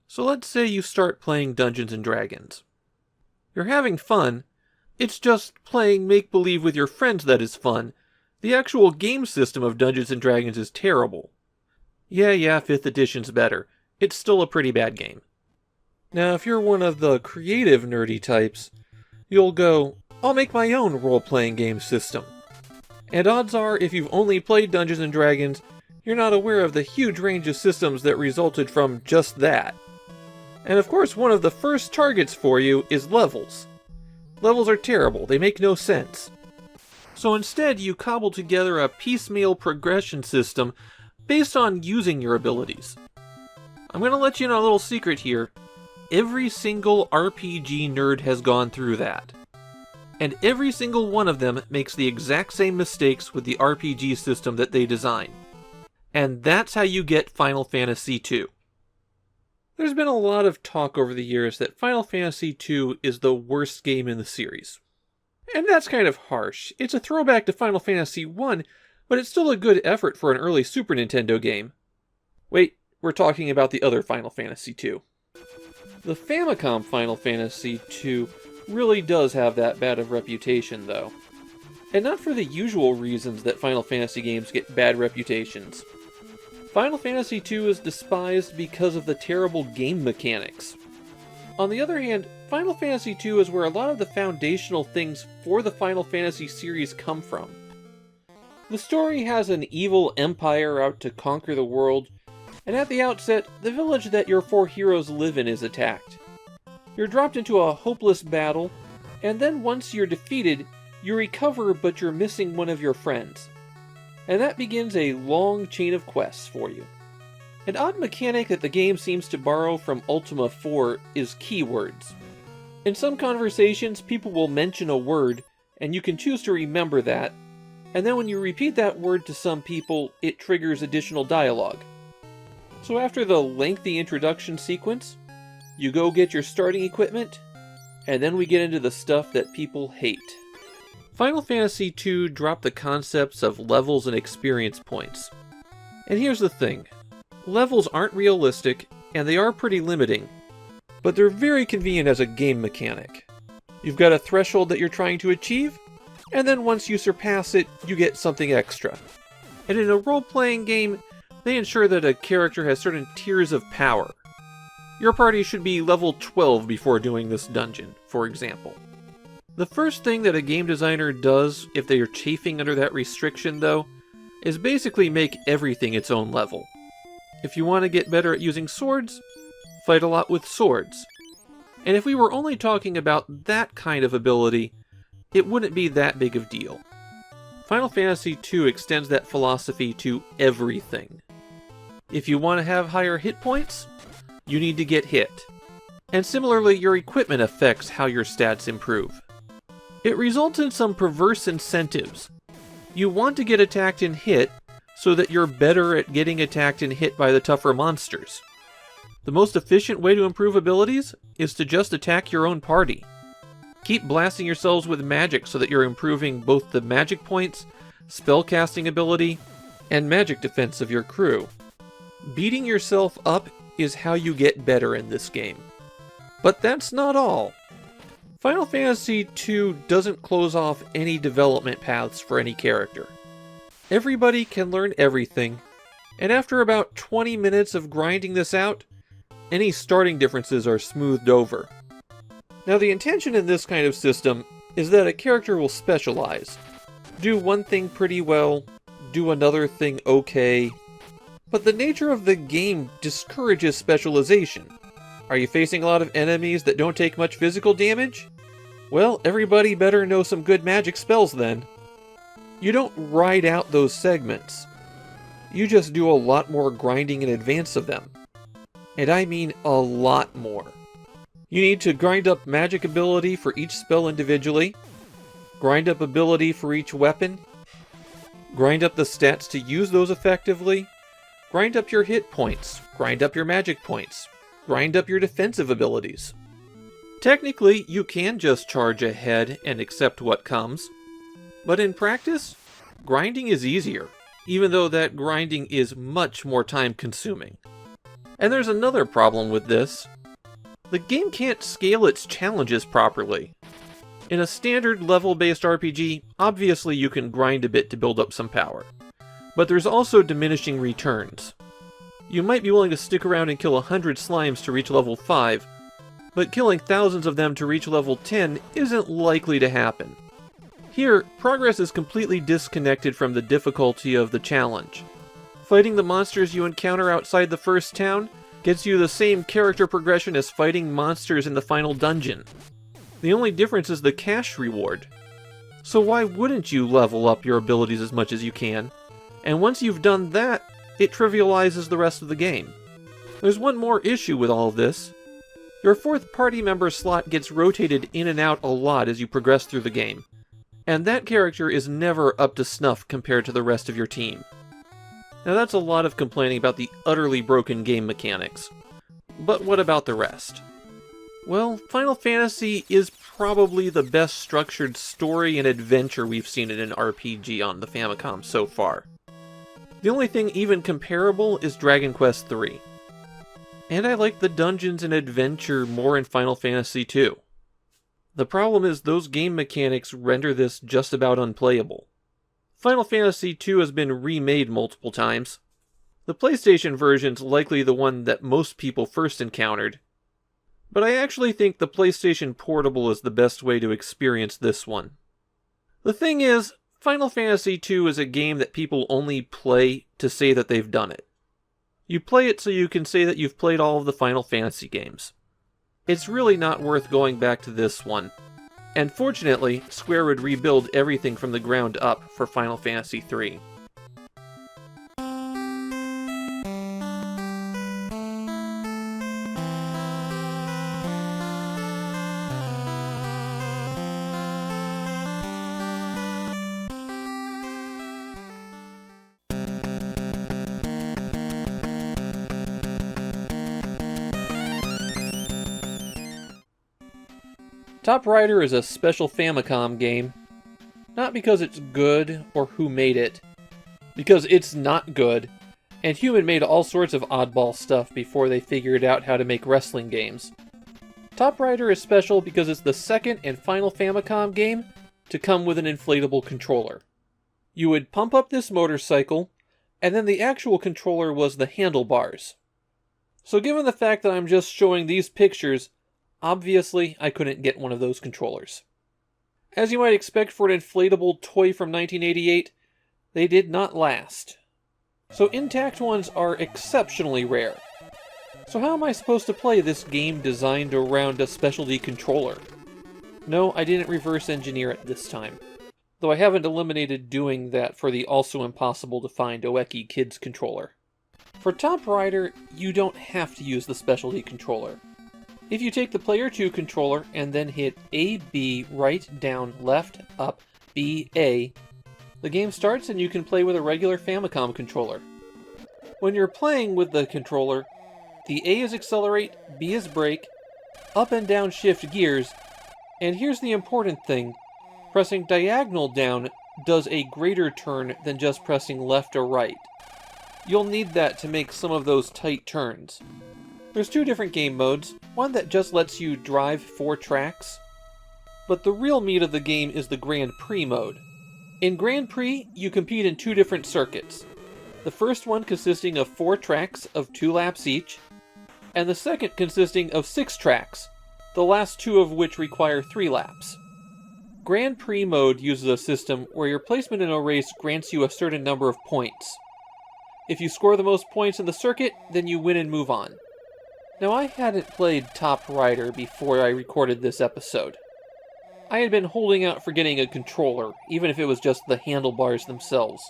So let's say you start playing Dungeons & Dragons. You're having fun, it's just playing make-believe with your friends that is fun. The actual game system of Dungeons & Dragons is terrible. Yeah, 5th edition's better. It's still a pretty bad game. Now, if you're one of the creative nerdy types, you'll go, I'll make my own role-playing game system. And odds are, if you've only played Dungeons & Dragons, you're not aware of the huge range of systems that resulted from just that. And of course, one of the first targets for you is levels. Levels are terrible, they make no sense. So instead, you cobble together a piecemeal progression system based on using your abilities. I'm going to let you in on a little secret here. Every single RPG nerd has gone through that. And every single one of them makes the exact same mistakes with the RPG system that they design. And that's how you get Final Fantasy II. There's been a lot of talk over the years that Final Fantasy II is the worst game in the series. And that's kind of harsh. It's a throwback to Final Fantasy I, but it's still a good effort for an early Super Nintendo game. Wait, we're talking about the other Final Fantasy II. The Famicom Final Fantasy II really does have that bad of reputation, though. And not for the usual reasons that Final Fantasy games get bad reputations. Final Fantasy II is despised because of the terrible game mechanics. On the other hand, Final Fantasy II is where a lot of the foundational things for the Final Fantasy series come from. The story has an evil empire out to conquer the world, and at the outset, the village that your four heroes live in is attacked. You're dropped into a hopeless battle, and then once you're defeated, you recover but you're missing one of your friends. And that begins a long chain of quests for you. An odd mechanic that the game seems to borrow from Ultima 4 is keywords. In some conversations, people will mention a word, and you can choose to remember that, and then when you repeat that word to some people, it triggers additional dialogue. So after the lengthy introduction sequence, you go get your starting equipment, and then we get into the stuff that people hate. Final Fantasy II dropped the concepts of levels and experience points. And here's the thing. Levels aren't realistic, and they are pretty limiting, but they're very convenient as a game mechanic. You've got a threshold that you're trying to achieve, and then once you surpass it, you get something extra. And in a role-playing game, they ensure that a character has certain tiers of power. Your party should be level 12 before doing this dungeon, for example. The first thing that a game designer does if they are chafing under that restriction, though, is basically make everything its own level. If you want to get better at using swords, fight a lot with swords. And if we were only talking about that kind of ability, it wouldn't be that big of a deal. Final Fantasy II extends that philosophy to everything. If you want to have higher hit points, you need to get hit. And similarly, your equipment affects how your stats improve. It results in some perverse incentives. You want to get attacked and hit so that you're better at getting attacked and hit by the tougher monsters. The most efficient way to improve abilities is to just attack your own party. Keep blasting yourselves with magic so that you're improving both the magic points, spellcasting ability, and magic defense of your crew. Beating yourself up is how you get better in this game. But that's not all. Final Fantasy II doesn't close off any development paths for any character. Everybody can learn everything, and after about 20 minutes of grinding this out, any starting differences are smoothed over. Now the intention in this kind of system is that a character will specialize. Do one thing pretty well, do another thing okay, but the nature of the game discourages specialization. Are you facing a lot of enemies that don't take much physical damage? Well, everybody better know some good magic spells then. You don't ride out those segments. You just do a lot more grinding in advance of them. And I mean a lot more. You need to grind up magic ability for each spell individually, grind up ability for each weapon, grind up the stats to use those effectively, grind up your hit points, grind up your magic points, grind up your defensive abilities. Technically, you can just charge ahead and accept what comes, but in practice, grinding is easier, even though that grinding is much more time-consuming. And there's another problem with this. The game can't scale its challenges properly. In a standard level-based RPG, obviously you can grind a bit to build up some power. But there's also diminishing returns. You might be willing to stick around and kill 100 slimes to reach level 5, but killing thousands of them to reach level 10 isn't likely to happen. Here, progress is completely disconnected from the difficulty of the challenge. Fighting the monsters you encounter outside the first town gets you the same character progression as fighting monsters in the final dungeon. The only difference is the cash reward. So why wouldn't you level up your abilities as much as you can? And once you've done that, it trivializes the rest of the game. There's one more issue with all of this. Your fourth party member slot gets rotated in and out a lot as you progress through the game, and that character is never up to snuff compared to the rest of your team. Now that's a lot of complaining about the utterly broken game mechanics. But what about the rest? Well, Final Fantasy is probably the best structured story and adventure we've seen in an RPG on the Famicom so far. The only thing even comparable is Dragon Quest III. And I like the dungeons and adventure more in Final Fantasy II. The problem is those game mechanics render this just about unplayable. Final Fantasy II has been remade multiple times. The PlayStation version's likely the one that most people first encountered, but I actually think the PlayStation Portable is the best way to experience this one. The thing is, Final Fantasy II is a game that people only play to say that they've done it. You play it so you can say that you've played all of the Final Fantasy games. It's really not worth going back to this one. And fortunately, Square would rebuild everything from the ground up for Final Fantasy III. Top Rider is a special Famicom game, not because it's good or who made it, because it's not good, and Human made all sorts of oddball stuff before they figured out how to make wrestling games. Top Rider is special because it's the second and final Famicom game to come with an inflatable controller. You would pump up this motorcycle, and then the actual controller was the handlebars. So given the fact that I'm just showing these pictures, obviously, I couldn't get one of those controllers. As you might expect for an inflatable toy from 1988, they did not last. So intact ones are exceptionally rare. So how am I supposed to play this game designed around a specialty controller? No, I didn't reverse engineer it this time. Though I haven't eliminated doing that for the also impossible to find Oeki Kids controller. For Top Rider, you don't have to use the specialty controller. If you take the Player 2 controller and then hit A, B, right, down, left, up, B, A, the game starts and you can play with a regular Famicom controller. When you're playing with the controller, the A is accelerate, B is brake, up and down shift gears, and here's the important thing, pressing diagonal down does a greater turn than just pressing left or right. You'll need that to make some of those tight turns. There's two different game modes, one that just lets you drive 4 tracks, but the real meat of the game is the Grand Prix mode. In Grand Prix, you compete in 2 different circuits. The first one consisting of 4 tracks of 2 laps each, and the second consisting of 6 tracks, the last 2 of which require 3 laps. Grand Prix mode uses a system where your placement in a race grants you a certain number of points. If you score the most points in the circuit, then you win and move on. Now, I hadn't played Top Rider before I recorded this episode. I had been holding out for getting a controller, even if it was just the handlebars themselves.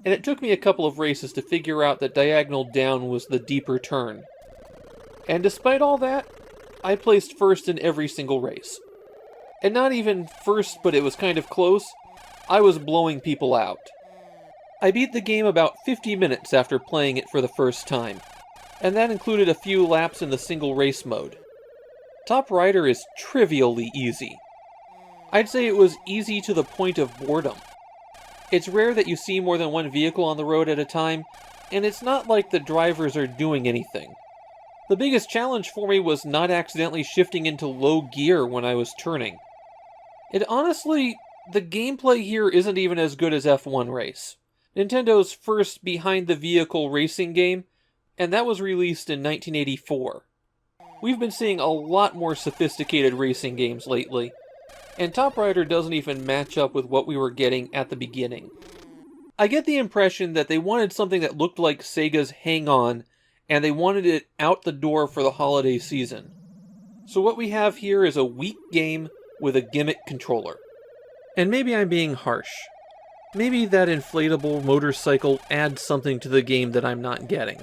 And it took me a couple of races to figure out that diagonal down was the deeper turn. And despite all that, I placed first in every single race. And not even first, but it was kind of close. I was blowing people out. I beat the game about 50 minutes after playing it for the first time, and that included a few laps in the single race mode. Top Rider is trivially easy. I'd say it was easy to the point of boredom. It's rare that you see more than one vehicle on the road at a time, and it's not like the drivers are doing anything. The biggest challenge for me was not accidentally shifting into low gear when I was turning. Honestly, the gameplay here isn't even as good as F1 Race, Nintendo's first behind-the-vehicle racing game, and that was released in 1984. We've been seeing a lot more sophisticated racing games lately, and Top Rider doesn't even match up with what we were getting at the beginning. I get the impression that they wanted something that looked like Sega's Hang On, and they wanted it out the door for the holiday season. So what we have here is a weak game with a gimmick controller. And maybe I'm being harsh. Maybe that inflatable motorcycle adds something to the game that I'm not getting.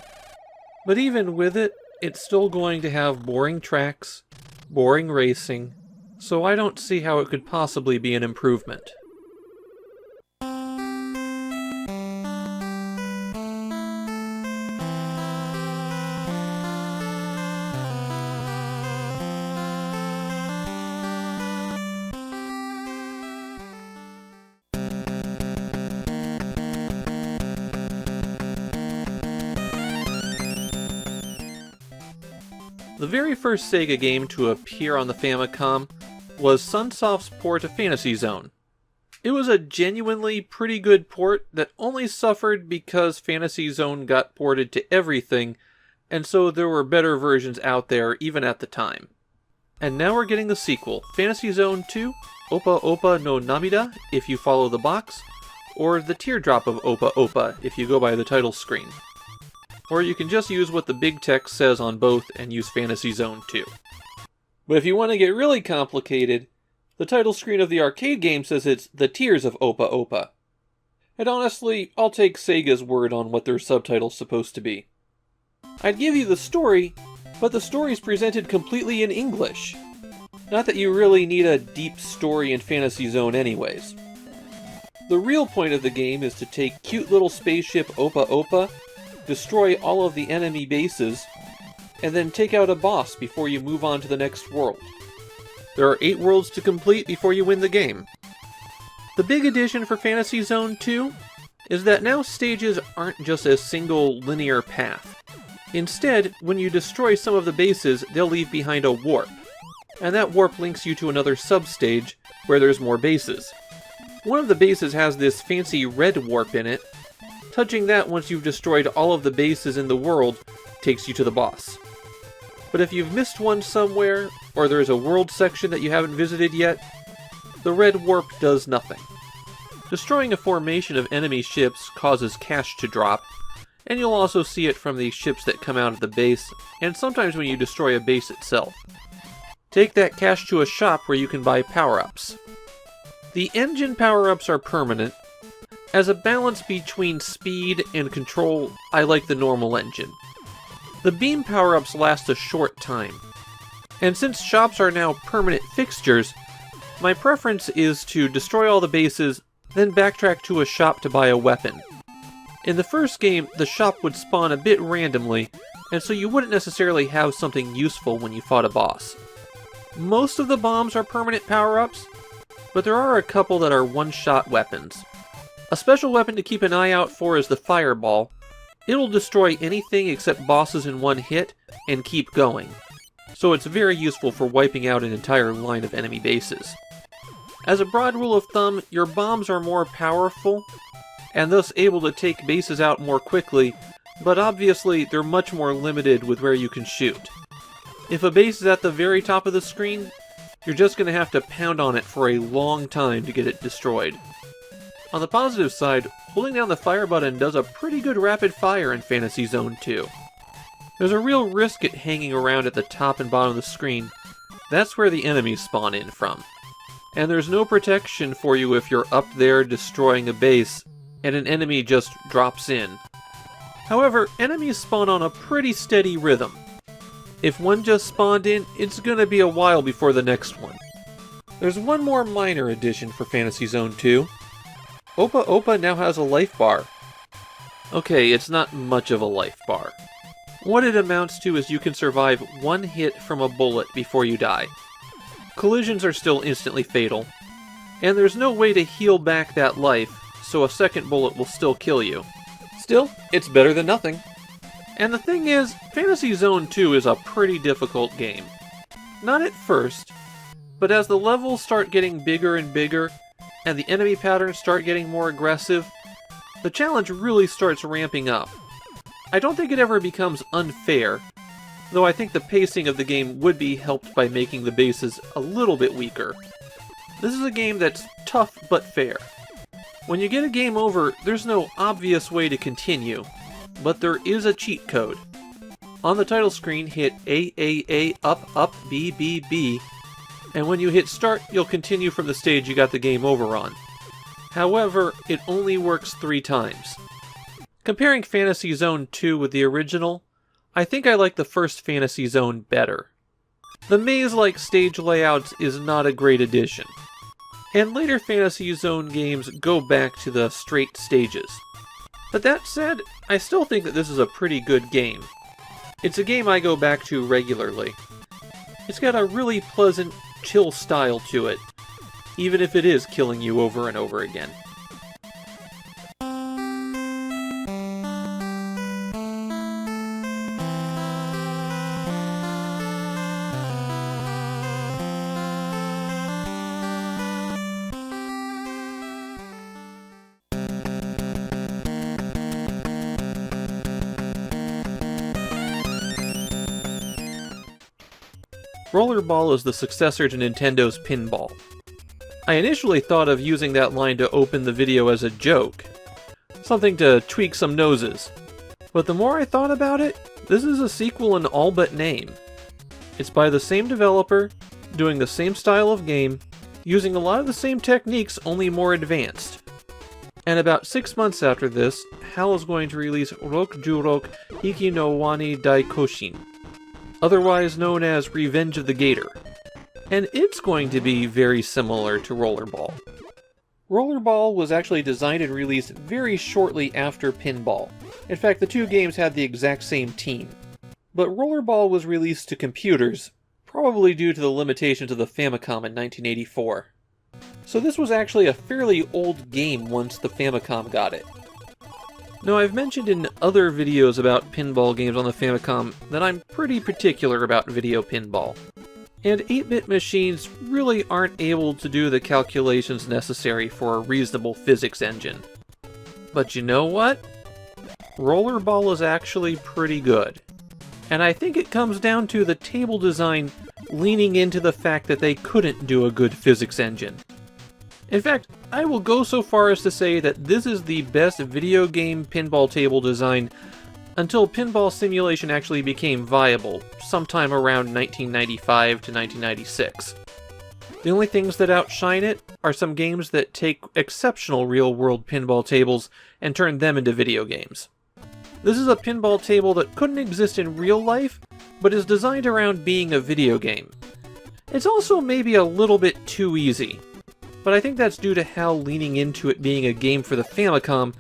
But even with it, it's still going to have boring tracks, boring racing, so I don't see how it could possibly be an improvement. The very first Sega game to appear on the Famicom was Sunsoft's port of Fantasy Zone. It was a genuinely pretty good port that only suffered because Fantasy Zone got ported to everything, and so there were better versions out there even at the time. And now we're getting the sequel, Fantasy Zone 2, Oppa Oppa no Namida if you follow the box, or The Teardrop of Oppa Oppa if you go by the title screen. Or you can just use what the big text says on both and use Fantasy Zone 2. But if you want to get really complicated, the title screen of the arcade game says it's The Tears of Oppa Oppa. And honestly, I'll take Sega's word on what their subtitle's supposed to be. I'd give you the story, but the story's presented completely in English. Not that you really need a deep story in Fantasy Zone anyways. The real point of the game is to take cute little spaceship Oppa Oppa, destroy all of the enemy bases, and then take out a boss before you move on to the next world. There are 8 worlds to complete before you win the game. The big addition for Fantasy Zone 2 is that now stages aren't just a single linear path. Instead, when you destroy some of the bases, they'll leave behind a warp, and that warp links you to another substage where there's more bases. One of the bases has this fancy red warp in it. Touching that once you've destroyed all of the bases in the world takes you to the boss. But if you've missed one somewhere, or there's a world section that you haven't visited yet, the red warp does nothing. Destroying a formation of enemy ships causes cash to drop, and you'll also see it from the ships that come out of the base, and sometimes when you destroy a base itself. Take that cash to a shop where you can buy power-ups. The engine power-ups are permanent. As a balance between speed and control, I like the normal engine. The beam power-ups last a short time. And since shops are now permanent fixtures, my preference is to destroy all the bases, then backtrack to a shop to buy a weapon. In the first game, the shop would spawn a bit randomly, and so you wouldn't necessarily have something useful when you fought a boss. Most of the bombs are permanent power-ups, but there are a couple that are one-shot weapons. A special weapon to keep an eye out for is the Fireball. It'll destroy anything except bosses in one hit, and keep going. So it's very useful for wiping out an entire line of enemy bases. As a broad rule of thumb, your bombs are more powerful, and thus able to take bases out more quickly, but obviously they're much more limited with where you can shoot. If a base is at the very top of the screen, you're just going to have to pound on it for a long time to get it destroyed. On the positive side, holding down the fire button does a pretty good rapid fire in Fantasy Zone 2. There's a real risk at hanging around at the top and bottom of the screen. That's where the enemies spawn in from. And there's no protection for you if you're up there destroying a base, and an enemy just drops in. However, enemies spawn on a pretty steady rhythm. If one just spawned in, it's gonna be a while before the next one. There's one more minor addition for Fantasy Zone 2. Opa Opa now has a life bar. Okay, it's not much of a life bar. What it amounts to is you can survive one hit from a bullet before you die. Collisions are still instantly fatal, and there's no way to heal back that life, so a second bullet will still kill you. Still, it's better than nothing. And the thing is, Fantasy Zone 2 is a pretty difficult game. Not at first, but as the levels start getting bigger and bigger, and the enemy patterns start getting more aggressive, the challenge really starts ramping up. I don't think it ever becomes unfair, though I think the pacing of the game would be helped by making the bases a little bit weaker. This is a game that's tough but fair. When you get a game over, there's no obvious way to continue, but there is a cheat code. On the title screen, hit A up up B B B, and when you hit start, you'll continue from the stage you got the game over on. However, it only works 3 times. Comparing Fantasy Zone 2 with the original, I think I like the first Fantasy Zone better. The maze-like stage layouts is not a great addition, and later Fantasy Zone games go back to the straight stages. But that said, I still think that this is a pretty good game. It's a game I go back to regularly. It's got a really pleasant, chill style to it, even if it is killing you over and over again. Rollerball is the successor to Nintendo's Pinball. I initially thought of using that line to open the video as a joke, something to tweak some noses, but the more I thought about it, this is a sequel in all but name. It's by the same developer, doing the same style of game, using a lot of the same techniques, only more advanced. And about 6 months after this, HAL is going to release Rokjurok Hiki no Wani Dai Koshin, otherwise known as Revenge of the Gator, and it's going to be very similar to Rollerball. Rollerball was actually designed and released very shortly after Pinball. In fact, the two games had the exact same team. But Rollerball was released to computers, probably due to the limitations of the Famicom in 1984. So this was actually a fairly old game once the Famicom got it. Now, I've mentioned in other videos about pinball games on the Famicom that I'm pretty particular about video pinball. And 8-bit machines really aren't able to do the calculations necessary for a reasonable physics engine. But you know what? Rollerball is actually pretty good. And I think it comes down to the table design leaning into the fact that they couldn't do a good physics engine. In fact, I will go so far as to say that this is the best video game pinball table design until pinball simulation actually became viable, sometime around 1995 to 1996. The only things that outshine it are some games that take exceptional real-world pinball tables and turn them into video games. This is a pinball table that couldn't exist in real life, but is designed around being a video game. It's also maybe a little bit too easy, but I think that's due to HAL leaning into it being a game for the Famicom,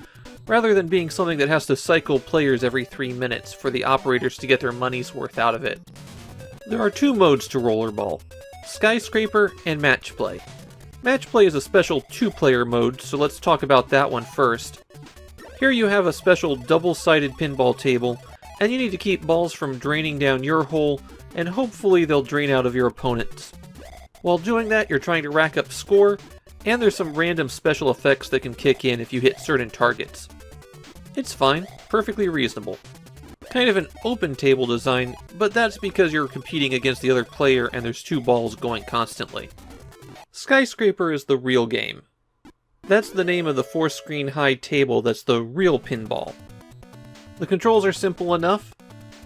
rather than being something that has to cycle players every 3 minutes for the operators to get their money's worth out of it. There are 2 modes to Rollerball: Skyscraper and Match Play. Match Play is a special 2-player mode, so let's talk about that one first. Here you have a special double-sided pinball table, and you need to keep balls from draining down your hole, and hopefully they'll drain out of your opponent's. While doing that, you're trying to rack up score, and there's some random special effects that can kick in if you hit certain targets. It's fine, perfectly reasonable. Kind of an open table design, but that's because you're competing against the other player and there's 2 balls going constantly. Skyscraper is the real game. That's the name of the 4-screen high table that's the real pinball. The controls are simple enough.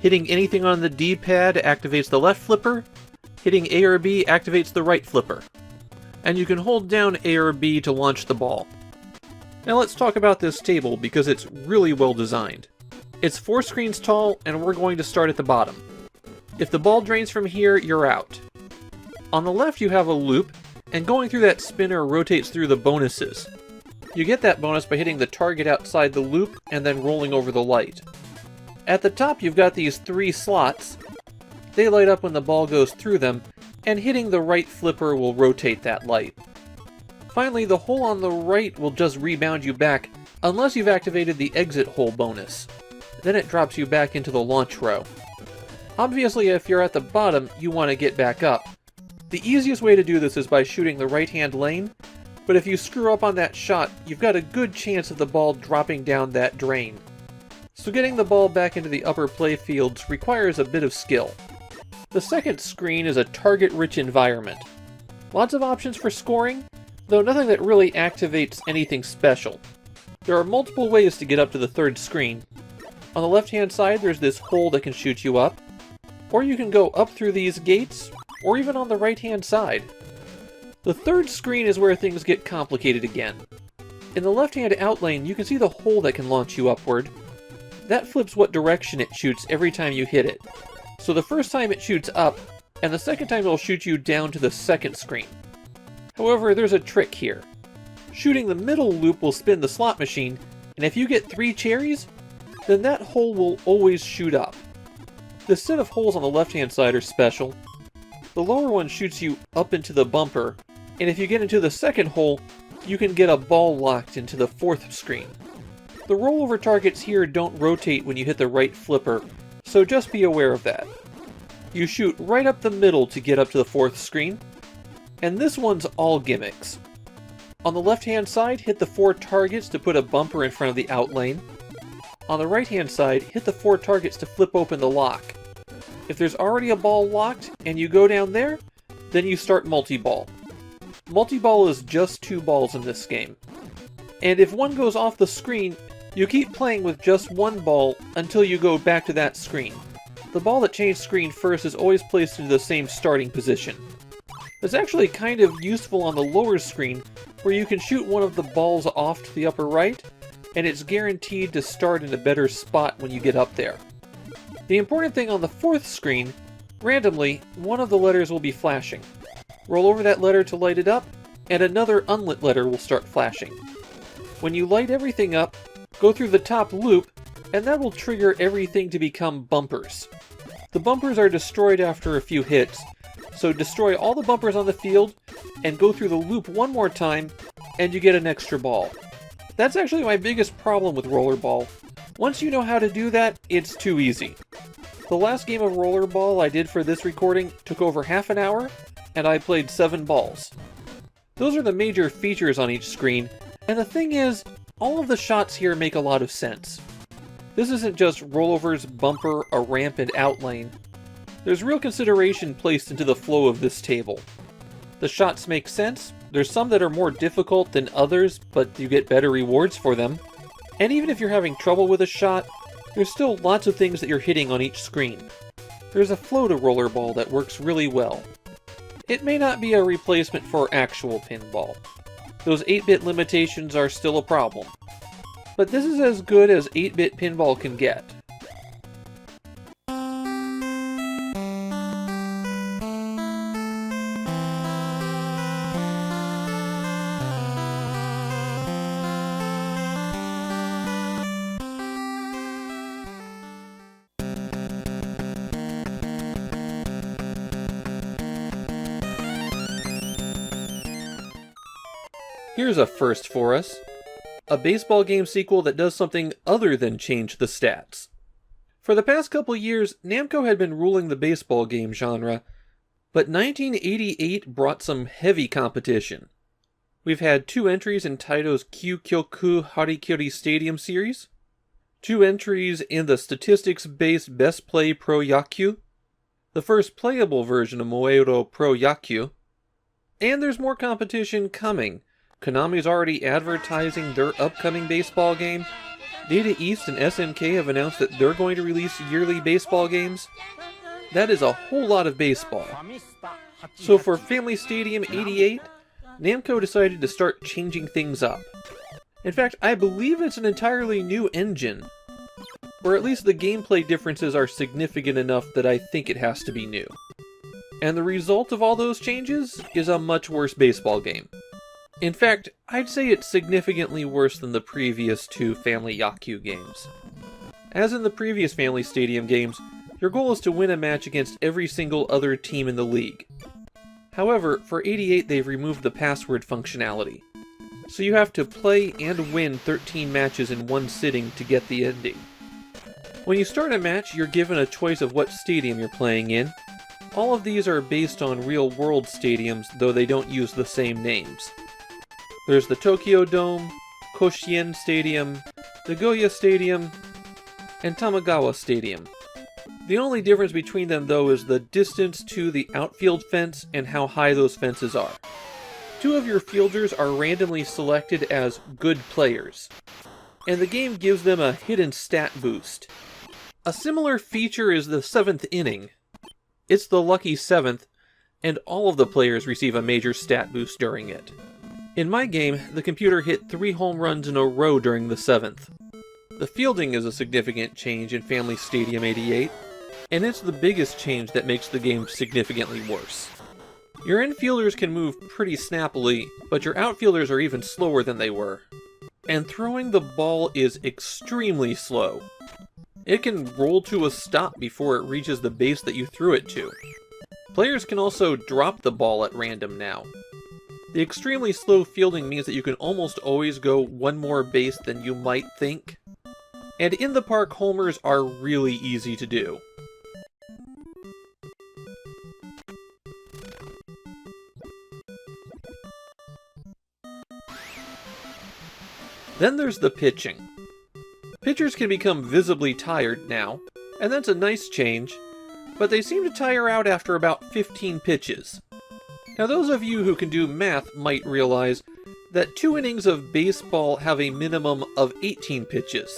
Hitting anything on the D-pad activates the left flipper, hitting A or B activates the right flipper, and you can hold down A or B to launch the ball. Now let's talk about this table because it's really well designed. It's 4 screens tall, and we're going to start at the bottom. If the ball drains from here, you're out. On the left you have a loop, and going through that spinner rotates through the bonuses. You get that bonus by hitting the target outside the loop and then rolling over the light. At the top you've got these 3 slots. They light up when the ball goes through them, and hitting the right flipper will rotate that light. Finally, the hole on the right will just rebound you back, unless you've activated the exit hole bonus. Then it drops you back into the launch row. Obviously, if you're at the bottom, you want to get back up. The easiest way to do this is by shooting the right-hand lane, but if you screw up on that shot, you've got a good chance of the ball dropping down that drain. So getting the ball back into the upper playfields requires a bit of skill. The second screen is a target-rich environment. Lots of options for scoring, though nothing that really activates anything special. There are multiple ways to get up to the third screen. On the left-hand side, there's this hole that can shoot you up, or you can go up through these gates, or even on the right-hand side. The third screen is where things get complicated again. In the left-hand outlane, you can see the hole that can launch you upward. That flips what direction it shoots every time you hit it. So the first time it shoots up, and the second time it'll shoot you down to the second screen. However, there's a trick here. Shooting the middle loop will spin the slot machine, and if you get 3 cherries, then that hole will always shoot up. The set of holes on the left-hand side are special. The lower one shoots you up into the bumper, and if you get into the second hole, you can get a ball locked into the fourth screen. The rollover targets here don't rotate when you hit the right flipper, so just be aware of that. You shoot right up the middle to get up to the fourth screen, and this one's all gimmicks. On the left-hand side, hit the 4 targets to put a bumper in front of the outlane. On the right-hand side, hit the 4 targets to flip open the lock. If there's already a ball locked and you go down there, then you start multi-ball. Multi-ball is just 2 balls in this game. And if one goes off the screen, you keep playing with just 1 ball until you go back to that screen. The ball that changed screen first is always placed into the same starting position. It's actually kind of useful on the lower screen, where you can shoot one of the balls off to the upper right, and it's guaranteed to start in a better spot when you get up there. The important thing on the fourth screen, randomly, one of the letters will be flashing. Roll over that letter to light it up, and another unlit letter will start flashing. When you light everything up, go through the top loop, and that will trigger everything to become bumpers. The bumpers are destroyed after a few hits, so destroy all the bumpers on the field, and go through the loop one more time, and you get an extra ball. That's actually my biggest problem with Rollerball. Once you know how to do that, it's too easy. The last game of Rollerball I did for this recording took over half an hour, and I played 7 balls. Those are the major features on each screen, and the thing is, all of the shots here make a lot of sense. This isn't just rollovers, bumper, a ramp, and outlane. There's real consideration placed into the flow of this table. The shots make sense, there's some that are more difficult than others, but you get better rewards for them. And even if you're having trouble with a shot, there's still lots of things that you're hitting on each screen. There's a flow to Rollerball that works really well. It may not be a replacement for actual pinball. Those 8-bit limitations are still a problem. But this is as good as 8-bit pinball can get. Here's a first for us. A baseball game sequel that does something other than change the stats. For the past couple years, Namco had been ruling the baseball game genre, but 1988 brought some heavy competition. We've had 2 entries in Taito's Kyuukyoku Harikiri Stadium series, 2 entries in the statistics-based Best Play Pro Yakyuu, the first playable version of Moedo Pro Yakyuu, and there's more competition coming. Konami's already advertising their upcoming baseball game. Data East and SNK have announced that they're going to release yearly baseball games. That is a whole lot of baseball. So for Family Stadium 88, Namco decided to start changing things up. In fact, I believe it's an entirely new engine. or at least the gameplay differences are significant enough that I think it has to be new. And the result of all those changes is a much worse baseball game. In fact, I'd say it's significantly worse than the previous two Family Yakyuu games. As in the previous Family Stadium games, your goal is to win a match against every single other team in the league. However, for 88 they've removed the password functionality, so you have to play and win 13 matches in one sitting to get the ending. When you start a match, you're given a choice of what stadium you're playing in. All of these are based on real-world stadiums, though they don't use the same names. There's the Tokyo Dome, Koshien Stadium, Nagoya Stadium, and Tamagawa Stadium. The only difference between them, though, is the distance to the outfield fence and how high those fences are. Two of your fielders are randomly selected as good players, and the game gives them a hidden stat boost. A similar feature is the 7th inning. It's the lucky 7th, and all of the players receive a major stat boost during it. In my game, the computer hit 3 home runs in a row during the 7th. The fielding is a significant change in Family Stadium 88, and it's the biggest change that makes the game significantly worse. Your infielders can move pretty snappily, but your outfielders are even slower than they were. And throwing the ball is extremely slow. It can roll to a stop before it reaches the base that you threw it to. Players can also drop the ball at random now. The extremely slow fielding means that you can almost always go one more base than you might think. And in the park, homers are really easy to do. Then there's the pitching. Pitchers can become visibly tired now, and that's a nice change, but they seem to tire out after about 15 pitches. Now those of you who can do math might realize that 2 innings of baseball have a minimum of 18 pitches.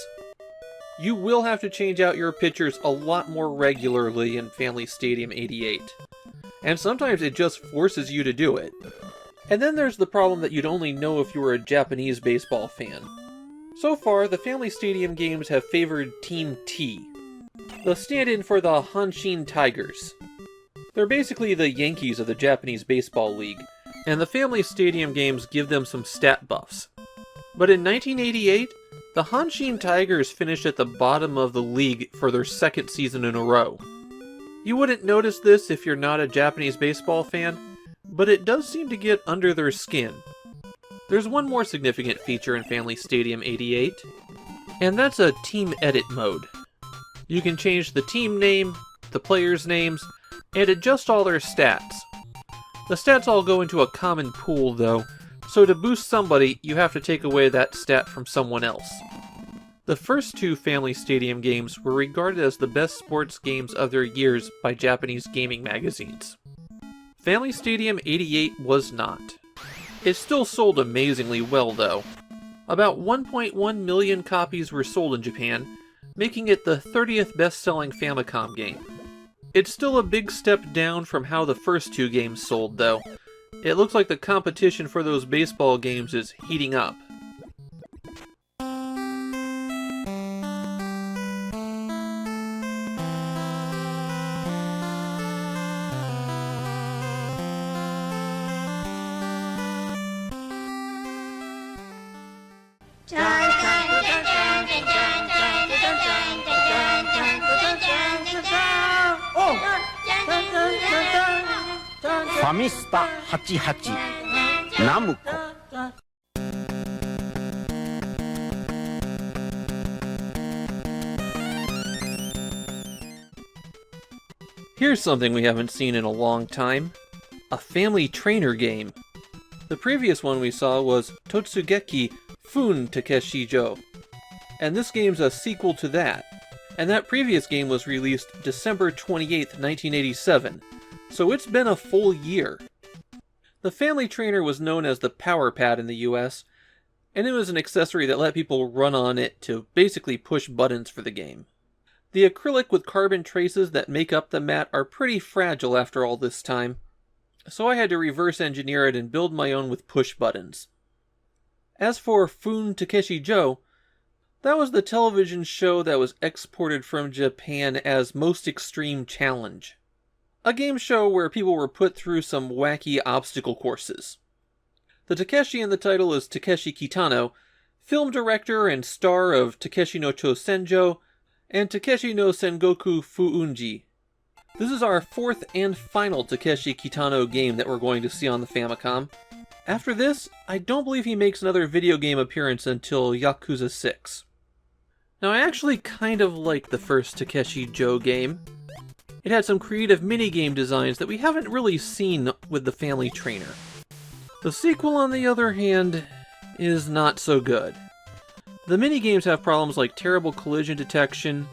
You will have to change out your pitchers a lot more regularly in Family Stadium 88, and sometimes it just forces you to do it. And then there's the problem that you'd only know if you were a Japanese baseball fan. So far, the Family Stadium games have favored Team T, the stand-in for the Hanshin Tigers. They're basically the Yankees of the Japanese Baseball League, and the Family Stadium games give them some stat buffs. But in 1988, the Hanshin Tigers finished at the bottom of the league for their 2nd season in a row. You wouldn't notice this if you're not a Japanese baseball fan, but it does seem to get under their skin. There's one more significant feature in Family Stadium 88, and that's a team edit mode. You can change the team name, the players' names, and adjust all their stats. The stats all go into a common pool, though, so to boost somebody, you have to take away that stat from someone else. The first 2 Family Stadium games were regarded as the best sports games of their years by Japanese gaming magazines. Family Stadium 88 was not. It still sold amazingly well, though. About 1.1 million copies were sold in Japan, making it the 30th best-selling Famicom game. It's still a big step down from how the first 2 games sold, though. It looks like the competition for those baseball games is heating up. Famista 88 Namco. Here's something we haven't seen in a long time. A family trainer game. The previous one we saw was Totsugeki Fuuun Takeshijo, and this game's a sequel to that. And that previous game was released December 28th, 1987, so it's been a full year. The Family Trainer was known as the Power Pad in the US, and it was an accessory that let people run on it to basically push buttons for the game. The acrylic with carbon traces that make up the mat are pretty fragile after all this time, so I had to reverse engineer it and build my own with push buttons. As for Fuuun Takeshijo, That was the television show that was exported from Japan as Most Extreme Challenge. A game show where people were put through some wacky obstacle courses. The Takeshi in the title is Takeshi Kitano, film director and star of Takeshi no Chosenjo and Takeshi no Sengoku Fuunji. This is our fourth and final Takeshi Kitano game that we're going to see on the Famicom. After this, I don't believe he makes another video game appearance until Yakuza 6. Now, I actually kind of like the first Takeshi Joe game. It had some creative minigame designs that we haven't really seen with the Family Trainer. The sequel, on the other hand, is not so good. The minigames have problems like terrible collision detection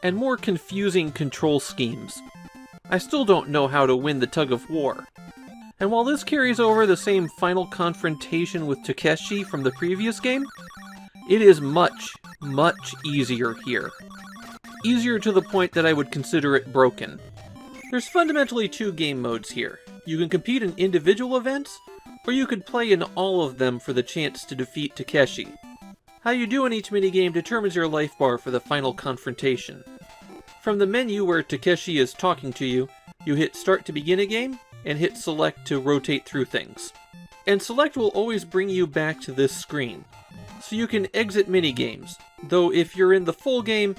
and more confusing control schemes. I still don't know how to win the tug of war. And while this carries over the same final confrontation with Takeshi from the previous game, it is much, much easier here. Easier to the point that I would consider it broken. There's fundamentally two game modes here. You can compete in individual events, or you could play in all of them for the chance to defeat Takeshi. How you do in each minigame determines your life bar for the final confrontation. From the menu where Takeshi is talking to you, you hit Start to begin a game, and hit Select to rotate through things. And Select will always bring you back to this screen. So you can exit minigames, though if you're in the full game,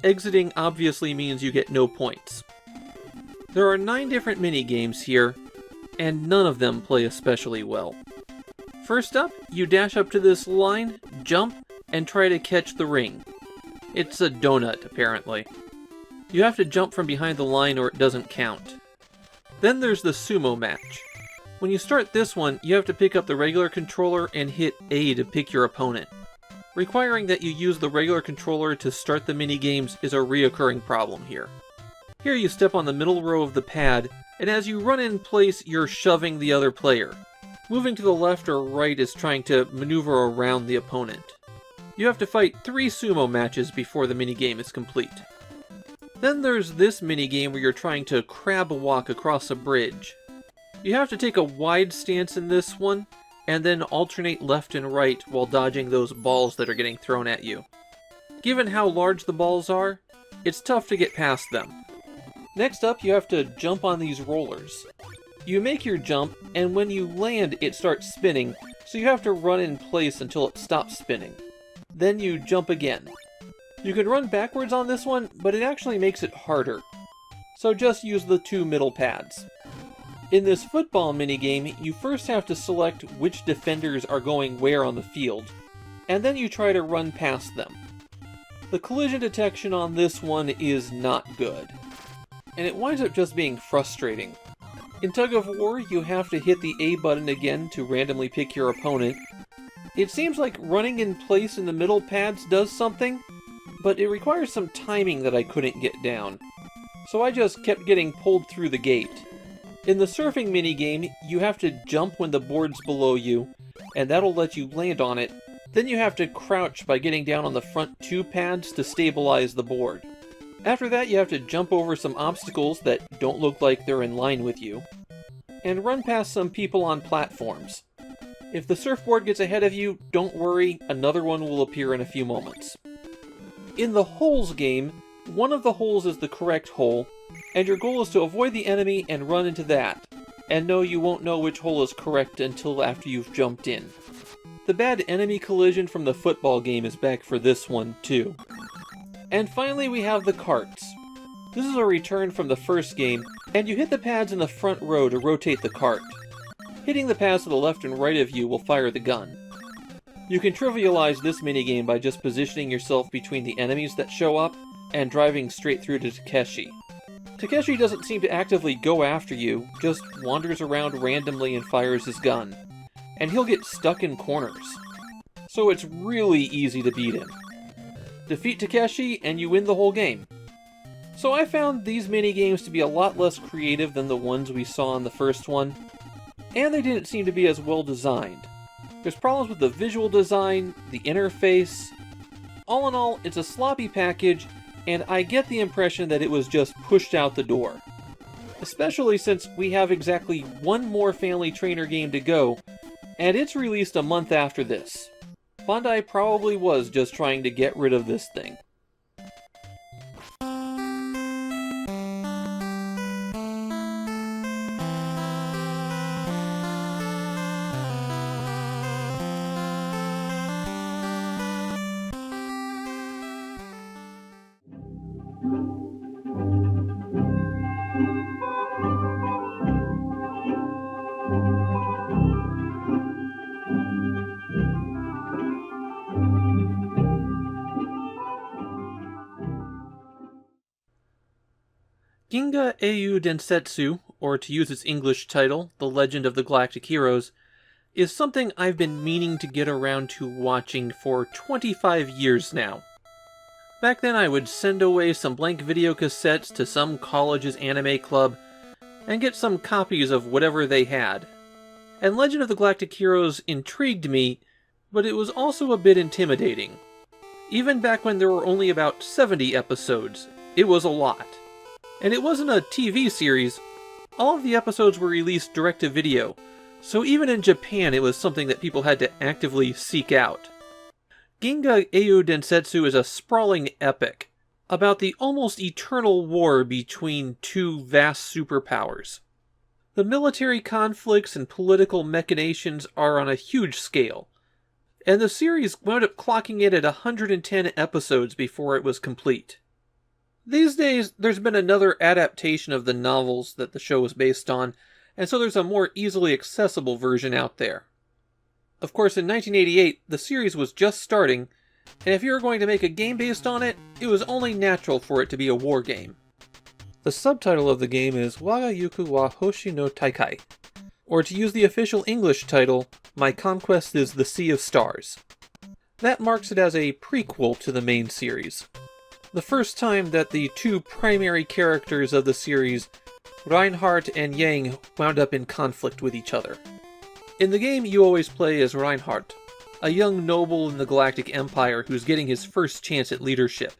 exiting obviously means you get no points. There are 9 different minigames here, and none of them play especially well. First up, you dash up to this line, jump, and try to catch the ring. It's a donut, apparently. You have to jump from behind the line or it doesn't count. Then there's the sumo match. When you start this one, you have to pick up the regular controller and hit A to pick your opponent. Requiring that you use the regular controller to start the minigames is a reoccurring problem here. Here you step on the middle row of the pad, and as you run in place, you're shoving the other player. Moving to the left or right is trying to maneuver around the opponent. You have to fight 3 sumo matches before the minigame is complete. Then there's this minigame where you're trying to crab walk across a bridge. You have to take a wide stance in this one, and then alternate left and right while dodging those balls that are getting thrown at you. Given how large the balls are, it's tough to get past them. Next up, you have to jump on these rollers. You make your jump, and when you land, it starts spinning, so you have to run in place until it stops spinning. Then you jump again. You can run backwards on this one, but it actually makes it harder. So just use the 2 middle pads. In this football minigame, you first have to select which defenders are going where on the field, and then you try to run past them. The collision detection on this one is not good, and it winds up just being frustrating. In Tug of War, you have to hit the A button again to randomly pick your opponent. It seems like running in place in the middle pads does something, but it requires some timing that I couldn't get down. So I just kept getting pulled through the gate. In the surfing minigame, you have to jump when the board's below you, and that'll let you land on it. Then you have to crouch by getting down on the front 2 pads to stabilize the board. After that, you have to jump over some obstacles that don't look like they're in line with you, and run past some people on platforms. If the surfboard gets ahead of you, don't worry, another one will appear in a few moments. In the holes game, one of the holes is the correct hole, and your goal is to avoid the enemy and run into that. And no, you won't know which hole is correct until after you've jumped in. The bad enemy collision from the football game is back for this one, too. And finally we have the carts. This is a return from the first game, and you hit the pads in the front row to rotate the cart. Hitting the pads to the left and right of you will fire the gun. You can trivialize this minigame by just positioning yourself between the enemies that show up, and driving straight through to Takeshi. Takeshi doesn't seem to actively go after you, just wanders around randomly and fires his gun. And he'll get stuck in corners. So it's really easy to beat him. Defeat Takeshi and you win the whole game. So I found these minigames to be a lot less creative than the ones we saw in the first one, and they didn't seem to be as well designed. There's problems with the visual design, the interface. All in all, it's a sloppy package, and I get the impression that it was just pushed out the door. Especially since we have exactly one more Family Trainer game to go, and it's released a month after this. Bandai probably was just trying to get rid of this thing. Kaguya-hime Densetsu, or to use its English title, The Legend of the Galactic Heroes, is something I've been meaning to get around to watching for 25 years now. Back then I would send away some blank video cassettes to some college's anime club and get some copies of whatever they had. And Legend of the Galactic Heroes intrigued me, but it was also a bit intimidating. Even back when there were only about 70 episodes, it was a lot. And it wasn't a TV series. All of the episodes were released direct to video, so even in Japan it was something that people had to actively seek out. Kaguya-hime Densetsu is a sprawling epic about the almost eternal war between two vast superpowers. The military conflicts and political machinations are on a huge scale, and the series wound up clocking in at 110 episodes before it was complete. These days, there's been another adaptation of the novels that the show was based on, and so there's a more easily accessible version out there. Of course, in 1988, the series was just starting, and if you were going to make a game based on it, it was only natural for it to be a war game. The subtitle of the game is Waga Yuku wa Hoshi no Taikai, or to use the official English title, My Conquest is the Sea of Stars. That marks it as a prequel to the main series. The first time that the two primary characters of the series, Reinhardt and Yang, wound up in conflict with each other. In the game, you always play as Reinhardt, a young noble in the Galactic Empire who's getting his first chance at leadership.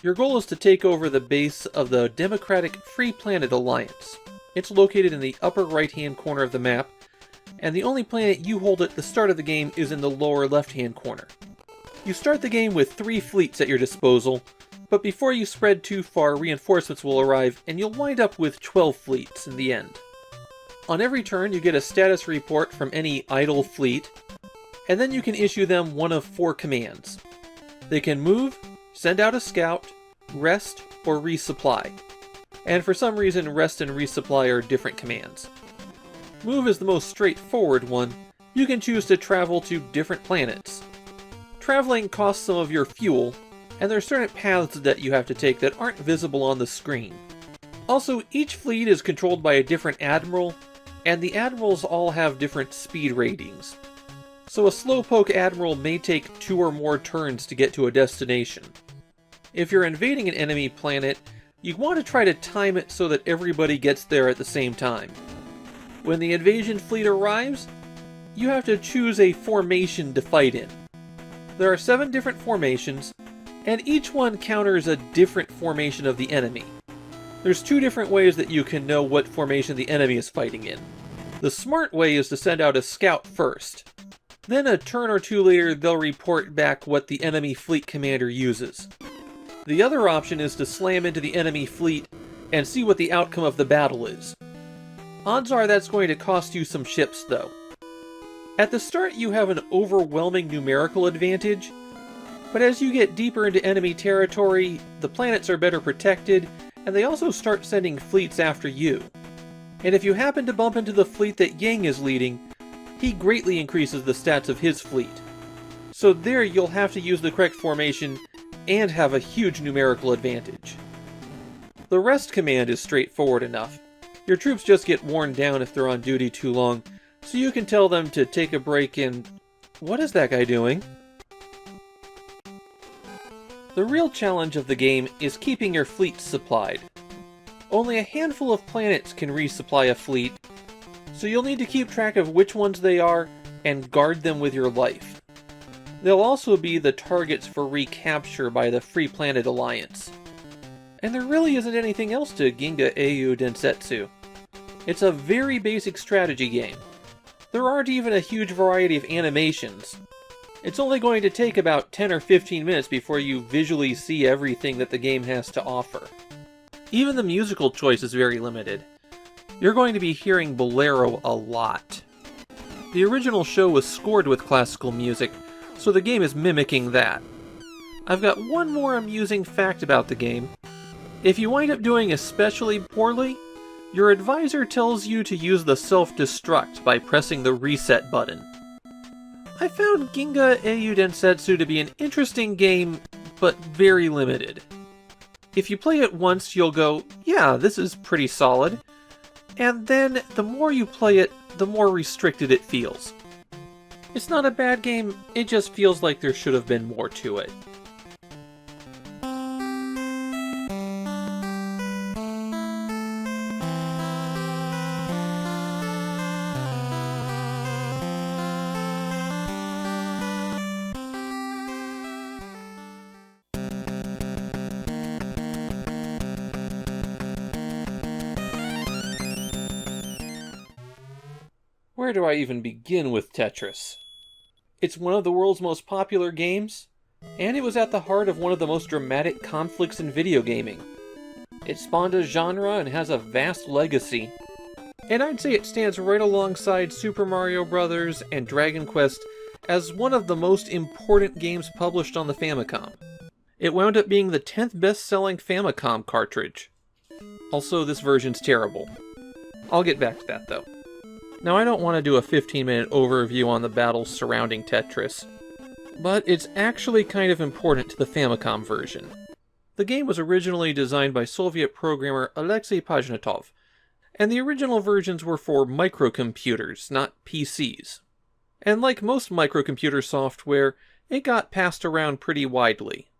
Your goal is to take over the base of the Democratic Free Planet Alliance. It's located in the upper right-hand corner of the map, and the only planet you hold at the start of the game is in the lower left-hand corner. You start the game with 3 fleets at your disposal, but before you spread too far, reinforcements will arrive, and you'll wind up with 12 fleets in the end. On every turn, you get a status report from any idle fleet, and then you can issue them one of 4 commands. They can move, send out a scout, rest, or resupply. And for some reason, rest and resupply are different commands. Move is the most straightforward one. You can choose to travel to different planets. Traveling costs some of your fuel, and there are certain paths that you have to take that aren't visible on the screen. Also, each fleet is controlled by a different admiral, and the admirals all have different speed ratings. So a slowpoke admiral may take 2 or more turns to get to a destination. If you're invading an enemy planet, you want to try to time it so that everybody gets there at the same time. When the invasion fleet arrives, you have to choose a formation to fight in. There are 7 different formations, and each one counters a different formation of the enemy. There's 2 different ways that you can know what formation the enemy is fighting in. The smart way is to send out a scout first. Then a turn or 2 later, they'll report back what the enemy fleet commander uses. The other option is to slam into the enemy fleet and see what the outcome of the battle is. Odds are that's going to cost you some ships, though. At the start, you have an overwhelming numerical advantage, but as you get deeper into enemy territory, the planets are better protected, and they also start sending fleets after you. And if you happen to bump into the fleet that Yang is leading, he greatly increases the stats of his fleet. So there you'll have to use the correct formation and have a huge numerical advantage. The rest command is straightforward enough. Your troops just get worn down if they're on duty too long, so you can tell them to take a break and... What is that guy doing? The real challenge of the game is keeping your fleet supplied. Only a handful of planets can resupply a fleet, so you'll need to keep track of which ones they are and guard them with your life. They'll also be the targets for recapture by the Free Planet Alliance. And there really isn't anything else to Kaguya-hime Densetsu. It's a very basic strategy game. There aren't even a huge variety of animations. It's only going to take about 10 or 15 minutes before you visually see everything that the game has to offer. Even the musical choice is very limited. You're going to be hearing Bolero a lot. The original show was scored with classical music, so the game is mimicking that. I've got one more amusing fact about the game. If you wind up doing especially poorly, your advisor tells you to use the self-destruct by pressing the reset button. I found Jinguuji Densetsu to be an interesting game, but very limited. If you play it once, you'll go, yeah, this is pretty solid. And then, the more you play it, the more restricted it feels. It's not a bad game, it just feels like there should have been more to it. Where do I even begin with Tetris? It's one of the world's most popular games, and it was at the heart of one of the most dramatic conflicts in video gaming. It spawned a genre and has a vast legacy, and I'd say it stands right alongside Super Mario Bros. And Dragon Quest as one of the most important games published on the Famicom. It wound up being the 10th best-selling Famicom cartridge. Also, this version's terrible. I'll get back to that though. Now, I don't want to do a 15-minute overview on the battles surrounding Tetris, but it's actually kind of important to the Famicom version. The game was originally designed by Soviet programmer Alexei Pajnatov, and the original versions were for microcomputers, not PCs. And like most microcomputer software, it got passed around pretty widely.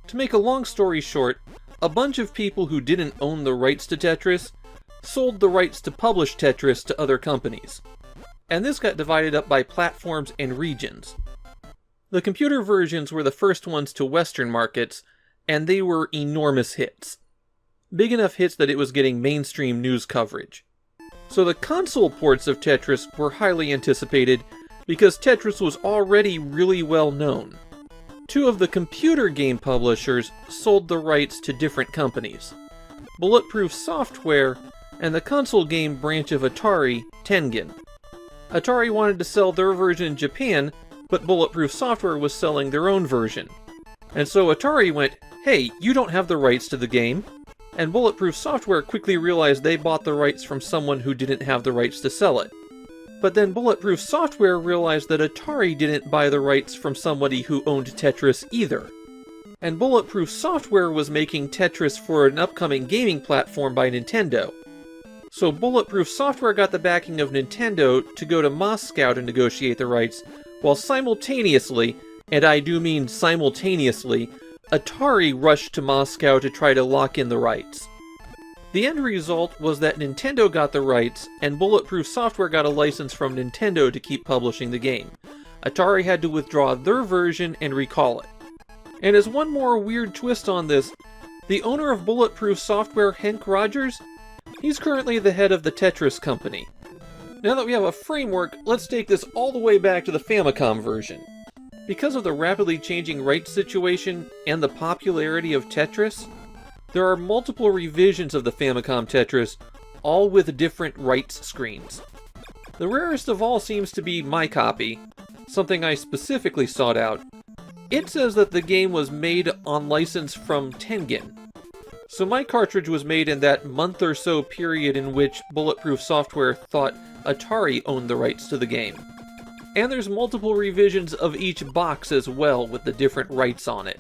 To make a long story short, a bunch of people who didn't own the rights to Tetris sold the rights to publish Tetris to other companies. And this got divided up by platforms and regions. The computer versions were the first ones to Western markets, and they were enormous hits. Big enough hits that it was getting mainstream news coverage. So the console ports of Tetris were highly anticipated because Tetris was already really well known. Two of the computer game publishers sold the rights to different companies: Bulletproof Software and the console game branch of Atari, Tengen. Atari wanted to sell their version in Japan, but Bulletproof Software was selling their own version. And so Atari went, hey, you don't have the rights to the game. And Bulletproof Software quickly realized they bought the rights from someone who didn't have the rights to sell it. But then Bulletproof Software realized that Atari didn't buy the rights from somebody who owned Tetris either. And Bulletproof Software was making Tetris for an upcoming gaming platform by Nintendo. So Bulletproof Software got the backing of Nintendo to go to Moscow to negotiate the rights, while simultaneously, and I do mean simultaneously, Atari rushed to Moscow to try to lock in the rights. The end result was that Nintendo got the rights, and Bulletproof Software got a license from Nintendo to keep publishing the game. Atari had to withdraw their version and recall it. And as one more weird twist on this, the owner of Bulletproof Software, Henk Rogers, he's currently the head of the Tetris company. Now that we have a framework, let's take this all the way back to the Famicom version. Because of the rapidly changing rights situation and the popularity of Tetris, there are multiple revisions of the Famicom Tetris, all with different rights screens. The rarest of all seems to be my copy, something I specifically sought out. It says that the game was made on license from Tengen. So my cartridge was made in that month or so period in which Bulletproof Software thought Atari owned the rights to the game. And there's multiple revisions of each box as well with the different rights on it.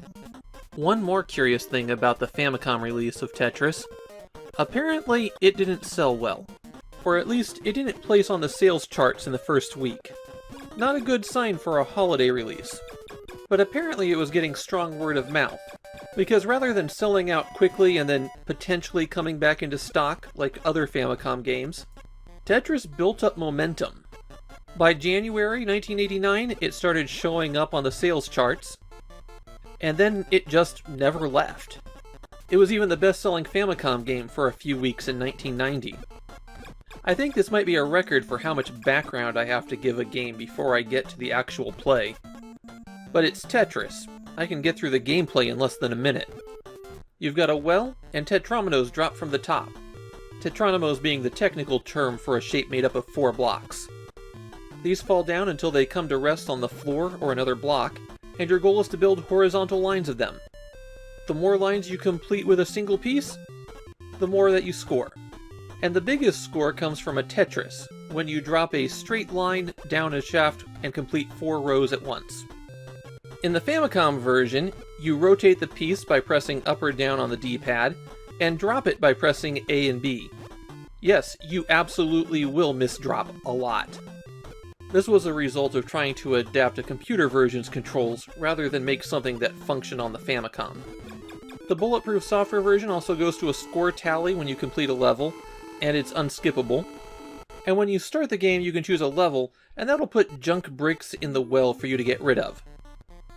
One more curious thing about the Famicom release of Tetris: apparently it didn't sell well. Or at least it didn't place on the sales charts in the first week. Not a good sign for a holiday release. But apparently it was getting strong word of mouth, because rather than selling out quickly and then potentially coming back into stock like other Famicom games, Tetris built up momentum. By January 1989, it started showing up on the sales charts, and then it just never left. It was even the best-selling Famicom game for a few weeks in 1990. I think this might be a record for how much background I have to give a game before I get to the actual play. But it's Tetris. I can get through the gameplay in less than a minute. You've got a well, and tetrominos drop from the top. Tetronomos being the technical term for a shape made up of 4 blocks. These fall down until they come to rest on the floor or another block, and your goal is to build horizontal lines of them. The more lines you complete with a single piece, the more that you score. And the biggest score comes from a Tetris, when you drop a straight line down a shaft and complete 4 rows at once. In the Famicom version, you rotate the piece by pressing up or down on the D-pad, and drop it by pressing A and B. Yes, you absolutely will misdrop a lot. This was a result of trying to adapt a computer version's controls rather than make something that functioned on the Famicom. The bulletproof software version also goes to a score tally when you complete a level, and it's unskippable. And when you start the game, you can choose a level, and that'll put junk bricks in the well for you to get rid of.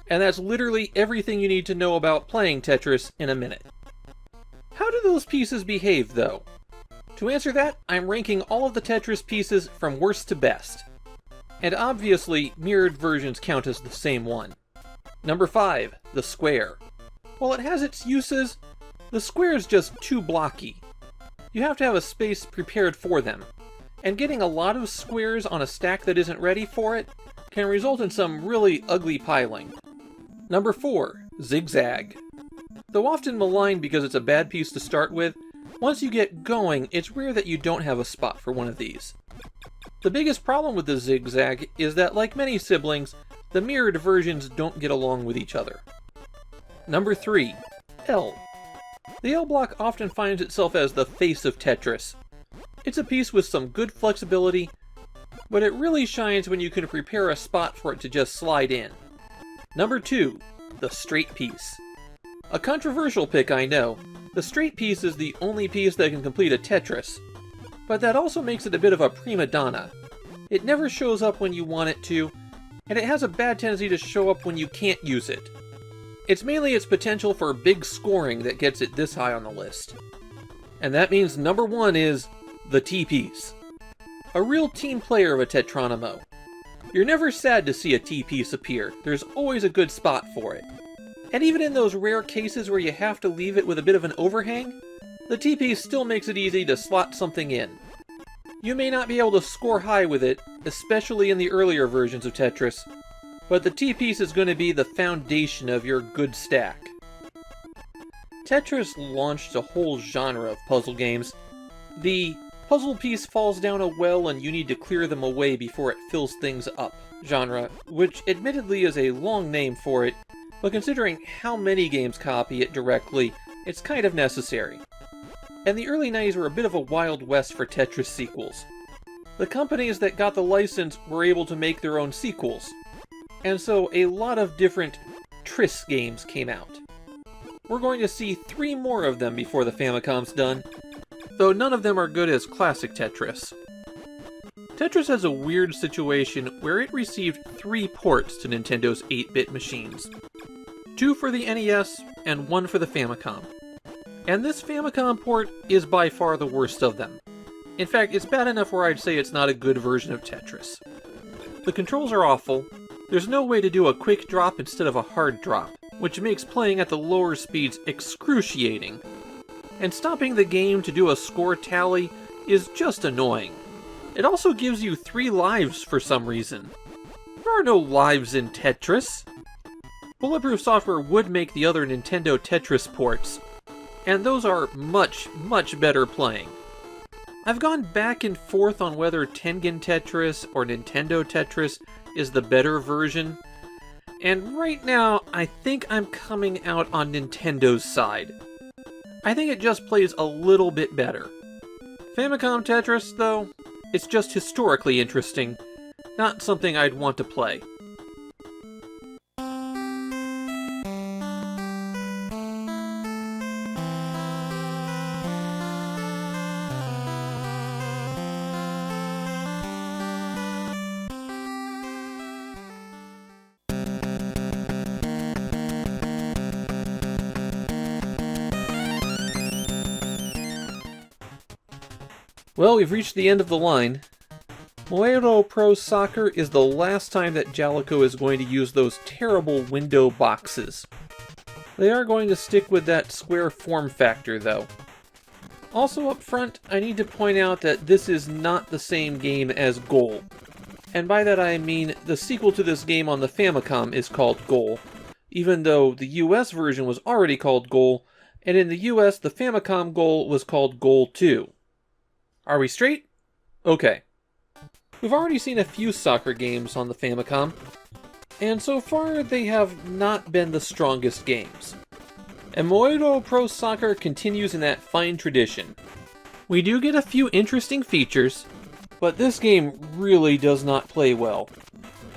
And that's literally everything you need to know about playing Tetris in a minute. How do those pieces behave, though? To answer that, I'm ranking all of the Tetris pieces from worst to best. And obviously, mirrored versions count as the same one. Number 5, the square. While it has its uses, the square is just too blocky. You have to have a space prepared for them, and getting a lot of squares on a stack that isn't ready for it can result in some really ugly piling. Number 4, zigzag. Though often maligned because it's a bad piece to start with, once you get going, it's rare that you don't have a spot for one of these. The biggest problem with the zigzag is that, like many siblings, the mirrored versions don't get along with each other. Number 3, L. The L block often finds itself as the face of Tetris. It's a piece with some good flexibility, but it really shines when you can prepare a spot for it to just slide in. Number 2, the straight piece. A controversial pick, I know. The straight piece is the only piece that can complete a Tetris, but that also makes it a bit of a prima donna. It never shows up when you want it to, and it has a bad tendency to show up when you can't use it. It's mainly its potential for big scoring that gets it this high on the list. And that means number 1 is the T-piece. A real team player of a tetronomo. You're never sad to see a T-piece appear. There's always a good spot for it. And even in those rare cases where you have to leave it with a bit of an overhang, the T-piece still makes it easy to slot something in. You may not be able to score high with it, especially in the earlier versions of Tetris, but the T-piece is going to be the foundation of your good stack. Tetris launched a whole genre of puzzle games. The puzzle piece falls down a well and you need to clear them away before it fills things up genre, which admittedly is a long name for it, but considering how many games copy it directly, it's kind of necessary. And the early 90s were a bit of a wild west for Tetris sequels. The companies that got the license were able to make their own sequels, and so a lot of different Tris games came out. We're going to see 3 more of them before the Famicom's done, though none of them are good as classic Tetris. Tetris has a weird situation where it received 3 ports to Nintendo's 8-bit machines. 2 for the NES, and 1 for the Famicom. And this Famicom port is by far the worst of them. In fact, it's bad enough where I'd say it's not a good version of Tetris. The controls are awful, there's no way to do a quick drop instead of a hard drop, which makes playing at the lower speeds excruciating. And stopping the game to do a score tally is just annoying. It also gives you 3 lives for some reason. There are no lives in Tetris. Bulletproof software would make the other Nintendo Tetris ports, and those are much, much better playing. I've gone back and forth on whether Tengen Tetris or Nintendo Tetris is the better version, and right now I think I'm coming out on Nintendo's side. I think it just plays a little bit better. Famicom Tetris, though, it's just historically interesting, not something I'd want to play. Well, we've reached the end of the line. Moero Pro Soccer is the last time that Jaleco is going to use those terrible window boxes. They are going to stick with that square form factor, though. Also up front, I need to point out that this is not the same game as Goal. And by that I mean the sequel to this game on the Famicom is called Goal, even though the US version was already called Goal, and in the US the Famicom Goal was called Goal 2. Are we straight? Okay. We've already seen a few soccer games on the Famicom, and so far they have not been the strongest games. And Moero Pro Soccer continues in that fine tradition. We do get a few interesting features, but this game really does not play well.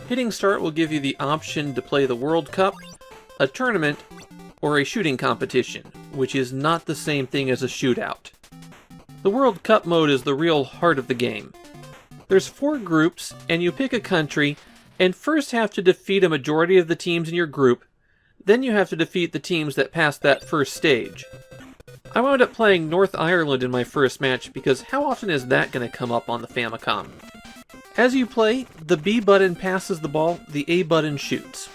Hitting start will give you the option to play the World Cup, a tournament, or a shooting competition, which is not the same thing as a shootout. The World Cup mode is the real heart of the game. There's 4 groups, and you pick a country, and first have to defeat a majority of the teams in your group, then you have to defeat the teams that passed that first stage. I wound up playing North Ireland in my first match because how often is that going to come up on the Famicom? As you play, the B button passes the ball, the A button shoots.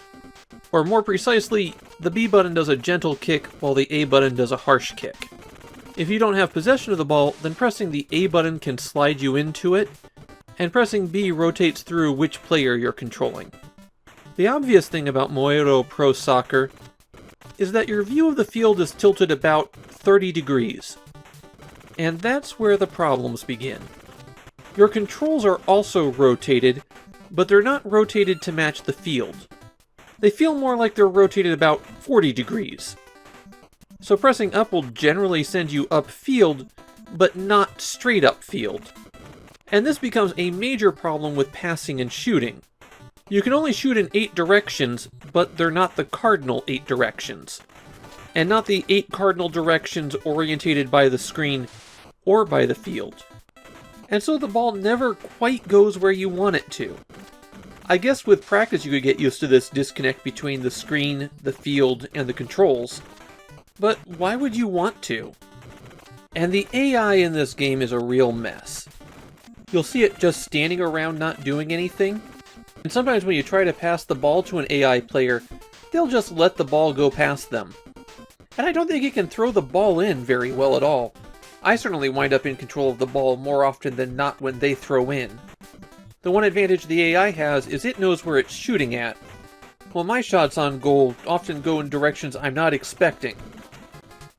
Or more precisely, the B button does a gentle kick while the A button does a harsh kick. If you don't have possession of the ball, then pressing the A button can slide you into it, and pressing B rotates through which player you're controlling. The obvious thing about Moero Pro Soccer is that your view of the field is tilted about 30 degrees. And that's where the problems begin. Your controls are also rotated, but they're not rotated to match the field. They feel more like they're rotated about 40 degrees. So pressing up will generally send you upfield, but not straight upfield. And this becomes a major problem with passing and shooting. You can only shoot in 8 directions, but they're not the cardinal 8 directions. And not the 8 cardinal directions orientated by the screen or by the field. And so the ball never quite goes where you want it to. I guess with practice you could get used to this disconnect between the screen, the field, and the controls. But why would you want to? And the AI in this game is a real mess. You'll see it just standing around not doing anything. And sometimes when you try to pass the ball to an AI player, they'll just let the ball go past them. And I don't think it can throw the ball in very well at all. I certainly wind up in control of the ball more often than not when they throw in. The one advantage the AI has is it knows where it's shooting at, while my shots on goal often go in directions I'm not expecting.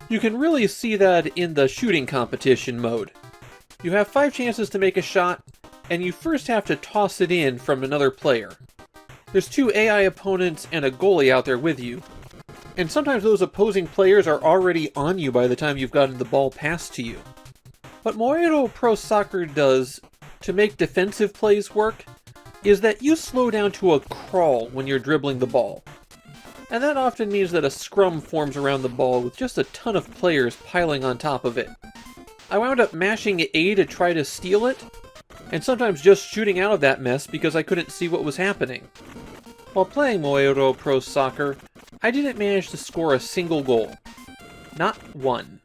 You can really see that in the shooting competition mode. You have 5 chances to make a shot, and you first have to toss it in from another player. There's 2 AI opponents and a goalie out there with you, and sometimes those opposing players are already on you by the time you've gotten the ball passed to you. What Moero Pro Soccer does to make defensive plays work is that you slow down to a crawl when you're dribbling the ball. And that often means that a scrum forms around the ball with just a ton of players piling on top of it. I wound up mashing A to try to steal it, and sometimes just shooting out of that mess because I couldn't see what was happening. While playing Moero Pro Soccer, I didn't manage to score a single goal. Not one.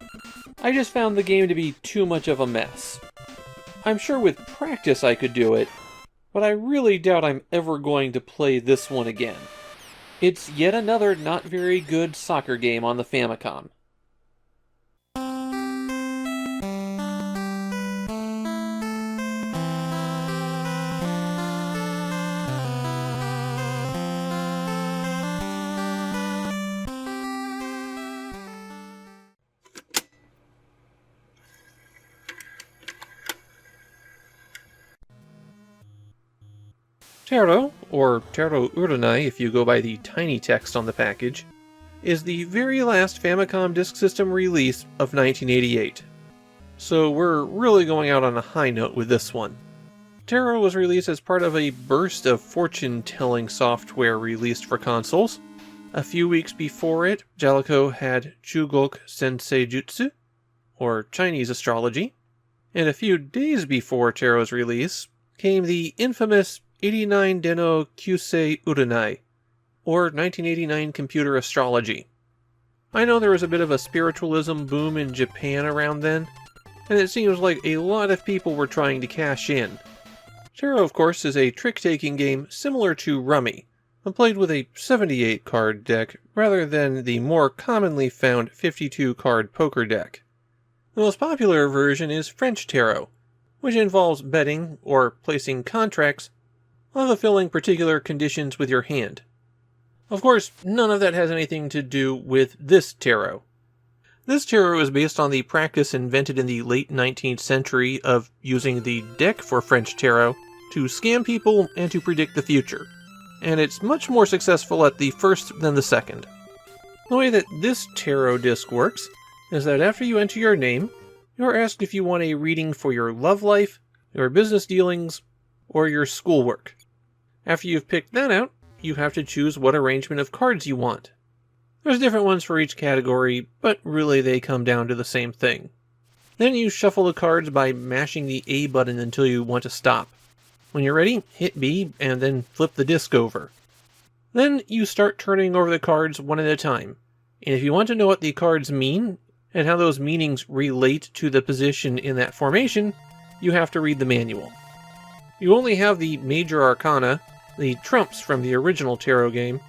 I just found the game to be too much of a mess. I'm sure with practice I could do it, but I really doubt I'm ever going to play this one again. It's yet another not very good soccer game on the Famicom. Taro, or Taro Uranai if you go by the tiny text on the package, is the very last Famicom Disk System release of 1988. So we're really going out on a high note with this one. Taro was released as part of a burst of fortune-telling software released for consoles. A few weeks before it, Jaleco had Chugok Senseijutsu, or Chinese astrology, and a few days before Taro's release came the infamous 89 Dennou Kyuusei Uranai, or 1989 computer astrology. I know there was a bit of a spiritualism boom in Japan around then, and it seems like a lot of people were trying to cash in. Tarot, of course, is a trick-taking game similar to Rummy, but played with a 78-card deck rather than the more commonly found 52-card poker deck. The most popular version is French Tarot, which involves betting or placing contracts on fulfilling particular conditions with your hand. Of course, none of that has anything to do with this tarot. This tarot is based on the practice invented in the late 19th century of using the deck for French Tarot to scam people and to predict the future, and it's much more successful at the first than the second. The way that this tarot disc works is that after you enter your name, you're asked if you want a reading for your love life, your business dealings, or your schoolwork. After you've picked that out, you have to choose what arrangement of cards you want. There's different ones for each category, but really they come down to the same thing. Then you shuffle the cards by mashing the A button until you want to stop. When you're ready, hit B and then flip the disc over. Then you start turning over the cards one at a time, and if you want to know what the cards mean, and how those meanings relate to the position in that formation, you have to read the manual. You only have the major arcana, the trumps from the original tarot game,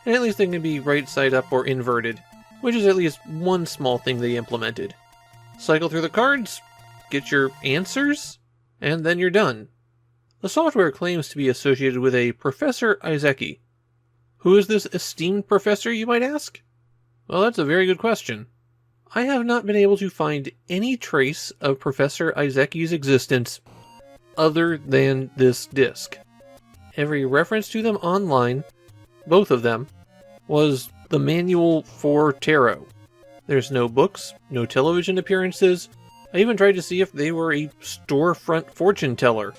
and at least they can be right side up or inverted, which is at least one small thing they implemented. Cycle through the cards, get your answers, and then you're done. The software claims to be associated with a Professor Izeki. Who is this esteemed professor, you might ask? Well, that's a very good question. I have not been able to find any trace of Professor Izeki's existence other than this disc. Every reference to them online, both of them, was the manual for tarot. There's no books, no television appearances. I even tried to see if they were a storefront fortune teller.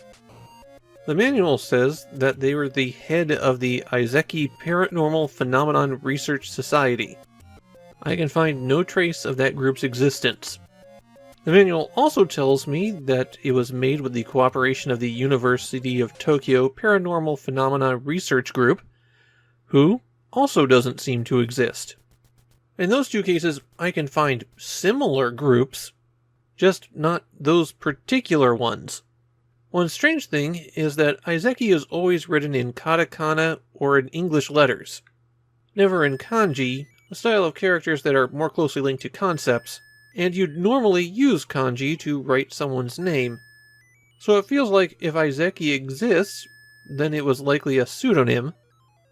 The manual says that they were the head of the Izeki Paranormal Phenomenon Research Society. I can find no trace of that group's existence. The manual also tells me that it was made with the cooperation of the University of Tokyo Paranormal Phenomena Research Group, who also doesn't seem to exist. In those two cases, I can find similar groups, just not those particular ones. One strange thing is that Izeki is always written in katakana or in English letters, never in kanji, a style of characters that are more closely linked to concepts, and you'd normally use kanji to write someone's name. So it feels like if Izeki exists, then it was likely a pseudonym,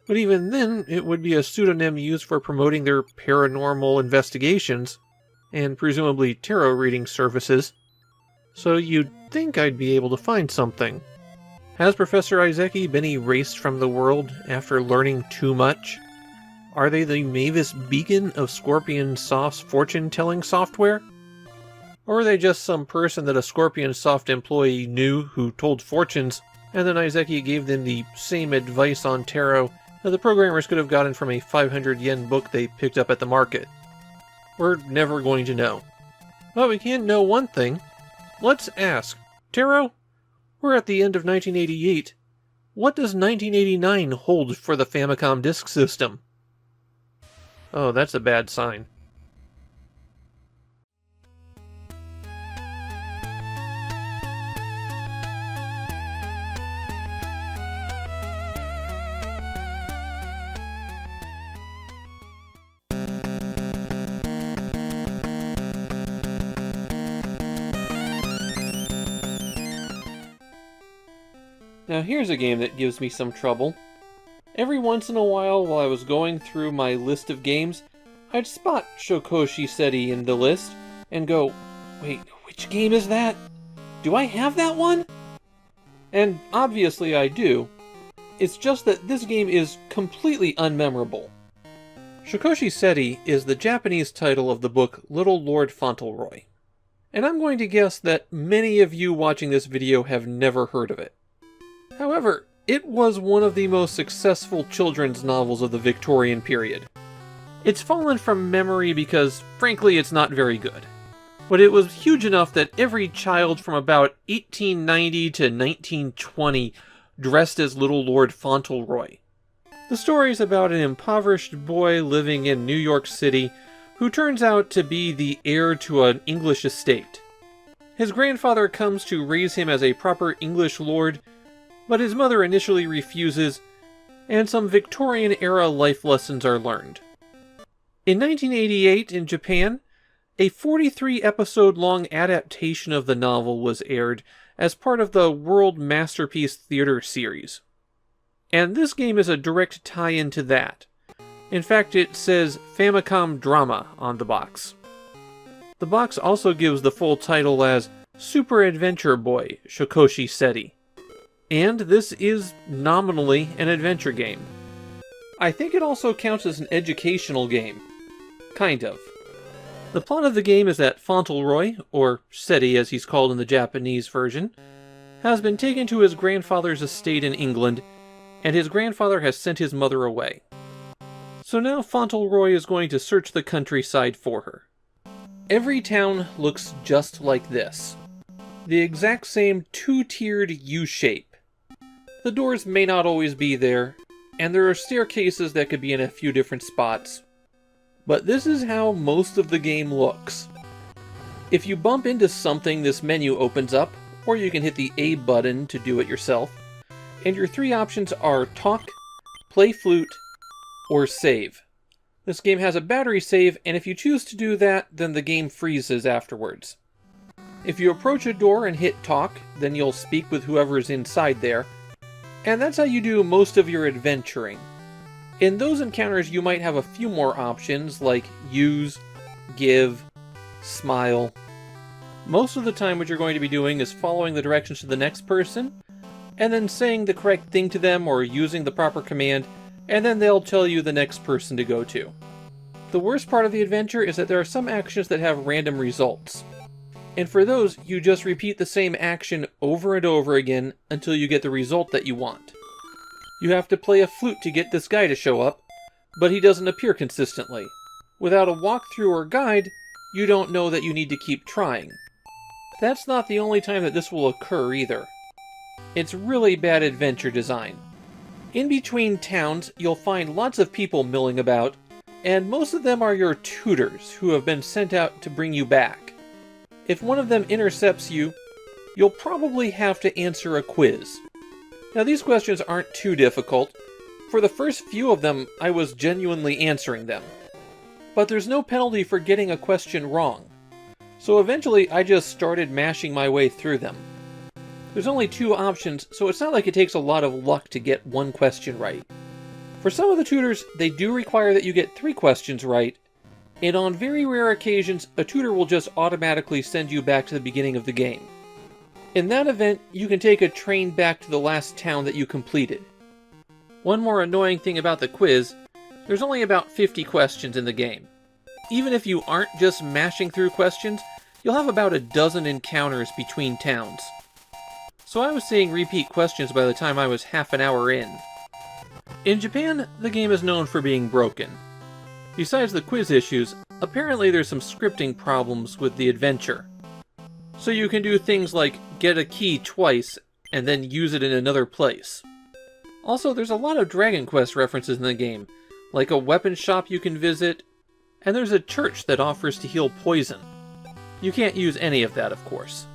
but even then it would be a pseudonym used for promoting their paranormal investigations, and presumably tarot reading services, so you'd think I'd be able to find something. Has Professor Izeki been erased from the world after learning too much? Are they the Mavis Beacon of Scorpion Soft's fortune-telling software? Or are they just some person that a Scorpion Soft employee knew who told fortunes, and then Izeki gave them the same advice on tarot that the programmers could have gotten from a 500 yen book they picked up at the market? We're never going to know. But we can know one thing. Let's ask, Tarot, we're at the end of 1988. What does 1989 hold for the Famicom disk system? Oh, that's a bad sign. Now here's a game that gives me some trouble. Every once in a while I was going through my list of games, I'd spot Shokoshi Seti in the list and go, wait, which game is that? Do I have that one? And obviously I do. It's just that this game is completely unmemorable. Shokoshi Seti is the Japanese title of the book Little Lord Fauntleroy. And I'm going to guess that many of you watching this video have never heard of it. However, it was one of the most successful children's novels of the Victorian period. It's fallen from memory because, frankly, it's not very good. But it was huge enough that every child from about 1890 to 1920 dressed as Little Lord Fauntleroy. The story is about an impoverished boy living in New York City who turns out to be the heir to an English estate. His grandfather comes to raise him as a proper English lord, but his mother initially refuses, and some Victorian-era life lessons are learned. In 1988, in Japan, a 43-episode-long adaptation of the novel was aired as part of the World Masterpiece Theater series. And this game is a direct tie-in to that. In fact, it says Famicom Drama on the box. The box also gives the full title as Super Adventure Boy Shokoshi Seti. And this is nominally an adventure game. I think it also counts as an educational game. Kind of. The plot of the game is that Fauntleroy, or Seti as he's called in the Japanese version, has been taken to his grandfather's estate in England, and his grandfather has sent his mother away. So now Fauntleroy is going to search the countryside for her. Every town looks just like this. The exact same two-tiered U-shape. The doors may not always be there, and there are staircases that could be in a few different spots. But this is how most of the game looks. If you bump into something, this menu opens up, or you can hit the A button to do it yourself, and your three options are talk, play flute, or save. This game has a battery save, and if you choose to do that, then the game freezes afterwards. If you approach a door and hit talk, then you'll speak with whoever is inside there, and that's how you do most of your adventuring. In those encounters, you might have a few more options, like use, give, smile. Most of the time what you're going to be doing is following the directions to the next person, and then saying the correct thing to them or using the proper command, and then they'll tell you the next person to go to. The worst part of the adventure is that there are some actions that have random results. And for those, you just repeat the same action over and over again until you get the result that you want. You have to play a flute to get this guy to show up, but he doesn't appear consistently. Without a walkthrough or guide, you don't know that you need to keep trying. That's not the only time that this will occur either. It's really bad adventure design. In between towns, you'll find lots of people milling about, and most of them are your tutors who have been sent out to bring you back. If one of them intercepts you, you'll probably have to answer a quiz. Now these questions aren't too difficult. For the first few of them, I was genuinely answering them. But there's no penalty for getting a question wrong. So eventually I just started mashing my way through them. There's only two options, so it's not like it takes a lot of luck to get one question right. For some of the tutors, they do require that you get 3 questions right, and on very rare occasions, a tutor will just automatically send you back to the beginning of the game. In that event, you can take a train back to the last town that you completed. One more annoying thing about the quiz, there's only about 50 questions in the game. Even if you aren't just mashing through questions, you'll have about a dozen encounters between towns. So I was seeing repeat questions by the time I was half an hour in. In Japan, the game is known for being broken. Besides the quiz issues, apparently there's some scripting problems with the adventure. So you can do things like get a key twice and then use it in another place. Also, there's a lot of Dragon Quest references in the game, like a weapon shop you can visit, and there's a church that offers to heal poison. You can't use any of that, of course.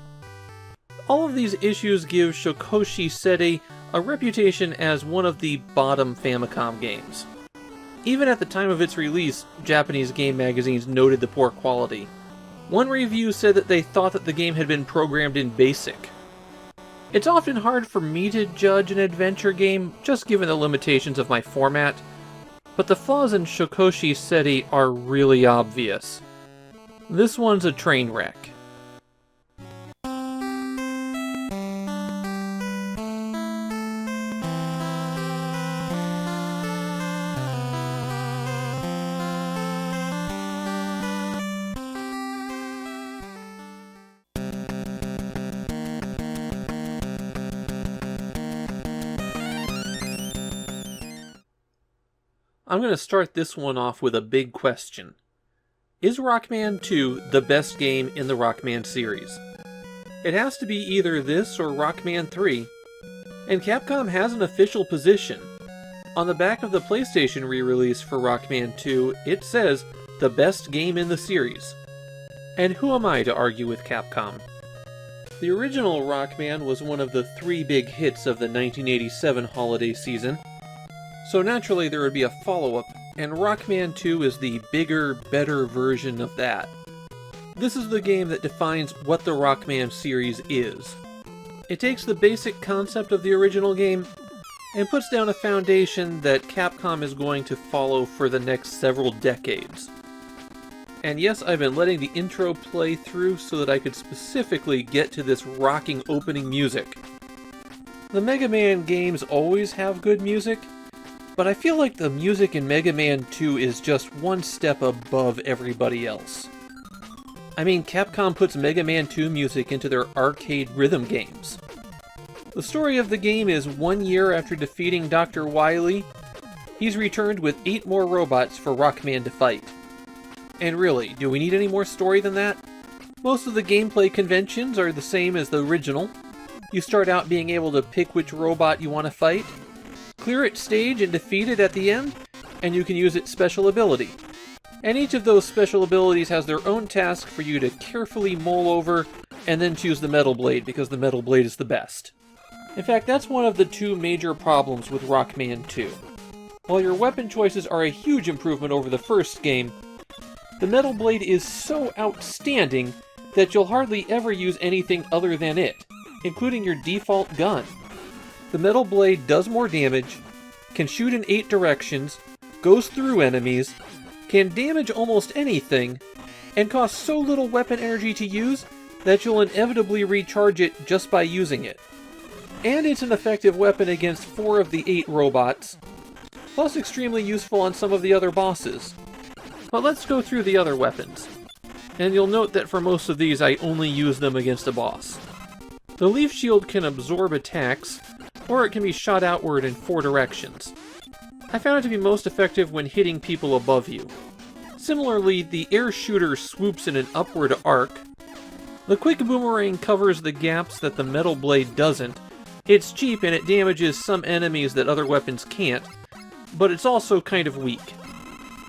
All of these issues give Shokoshi Seti a reputation as one of the bottom Famicom games. Even at the time of its release, Japanese game magazines noted the poor quality. One review said that they thought that the game had been programmed in BASIC. It's often hard for me to judge an adventure game, just given the limitations of my format, but the flaws in Shokoshi Seti are really obvious. This one's a train wreck. I'm going to start this one off with a big question. Is Rockman 2 the best game in the Rockman series? It has to be either this or Rockman 3, and Capcom has an official position. On the back of the PlayStation re-release for Rockman 2, it says, the best game in the series. And who am I to argue with Capcom? The original Rockman was one of the 3 big hits of the 1987 holiday season, so naturally there would be a follow-up, and Rockman 2 is the bigger, better version of that. This is the game that defines what the Rockman series is. It takes the basic concept of the original game and puts down a foundation that Capcom is going to follow for the next several decades. And yes, I've been letting the intro play through so that I could specifically get to this rocking opening music. The Mega Man games always have good music, but I feel like the music in Mega Man 2 is just one step above everybody else. I mean, Capcom puts Mega Man 2 music into their arcade rhythm games. The story of the game is 1 year after defeating Dr. Wily, he's returned with 8 more robots for Rockman to fight. And really, do we need any more story than that? Most of the gameplay conventions are the same as the original. You start out being able to pick which robot you want to fight, clear its stage and defeat it at the end, and you can use its special ability. And each of those special abilities has their own task for you to carefully mull over, and then choose the Metal Blade, because the Metal Blade is the best. In fact, that's one of the 2 major problems with Rockman 2. While your weapon choices are a huge improvement over the first game, the Metal Blade is so outstanding that you'll hardly ever use anything other than it, including your default gun. The Metal Blade does more damage, can shoot in 8 directions, goes through enemies, can damage almost anything, and costs so little weapon energy to use that you'll inevitably recharge it just by using it. And it's an effective weapon against 4 of the 8 robots, plus extremely useful on some of the other bosses. But let's go through the other weapons. And you'll note that for most of these I only use them against a boss. The Leaf Shield can absorb attacks, or it can be shot outward in 4 directions. I found it to be most effective when hitting people above you. Similarly, the Air Shooter swoops in an upward arc. The Quick Boomerang covers the gaps that the Metal Blade doesn't. It's cheap and it damages some enemies that other weapons can't, but it's also kind of weak.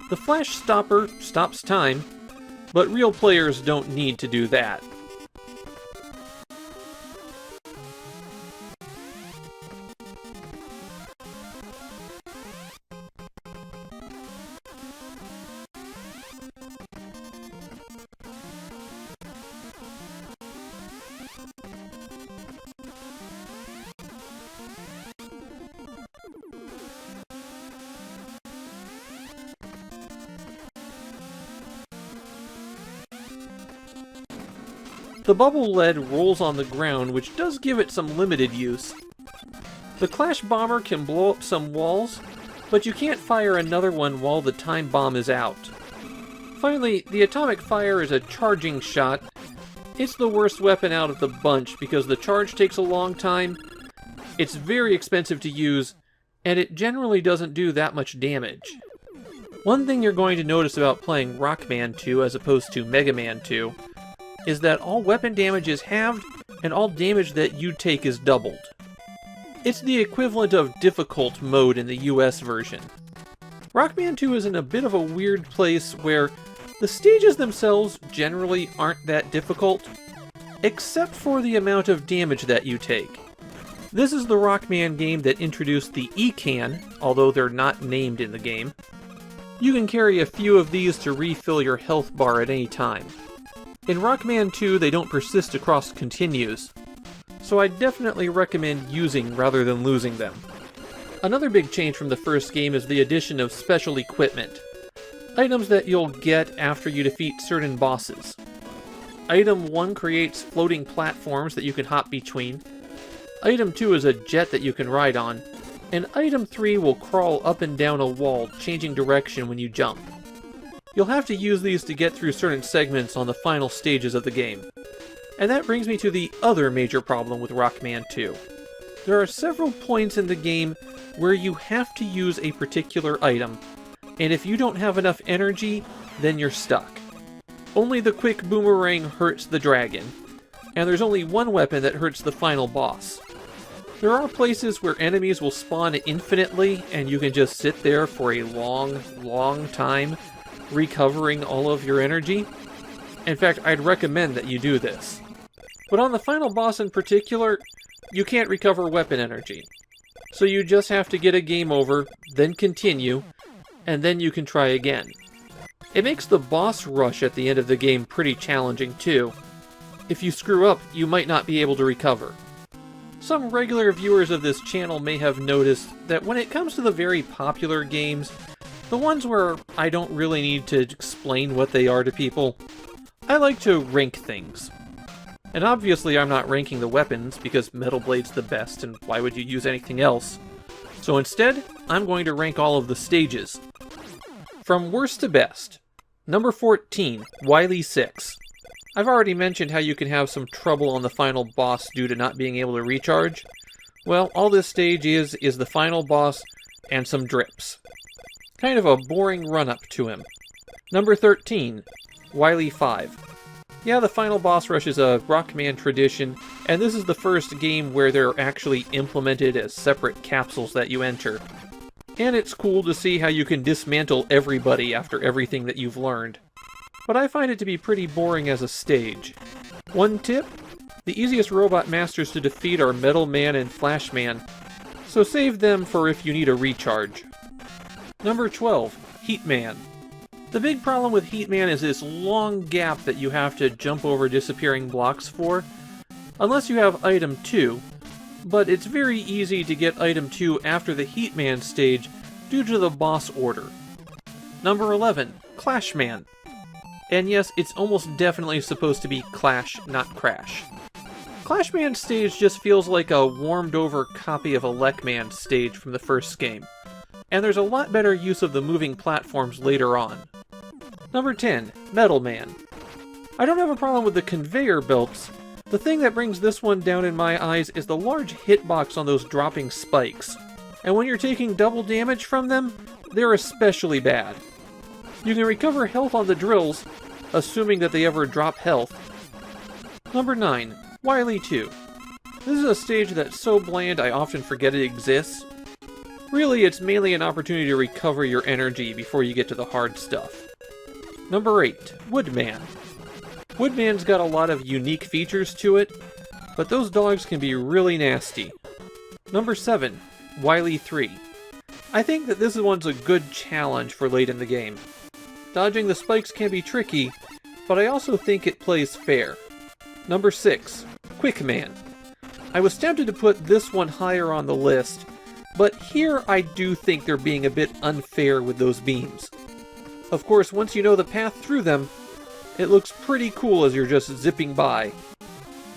The Flash Stopper stops time, but real players don't need to do that. The bubble lead rolls on the ground, which does give it some limited use. The Clash Bomber can blow up some walls, but you can't fire another one while the time bomb is out. Finally, the Atomic Fire is a charging shot. It's the worst weapon out of the bunch because the charge takes a long time, it's very expensive to use, and it generally doesn't do that much damage. One thing you're going to notice about playing Rockman 2 as opposed to Mega Man 2 is that all weapon damage is halved, and all damage that you take is doubled. It's the equivalent of difficult mode in the US version. Rockman 2 is in a bit of a weird place where the stages themselves generally aren't that difficult, except for the amount of damage that you take. This is the Rockman game that introduced the E-Can, although they're not named in the game. You can carry a few of these to refill your health bar at any time. In Rockman 2, they don't persist across continues, so I definitely recommend using rather than losing them. Another big change from the first game is the addition of special equipment. Items that you'll get after you defeat certain bosses. Item 1 creates floating platforms that you can hop between. Item 2 is a jet that you can ride on. And Item 3 will crawl up and down a wall, changing direction when you jump. You'll have to use these to get through certain segments on the final stages of the game. And that brings me to the other major problem with Rockman 2. There are several points in the game where you have to use a particular item, and if you don't have enough energy, then you're stuck. Only the Quick Boomerang hurts the dragon, and there's only one weapon that hurts the final boss. There are places where enemies will spawn infinitely, and you can just sit there for a long time, recovering all of your energy. In fact, I'd recommend that you do this. But on the final boss in particular, you can't recover weapon energy. So you just have to get a game over, then continue, and then you can try again. It makes the boss rush at the end of the game pretty challenging too. If you screw up, you might not be able to recover. Some regular viewers of this channel may have noticed that when it comes to the very popular games, the ones where I don't really need to explain what they are to people, I like to rank things. And obviously I'm not ranking the weapons, because Metal Blade's the best, and why would you use anything else? So instead, I'm going to rank all of the stages. From worst to best. Number 14, Wily 6. I've already mentioned how you can have some trouble on the final boss due to not being able to recharge. Well, all this stage is the final boss and some drips. Kind of a boring run-up to him. Number 13, Wily 5. Yeah, the final boss rush is a Rockman tradition, and this is the first game where they're actually implemented as separate capsules that you enter. And it's cool to see how you can dismantle everybody after everything that you've learned. But I find it to be pretty boring as a stage. One tip? The easiest robot masters to defeat are Metal Man and Flash Man, so save them for if you need a recharge. Number 12, Heat Man. The big problem with Heat Man is this long gap that you have to jump over disappearing blocks for, unless you have Item 2, but it's very easy to get Item 2 after the Heat Man stage due to the boss order. Number 11, Clash Man. And yes, it's almost definitely supposed to be Clash, not Crash. Clash Man stage just feels like a warmed over copy of a Lekman stage from the first game, and there's a lot better use of the moving platforms later on. Number 10, Metal Man. I don't have a problem with the conveyor belts. The thing that brings this one down in my eyes is the large hitbox on those dropping spikes. And when you're taking double damage from them, they're especially bad. You can recover health on the drills, assuming that they ever drop health. Number 9, Wily 2. This is a stage that's so bland I often forget it exists. Really, it's mainly an opportunity to recover your energy before you get to the hard stuff. Number 8, Woodman. Woodman's got a lot of unique features to it, but those dogs can be really nasty. Number 7, Wily 3. I think that this one's a good challenge for late in the game. Dodging the spikes can be tricky, but I also think it plays fair. Number 6, Quick Man. I was tempted to put this one higher on the list, but here I do think they're being a bit unfair with those beams. Of course, once you know the path through them, it looks pretty cool as you're just zipping by.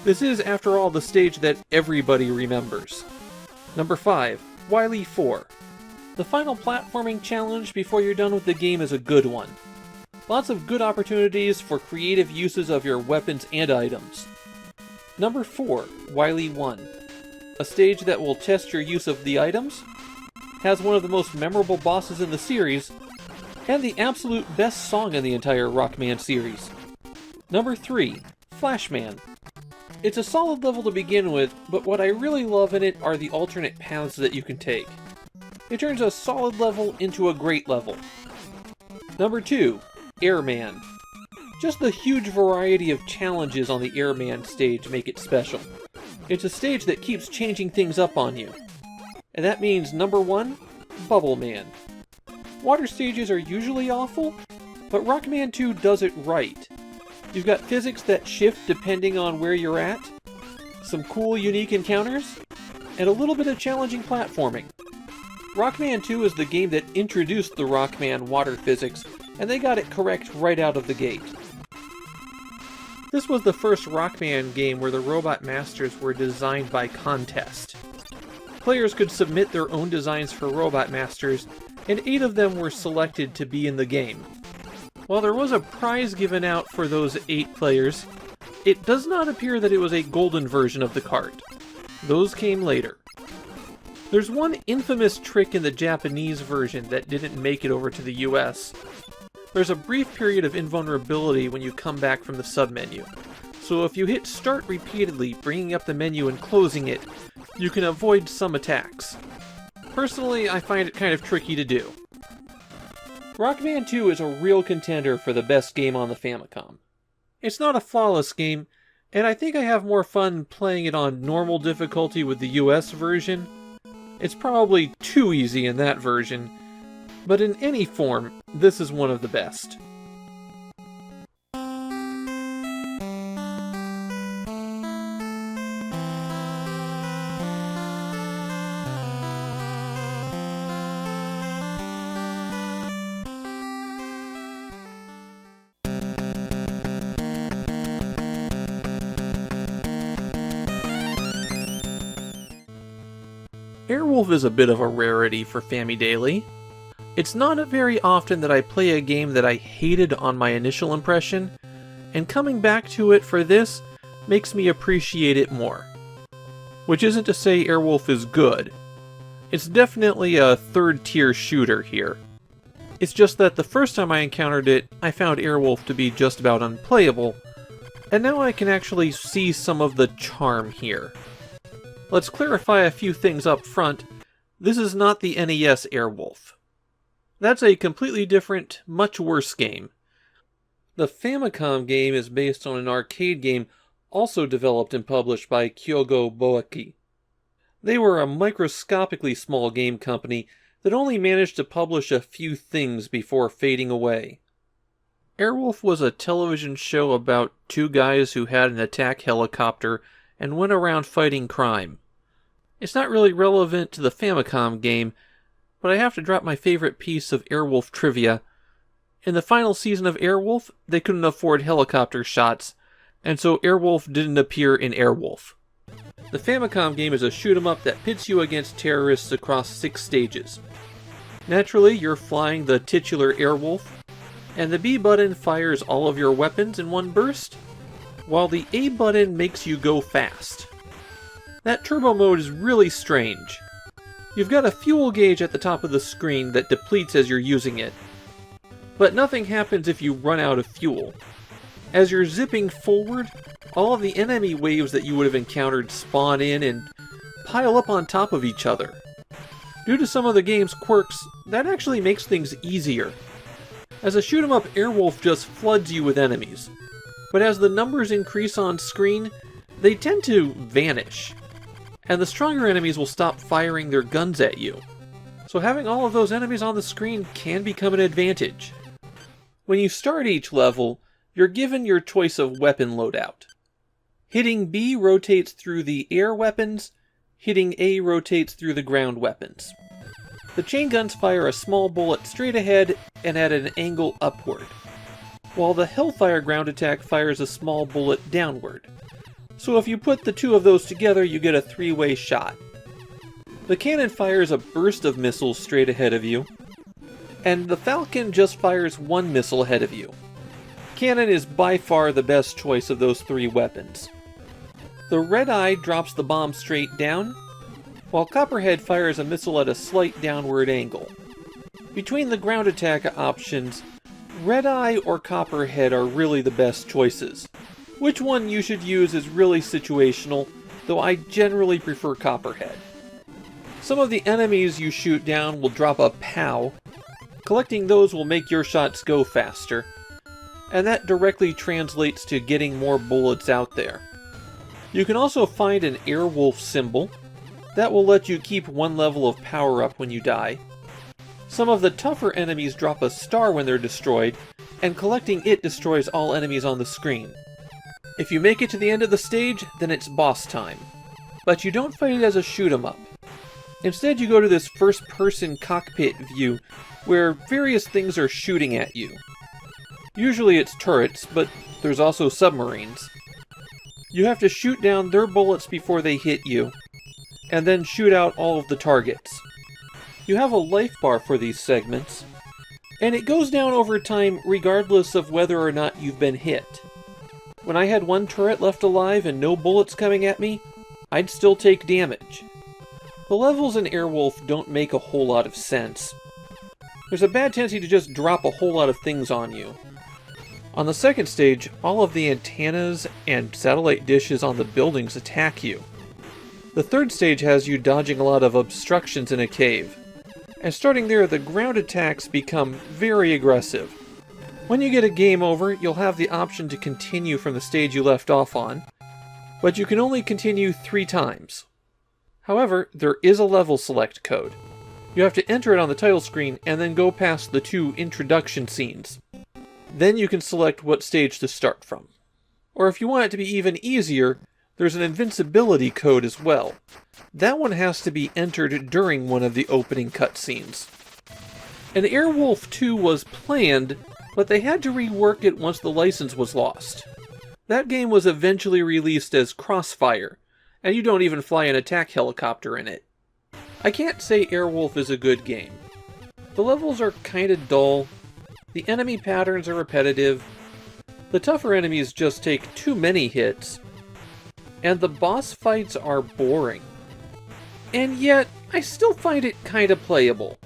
This is, after all, the stage that everybody remembers. Number 5, Wily 4. The final platforming challenge before you're done with the game is a good one. Lots of good opportunities for creative uses of your weapons and items. Number 4, Wily 1. A stage that will test your use of the items, has one of the most memorable bosses in the series, and the absolute best song in the entire Rockman series. Number 3, Flashman. It's a solid level to begin with, but what I really love in it are the alternate paths that you can take. It turns a solid level into a great level. Number 2, Airman. Just the huge variety of challenges on the Airman stage make it special. It's a stage that keeps changing things up on you. And that means number 1, Bubble Man. Water stages are usually awful, but Rockman 2 does it right. You've got physics that shift depending on where you're at, some cool unique encounters, and a little bit of challenging platforming. Rockman 2 is the game that introduced the Rockman water physics, and they got it correct right out of the gate. This was the first Rockman game where the robot masters were designed by contest. Players could submit their own designs for robot masters, and 8 of them were selected to be in the game. While there was a prize given out for those 8 players, it does not appear that it was a golden version of the cart. Those came later. There's one infamous trick in the Japanese version that didn't make it over to the US. There's a brief period of invulnerability when you come back from the submenu. So if you hit start repeatedly, bringing up the menu and closing it, you can avoid some attacks. Personally, I find it kind of tricky to do. Rockman 2 is a real contender for the best game on the Famicom. It's not a flawless game, and I think I have more fun playing it on normal difficulty with the US version. It's probably too easy in that version, but in any form, this is one of the best. Airwolf is a bit of a rarity for Famidaily. It's not very often that I play a game that I hated on my initial impression, and coming back to it for this makes me appreciate it more. Which isn't to say Airwolf is good. It's definitely a third-tier shooter here. It's just that the first time I encountered it, I found Airwolf to be just about unplayable, and now I can actually see some of the charm here. Let's clarify a few things up front. This is not the NES Airwolf. That's a completely different, much worse game. The Famicom game is based on an arcade game also developed and published by Kyogo Boeki. They were a microscopically small game company that only managed to publish a few things before fading away. Airwolf was a television show about two guys who had an attack helicopter and went around fighting crime. It's not really relevant to the Famicom game, but I have to drop my favorite piece of Airwolf trivia. In the final season of Airwolf, they couldn't afford helicopter shots, and so Airwolf didn't appear in Airwolf. The Famicom game is a shoot-'em-up that pits you against terrorists across 6 stages. Naturally, you're flying the titular Airwolf, and the B button fires all of your weapons in one burst, while the A button makes you go fast. That turbo mode is really strange. You've got a fuel gauge at the top of the screen that depletes as you're using it, but nothing happens if you run out of fuel. As you're zipping forward, all of the enemy waves that you would have encountered spawn in and pile up on top of each other. Due to some of the game's quirks, that actually makes things easier. As a shoot-'em-up, Airwolf just floods you with enemies, but as the numbers increase on screen, they tend to vanish, and the stronger enemies will stop firing their guns at you. So having all of those enemies on the screen can become an advantage. When you start each level, you're given your choice of weapon loadout. Hitting B rotates through the air weapons, hitting A rotates through the ground weapons. The chain guns fire a small bullet straight ahead and at an angle upward, while the Hellfire ground attack fires a small bullet downward. So if you put the two of those together, you get a 3-way shot. The cannon fires a burst of missiles straight ahead of you, and the Falcon just fires one missile ahead of you. Cannon is by far the best choice of those 3 weapons. The Red Eye drops the bomb straight down, while Copperhead fires a missile at a slight downward angle. Between the ground attack options, Red Eye or Copperhead are really the best choices. Which one you should use is really situational, though I generally prefer Copperhead. Some of the enemies you shoot down will drop a POW. Collecting those will make your shots go faster, and that directly translates to getting more bullets out there. You can also find an Airwolf symbol. That will let you keep one level of power up when you die. Some of the tougher enemies drop a star when they're destroyed, and collecting it destroys all enemies on the screen. If you make it to the end of the stage, then it's boss time. But you don't fight it as a shoot-'em-up. Instead, you go to this first-person cockpit view, where various things are shooting at you. Usually it's turrets, but there's also submarines. You have to shoot down their bullets before they hit you, and then shoot out all of the targets. You have a life bar for these segments, and it goes down over time regardless of whether or not you've been hit. When I had one turret left alive and no bullets coming at me, I'd still take damage. The levels in Airwolf don't make a whole lot of sense. There's a bad tendency to just drop a whole lot of things on you. On the second stage, all of the antennas and satellite dishes on the buildings attack you. The third stage has you dodging a lot of obstructions in a cave. And starting there, the ground attacks become very aggressive. When you get a game over, you'll have the option to continue from the stage you left off on, but you can only continue 3 times. However, there is a level select code. You have to enter it on the title screen and then go past the 2 introduction scenes. Then you can select what stage to start from. Or if you want it to be even easier, there's an invincibility code as well. That one has to be entered during one of the opening cutscenes. And Airwolf 2 was planned, but they had to rework it once the license was lost. That game was eventually released as Crossfire, and you don't even fly an attack helicopter in it. I can't say Airwolf is a good game. The levels are kinda dull, the enemy patterns are repetitive, the tougher enemies just take too many hits, and the boss fights are boring. And yet, I still find it kinda playable.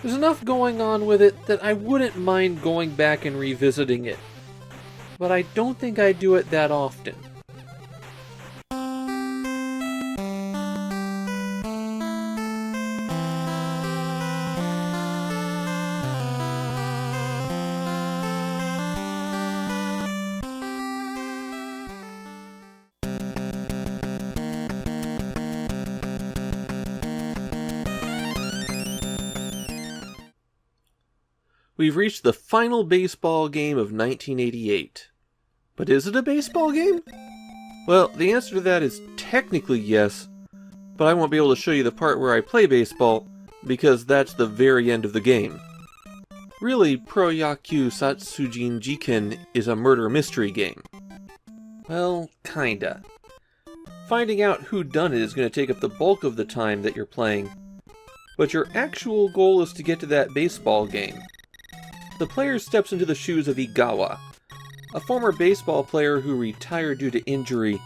There's enough going on with it that I wouldn't mind going back and revisiting it. But I don't think I do it that often. We've reached the final baseball game of 1988. But is it a baseball game? Well, the answer to that is technically yes, but I won't be able to show you the part where I play baseball, because that's the very end of the game. Really, Pro Yakyuu Satsujin Jiken is a murder mystery game. Well, kinda. Finding out who done it is going to take up the bulk of the time that you're playing, but your actual goal is to get to that baseball game. The player steps into the shoes of Igawa, a former baseball player who retired due to injury.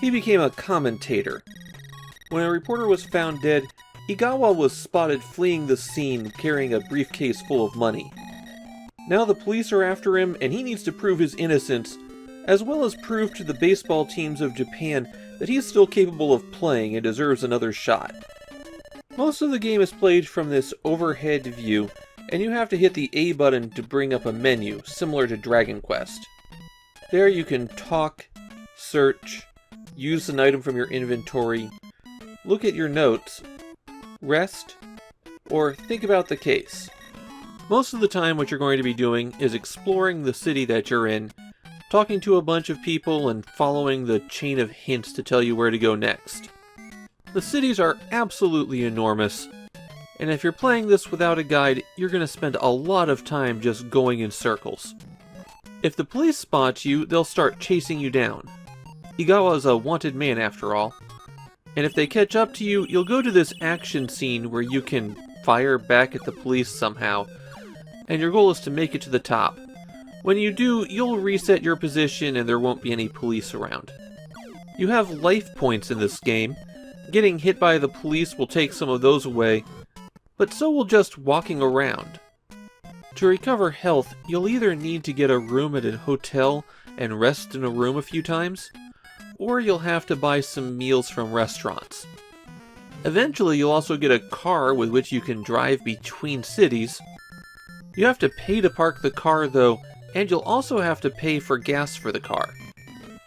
He became a commentator. When a reporter was found dead, Igawa was spotted fleeing the scene carrying a briefcase full of money. Now the police are after him, and he needs to prove his innocence, as well as prove to the baseball teams of Japan that he is still capable of playing and deserves another shot. Most of the game is played from this overhead view, and you have to hit the A button to bring up a menu, similar to Dragon Quest. There you can talk, search, use an item from your inventory, look at your notes, rest, or think about the case. Most of the time what you're going to be doing is exploring the city that you're in, talking to a bunch of people, and following the chain of hints to tell you where to go next. The cities are absolutely enormous, and if you're playing this without a guide, you're going to spend a lot of time just going in circles. If the police spot you, they'll start chasing you down. Igawa's a wanted man after all. And if they catch up to you, you'll go to this action scene where you can fire back at the police somehow, and your goal is to make it to the top. When you do, you'll reset your position and there won't be any police around. You have life points in this game. Getting hit by the police will take some of those away, but so will just walking around. To recover health, you'll either need to get a room at a hotel and rest in a room a few times, or you'll have to buy some meals from restaurants. Eventually, you'll also get a car with which you can drive between cities. You have to pay to park the car though, and you'll also have to pay for gas for the car.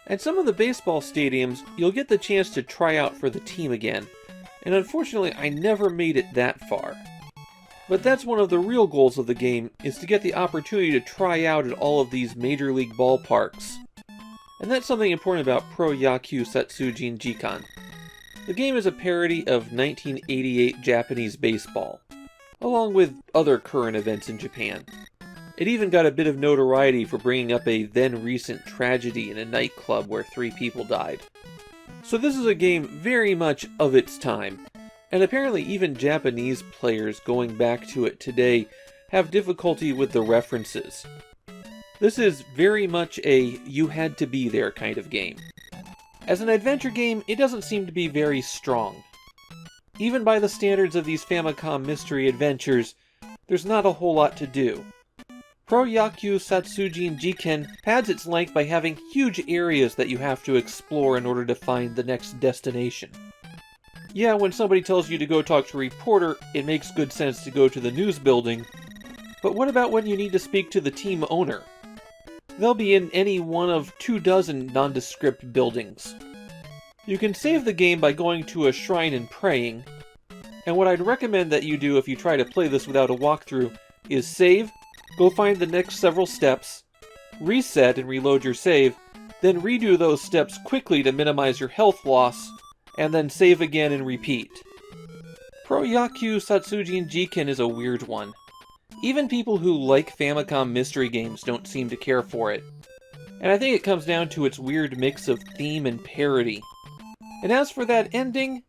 At some of the baseball stadiums, you'll get the chance to try out for the team again, and unfortunately I never made it that far. But that's one of the real goals of the game, is to get the opportunity to try out at all of these major league ballparks. And that's something important about Pro Yakyuu Satsujin Jikan. The game is a parody of 1988 Japanese baseball, along with other current events in Japan. It even got a bit of notoriety for bringing up a then-recent tragedy in a nightclub where 3 people died. So this is a game very much of its time, and apparently even Japanese players going back to it today have difficulty with the references. This is very much a you-had-to-be-there kind of game. As an adventure game, it doesn't seem to be very strong. Even by the standards of these Famicom mystery adventures, there's not a whole lot to do. Pro Yakyuu Satsujin Jiken pads its length by having huge areas that you have to explore in order to find the next destination. Yeah, when somebody tells you to go talk to a reporter, it makes good sense to go to the news building, but what about when you need to speak to the team owner? They'll be in any one of 24 nondescript buildings. You can save the game by going to a shrine and praying, and what I'd recommend that you do if you try to play this without a walkthrough is save, go find the next several steps, reset and reload your save, then redo those steps quickly to minimize your health loss, and then save again and repeat. Pro Yakyuu Satsujin Jiken is a weird one. Even people who like Famicom mystery games don't seem to care for it. And I think it comes down to its weird mix of theme and parody. And as for that ending,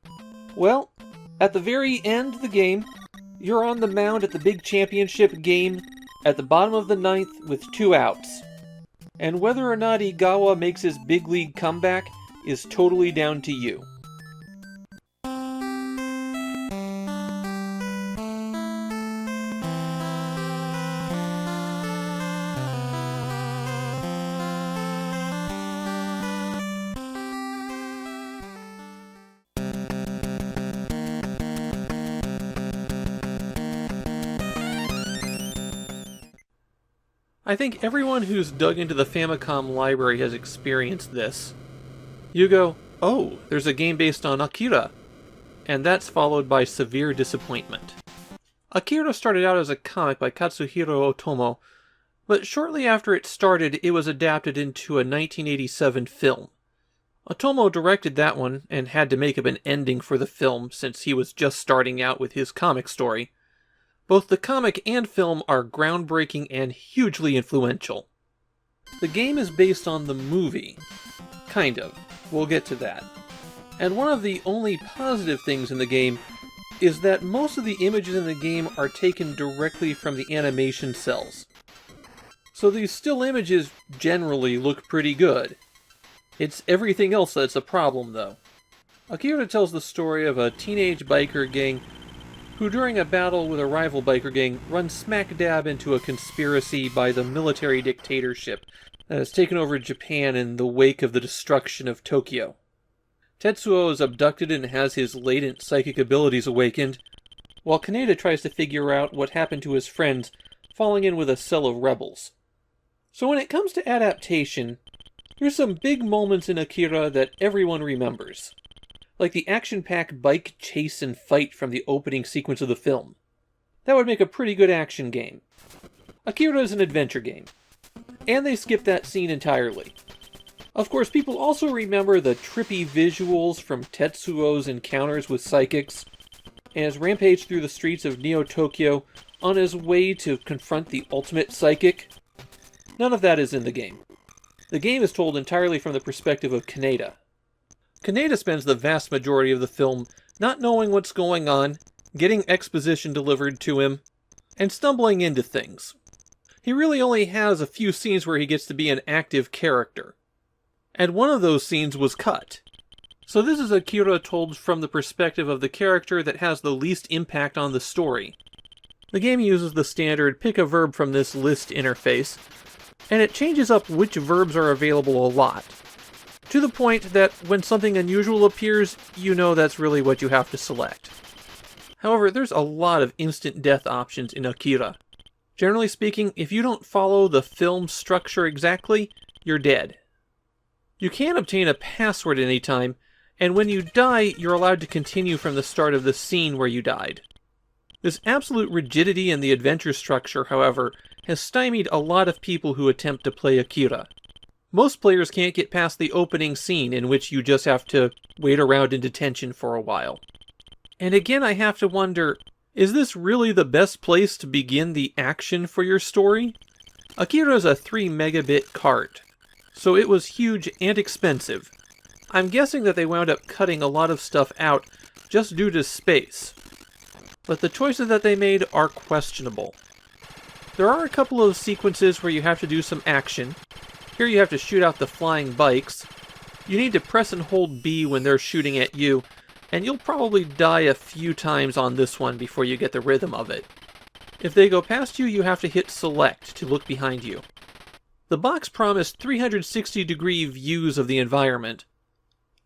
well, at the very end of the game, you're on the mound at the big championship game at the bottom of the 9th with 2 outs. And whether or not Igawa makes his big league comeback is totally down to you. I think everyone who's dug into the Famicom library has experienced this. You go, oh, there's a game based on Akira, and that's followed by severe disappointment. Akira started out as a comic by Katsuhiro Otomo, but shortly after it started, it was adapted into a 1987 film. Otomo directed that one, and had to make up an ending for the film since he was just starting out with his comic story. Both the comic and film are groundbreaking and hugely influential. The game is based on the movie. Kind of. We'll get to that. And one of the only positive things in the game is that most of the images in the game are taken directly from the animation cells. So these still images generally look pretty good. It's everything else that's a problem, though. Akira tells the story of a teenage biker gang who during a battle with a rival biker gang run smack dab into a conspiracy by the military dictatorship that has taken over Japan in the wake of the destruction of Tokyo. Tetsuo is abducted and has his latent psychic abilities awakened, while Kaneda tries to figure out what happened to his friends, falling in with a cell of rebels. So when it comes to adaptation, there's some big moments in Akira that everyone remembers. Like the action-packed bike chase and fight from the opening sequence of the film. That would make a pretty good action game. Akira is an adventure game, and they skip that scene entirely. Of course, people also remember the trippy visuals from Tetsuo's encounters with psychics, and his rampage through the streets of Neo-Tokyo on his way to confront the ultimate psychic. None of that is in the game. The game is told entirely from the perspective of Kaneda. Kaneda spends the vast majority of the film not knowing what's going on, getting exposition delivered to him, and stumbling into things. He really only has a few scenes where he gets to be an active character. And one of those scenes was cut. So this is Akira told from the perspective of the character that has the least impact on the story. The game uses the standard pick a verb from this list interface, and it changes up which verbs are available a lot. To the point that when something unusual appears, you know that's really what you have to select. However, there's a lot of instant death options in Akira. Generally speaking, if you don't follow the film structure exactly, you're dead. You can obtain a password at any time, and when you die, you're allowed to continue from the start of the scene where you died. This absolute rigidity in the adventure structure, however, has stymied a lot of people who attempt to play Akira. Most players can't get past the opening scene, in which you just have to wait around in detention for a while. And again, I have to wonder, is this really the best place to begin the action for your story? Akira is a 3 megabit cart, so it was huge and expensive. I'm guessing that they wound up cutting a lot of stuff out just due to space. But the choices that they made are questionable. There are a couple of sequences where you have to do some action. Here you have to shoot out the flying bikes. You need to press and hold B when they're shooting at you, and you'll probably die a few times on this one before you get the rhythm of it. If they go past you, you have to hit select to look behind you. The box promised 360-degree views of the environment.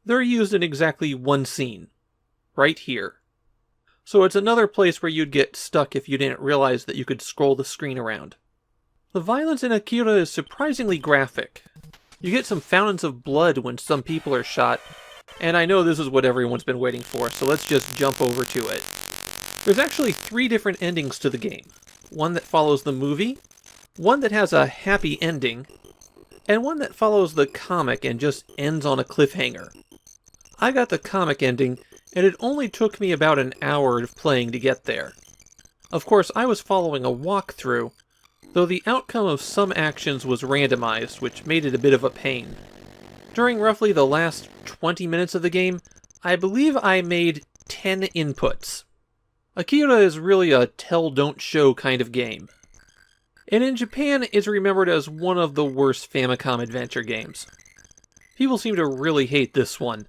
They're used in exactly one scene. Right here. So it's another place where you'd get stuck if you didn't realize that you could scroll the screen around. The violence in Akira is surprisingly graphic. You get some fountains of blood when some people are shot, And I know this is what everyone's been waiting for, so let's just jump over to it. There's actually 3 different endings to the game. One that follows the movie, one that has a happy ending, and one that follows the comic and just ends on a cliffhanger. I got the comic ending, and it only took me about an hour of playing to get there. Of course, I was following a walkthrough, though the outcome of some actions was randomized, which made it a bit of a pain. During roughly the last 20 minutes of the game, I believe I made 10 inputs. Akira is really a tell-don't-show kind of game. And in Japan, it's remembered as one of the worst Famicom adventure games. People seem to really hate this one.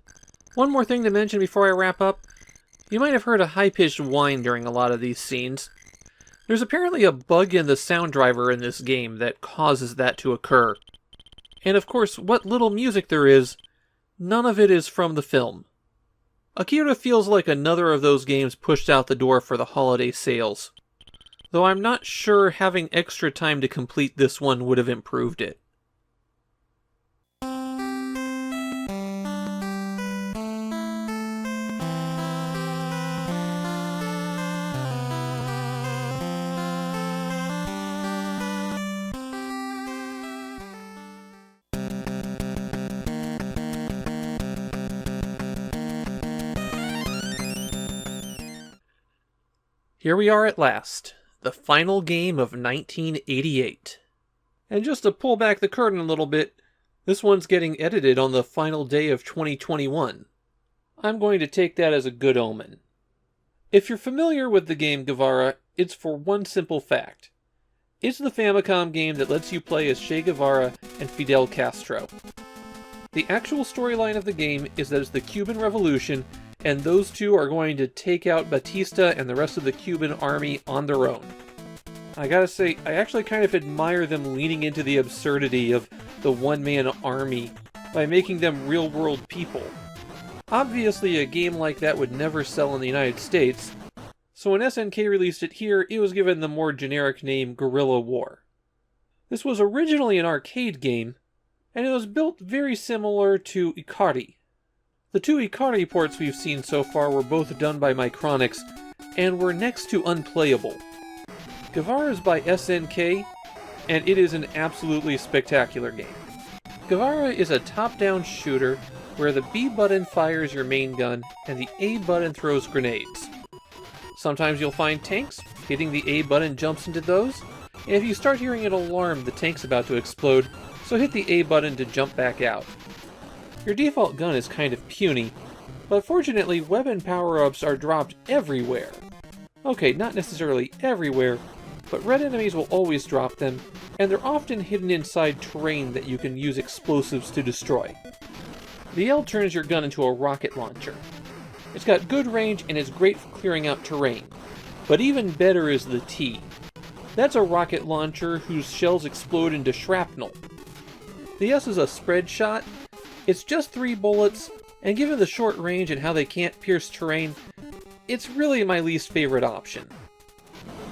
One more thing to mention before I wrap up. You might have heard a high-pitched whine during a lot of these scenes. There's apparently a bug in the sound driver in this game that causes that to occur. And of course, what little music there is, none of it is from the film. Akira feels like another of those games pushed out the door for the holiday sales. Though I'm not sure having extra time to complete this one would have improved it. Here we are at last, the final game of 1988. And just to pull back the curtain a little bit, this one's getting edited on the final day of 2021. I'm going to take that as a good omen. If you're familiar with the game Guevara, it's for one simple fact. It's the Famicom game that lets you play as Che Guevara and Fidel Castro. The actual storyline of the game is that it's the Cuban Revolution, and those two are going to take out Batista and the rest of the Cuban army on their own. I gotta say, I actually kind of admire them leaning into the absurdity of the one-man army by making them real-world people. Obviously, a game like that would never sell in the United States, so when SNK released it here, it was given the more generic name Guerrilla War. This was originally an arcade game, and it was built very similar to Ikari. The 2 Ikari ports we've seen so far were both done by Micronix, and were next to unplayable. Guevara is by SNK, and it is an absolutely spectacular game. Guevara is a top-down shooter where the B button fires your main gun, and the A button throws grenades. Sometimes you'll find tanks, hitting the A button jumps into those, and if you start hearing an alarm, the tank's about to explode, so hit the A button to jump back out. Your default gun is kind of puny, but fortunately weapon power-ups are dropped everywhere. Okay, not necessarily everywhere, but red enemies will always drop them, and they're often hidden inside terrain that you can use explosives to destroy. The L turns your gun into a rocket launcher. It's got good range and is great for clearing out terrain, but even better is the T. That's a rocket launcher whose shells explode into shrapnel. The S is a spread shot. It's just 3 bullets, and given the short range and how they can't pierce terrain, it's really my least favorite option.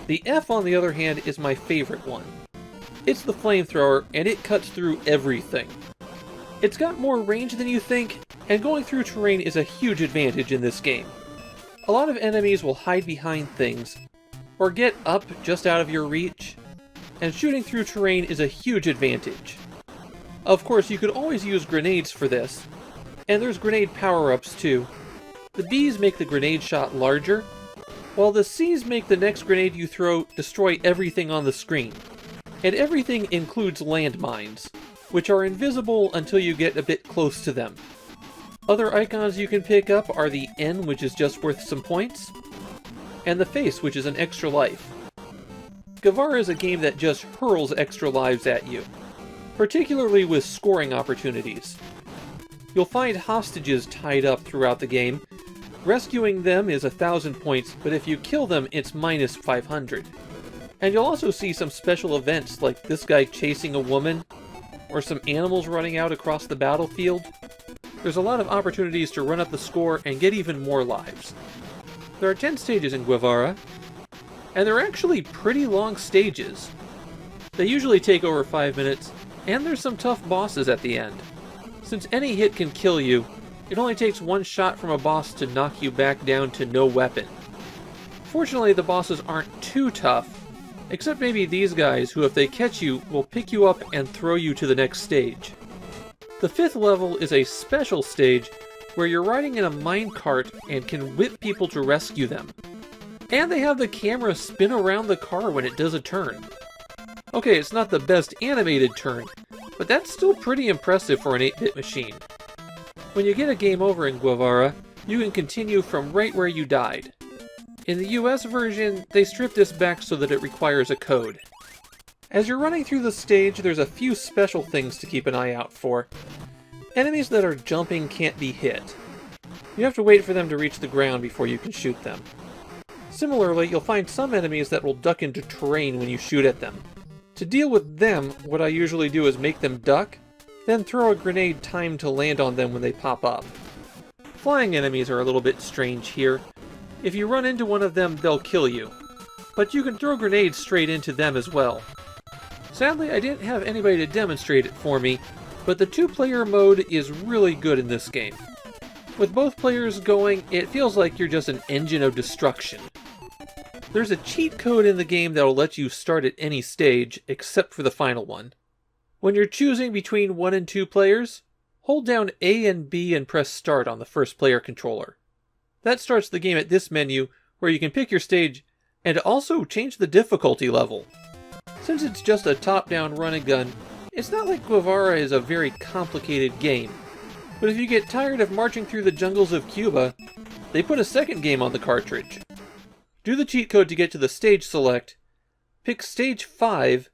The F, on the other hand, is my favorite one. It's the flamethrower, and it cuts through everything. It's got more range than you think, and going through terrain is a huge advantage in this game. A lot of enemies will hide behind things, or get up just out of your reach, and shooting through terrain is a huge advantage. Of course, you could always use grenades for this, and there's grenade power-ups too. The B's make the grenade shot larger, while the C's make the next grenade you throw destroy everything on the screen. And everything includes landmines, which are invisible until you get a bit close to them. Other icons you can pick up are the N, which is just worth some points, and the face, which is an extra life. Guevara is a game that just hurls extra lives at you, particularly with scoring opportunities. You'll find hostages tied up throughout the game. Rescuing them is 1,000 points, but if you kill them, it's minus 500. And you'll also see some special events, like this guy chasing a woman, or some animals running out across the battlefield. There's a lot of opportunities to run up the score and get even more lives. There are 10 stages in Guevara, and they're actually pretty long stages. They usually take over 5 minutes, and there's some tough bosses at the end. Since any hit can kill you, It only takes one shot from a boss to knock you back down to no weapon. Fortunately, the bosses aren't too tough, except maybe these guys who, if they catch you, will pick you up and throw you to the next stage. The 5th level is a special stage where you're riding in a minecart and can whip people to rescue them. And they have the camera spin around the car when it does a turn. Okay, it's not the best animated turn, but that's still pretty impressive for an 8-bit machine. When you get a game over in Guevara, you can continue from right where you died. In the US version, they stripped this back so that it requires a code. As you're running through the stage, there's a few special things to keep an eye out for. Enemies that are jumping can't be hit. You have to wait for them to reach the ground before you can shoot them. Similarly, you'll find some enemies that will duck into terrain when you shoot at them. To deal with them, what I usually do is make them duck, then throw a grenade timed to land on them when they pop up. Flying enemies are a little bit strange here. If you run into one of them, they'll kill you. But you can throw grenades straight into them as well. Sadly, I didn't have anybody to demonstrate it for me, but the 2-player mode is really good in this game. With both players going, it feels like you're just an engine of destruction. There's a cheat code in the game that'll let you start at any stage, except for the final one. When you're choosing between 1 and 2 players, hold down A and B and press start on the first player controller. That starts the game at this menu, where you can pick your stage, and also change the difficulty level. Since it's just a top-down run-and-gun, it's not like Guevara is a very complicated game. But if you get tired of marching through the jungles of Cuba, they put a second game on the cartridge. Do the cheat code to get to the stage select, pick stage 5,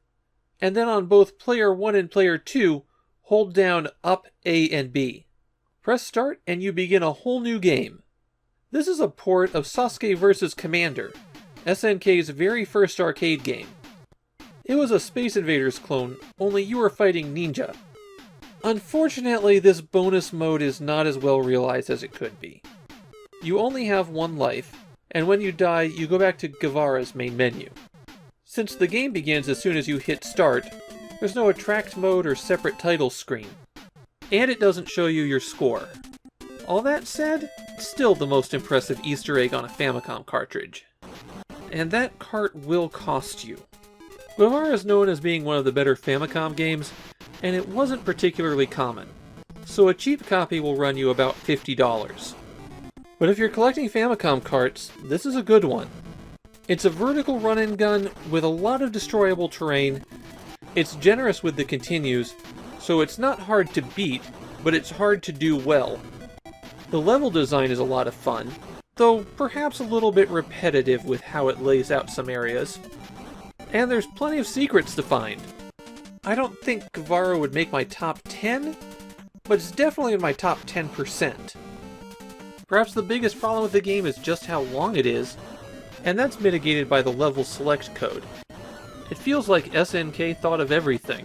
and then on both player 1 and player 2, hold down up A and B. Press start and you begin a whole new game. This is a port of Sasuke vs. Commander, SNK's very first arcade game. It was a Space Invaders clone, only you were fighting ninja. Unfortunately, this bonus mode is not as well realized as it could be. You only have 1 life, and when you die, you go back to Guevara's main menu. Since the game begins as soon as you hit start, there's no attract mode or separate title screen. And it doesn't show you your score. All that said, it's still the most impressive Easter egg on a Famicom cartridge. And that cart will cost you. Guevara is known as being one of the better Famicom games, and it wasn't particularly common, so a cheap copy will run you about $50. But if you're collecting Famicom carts, this is a good one. It's a vertical run-and-gun with a lot of destroyable terrain. It's generous with the continues, so it's not hard to beat, but it's hard to do well. The level design is a lot of fun, though perhaps a little bit repetitive with how it lays out some areas. And there's plenty of secrets to find. I don't think Guevara would make my top 10, but it's definitely in my top 10%. Perhaps the biggest problem with the game is just how long it is, and that's mitigated by the level select code. It feels like SNK thought of everything.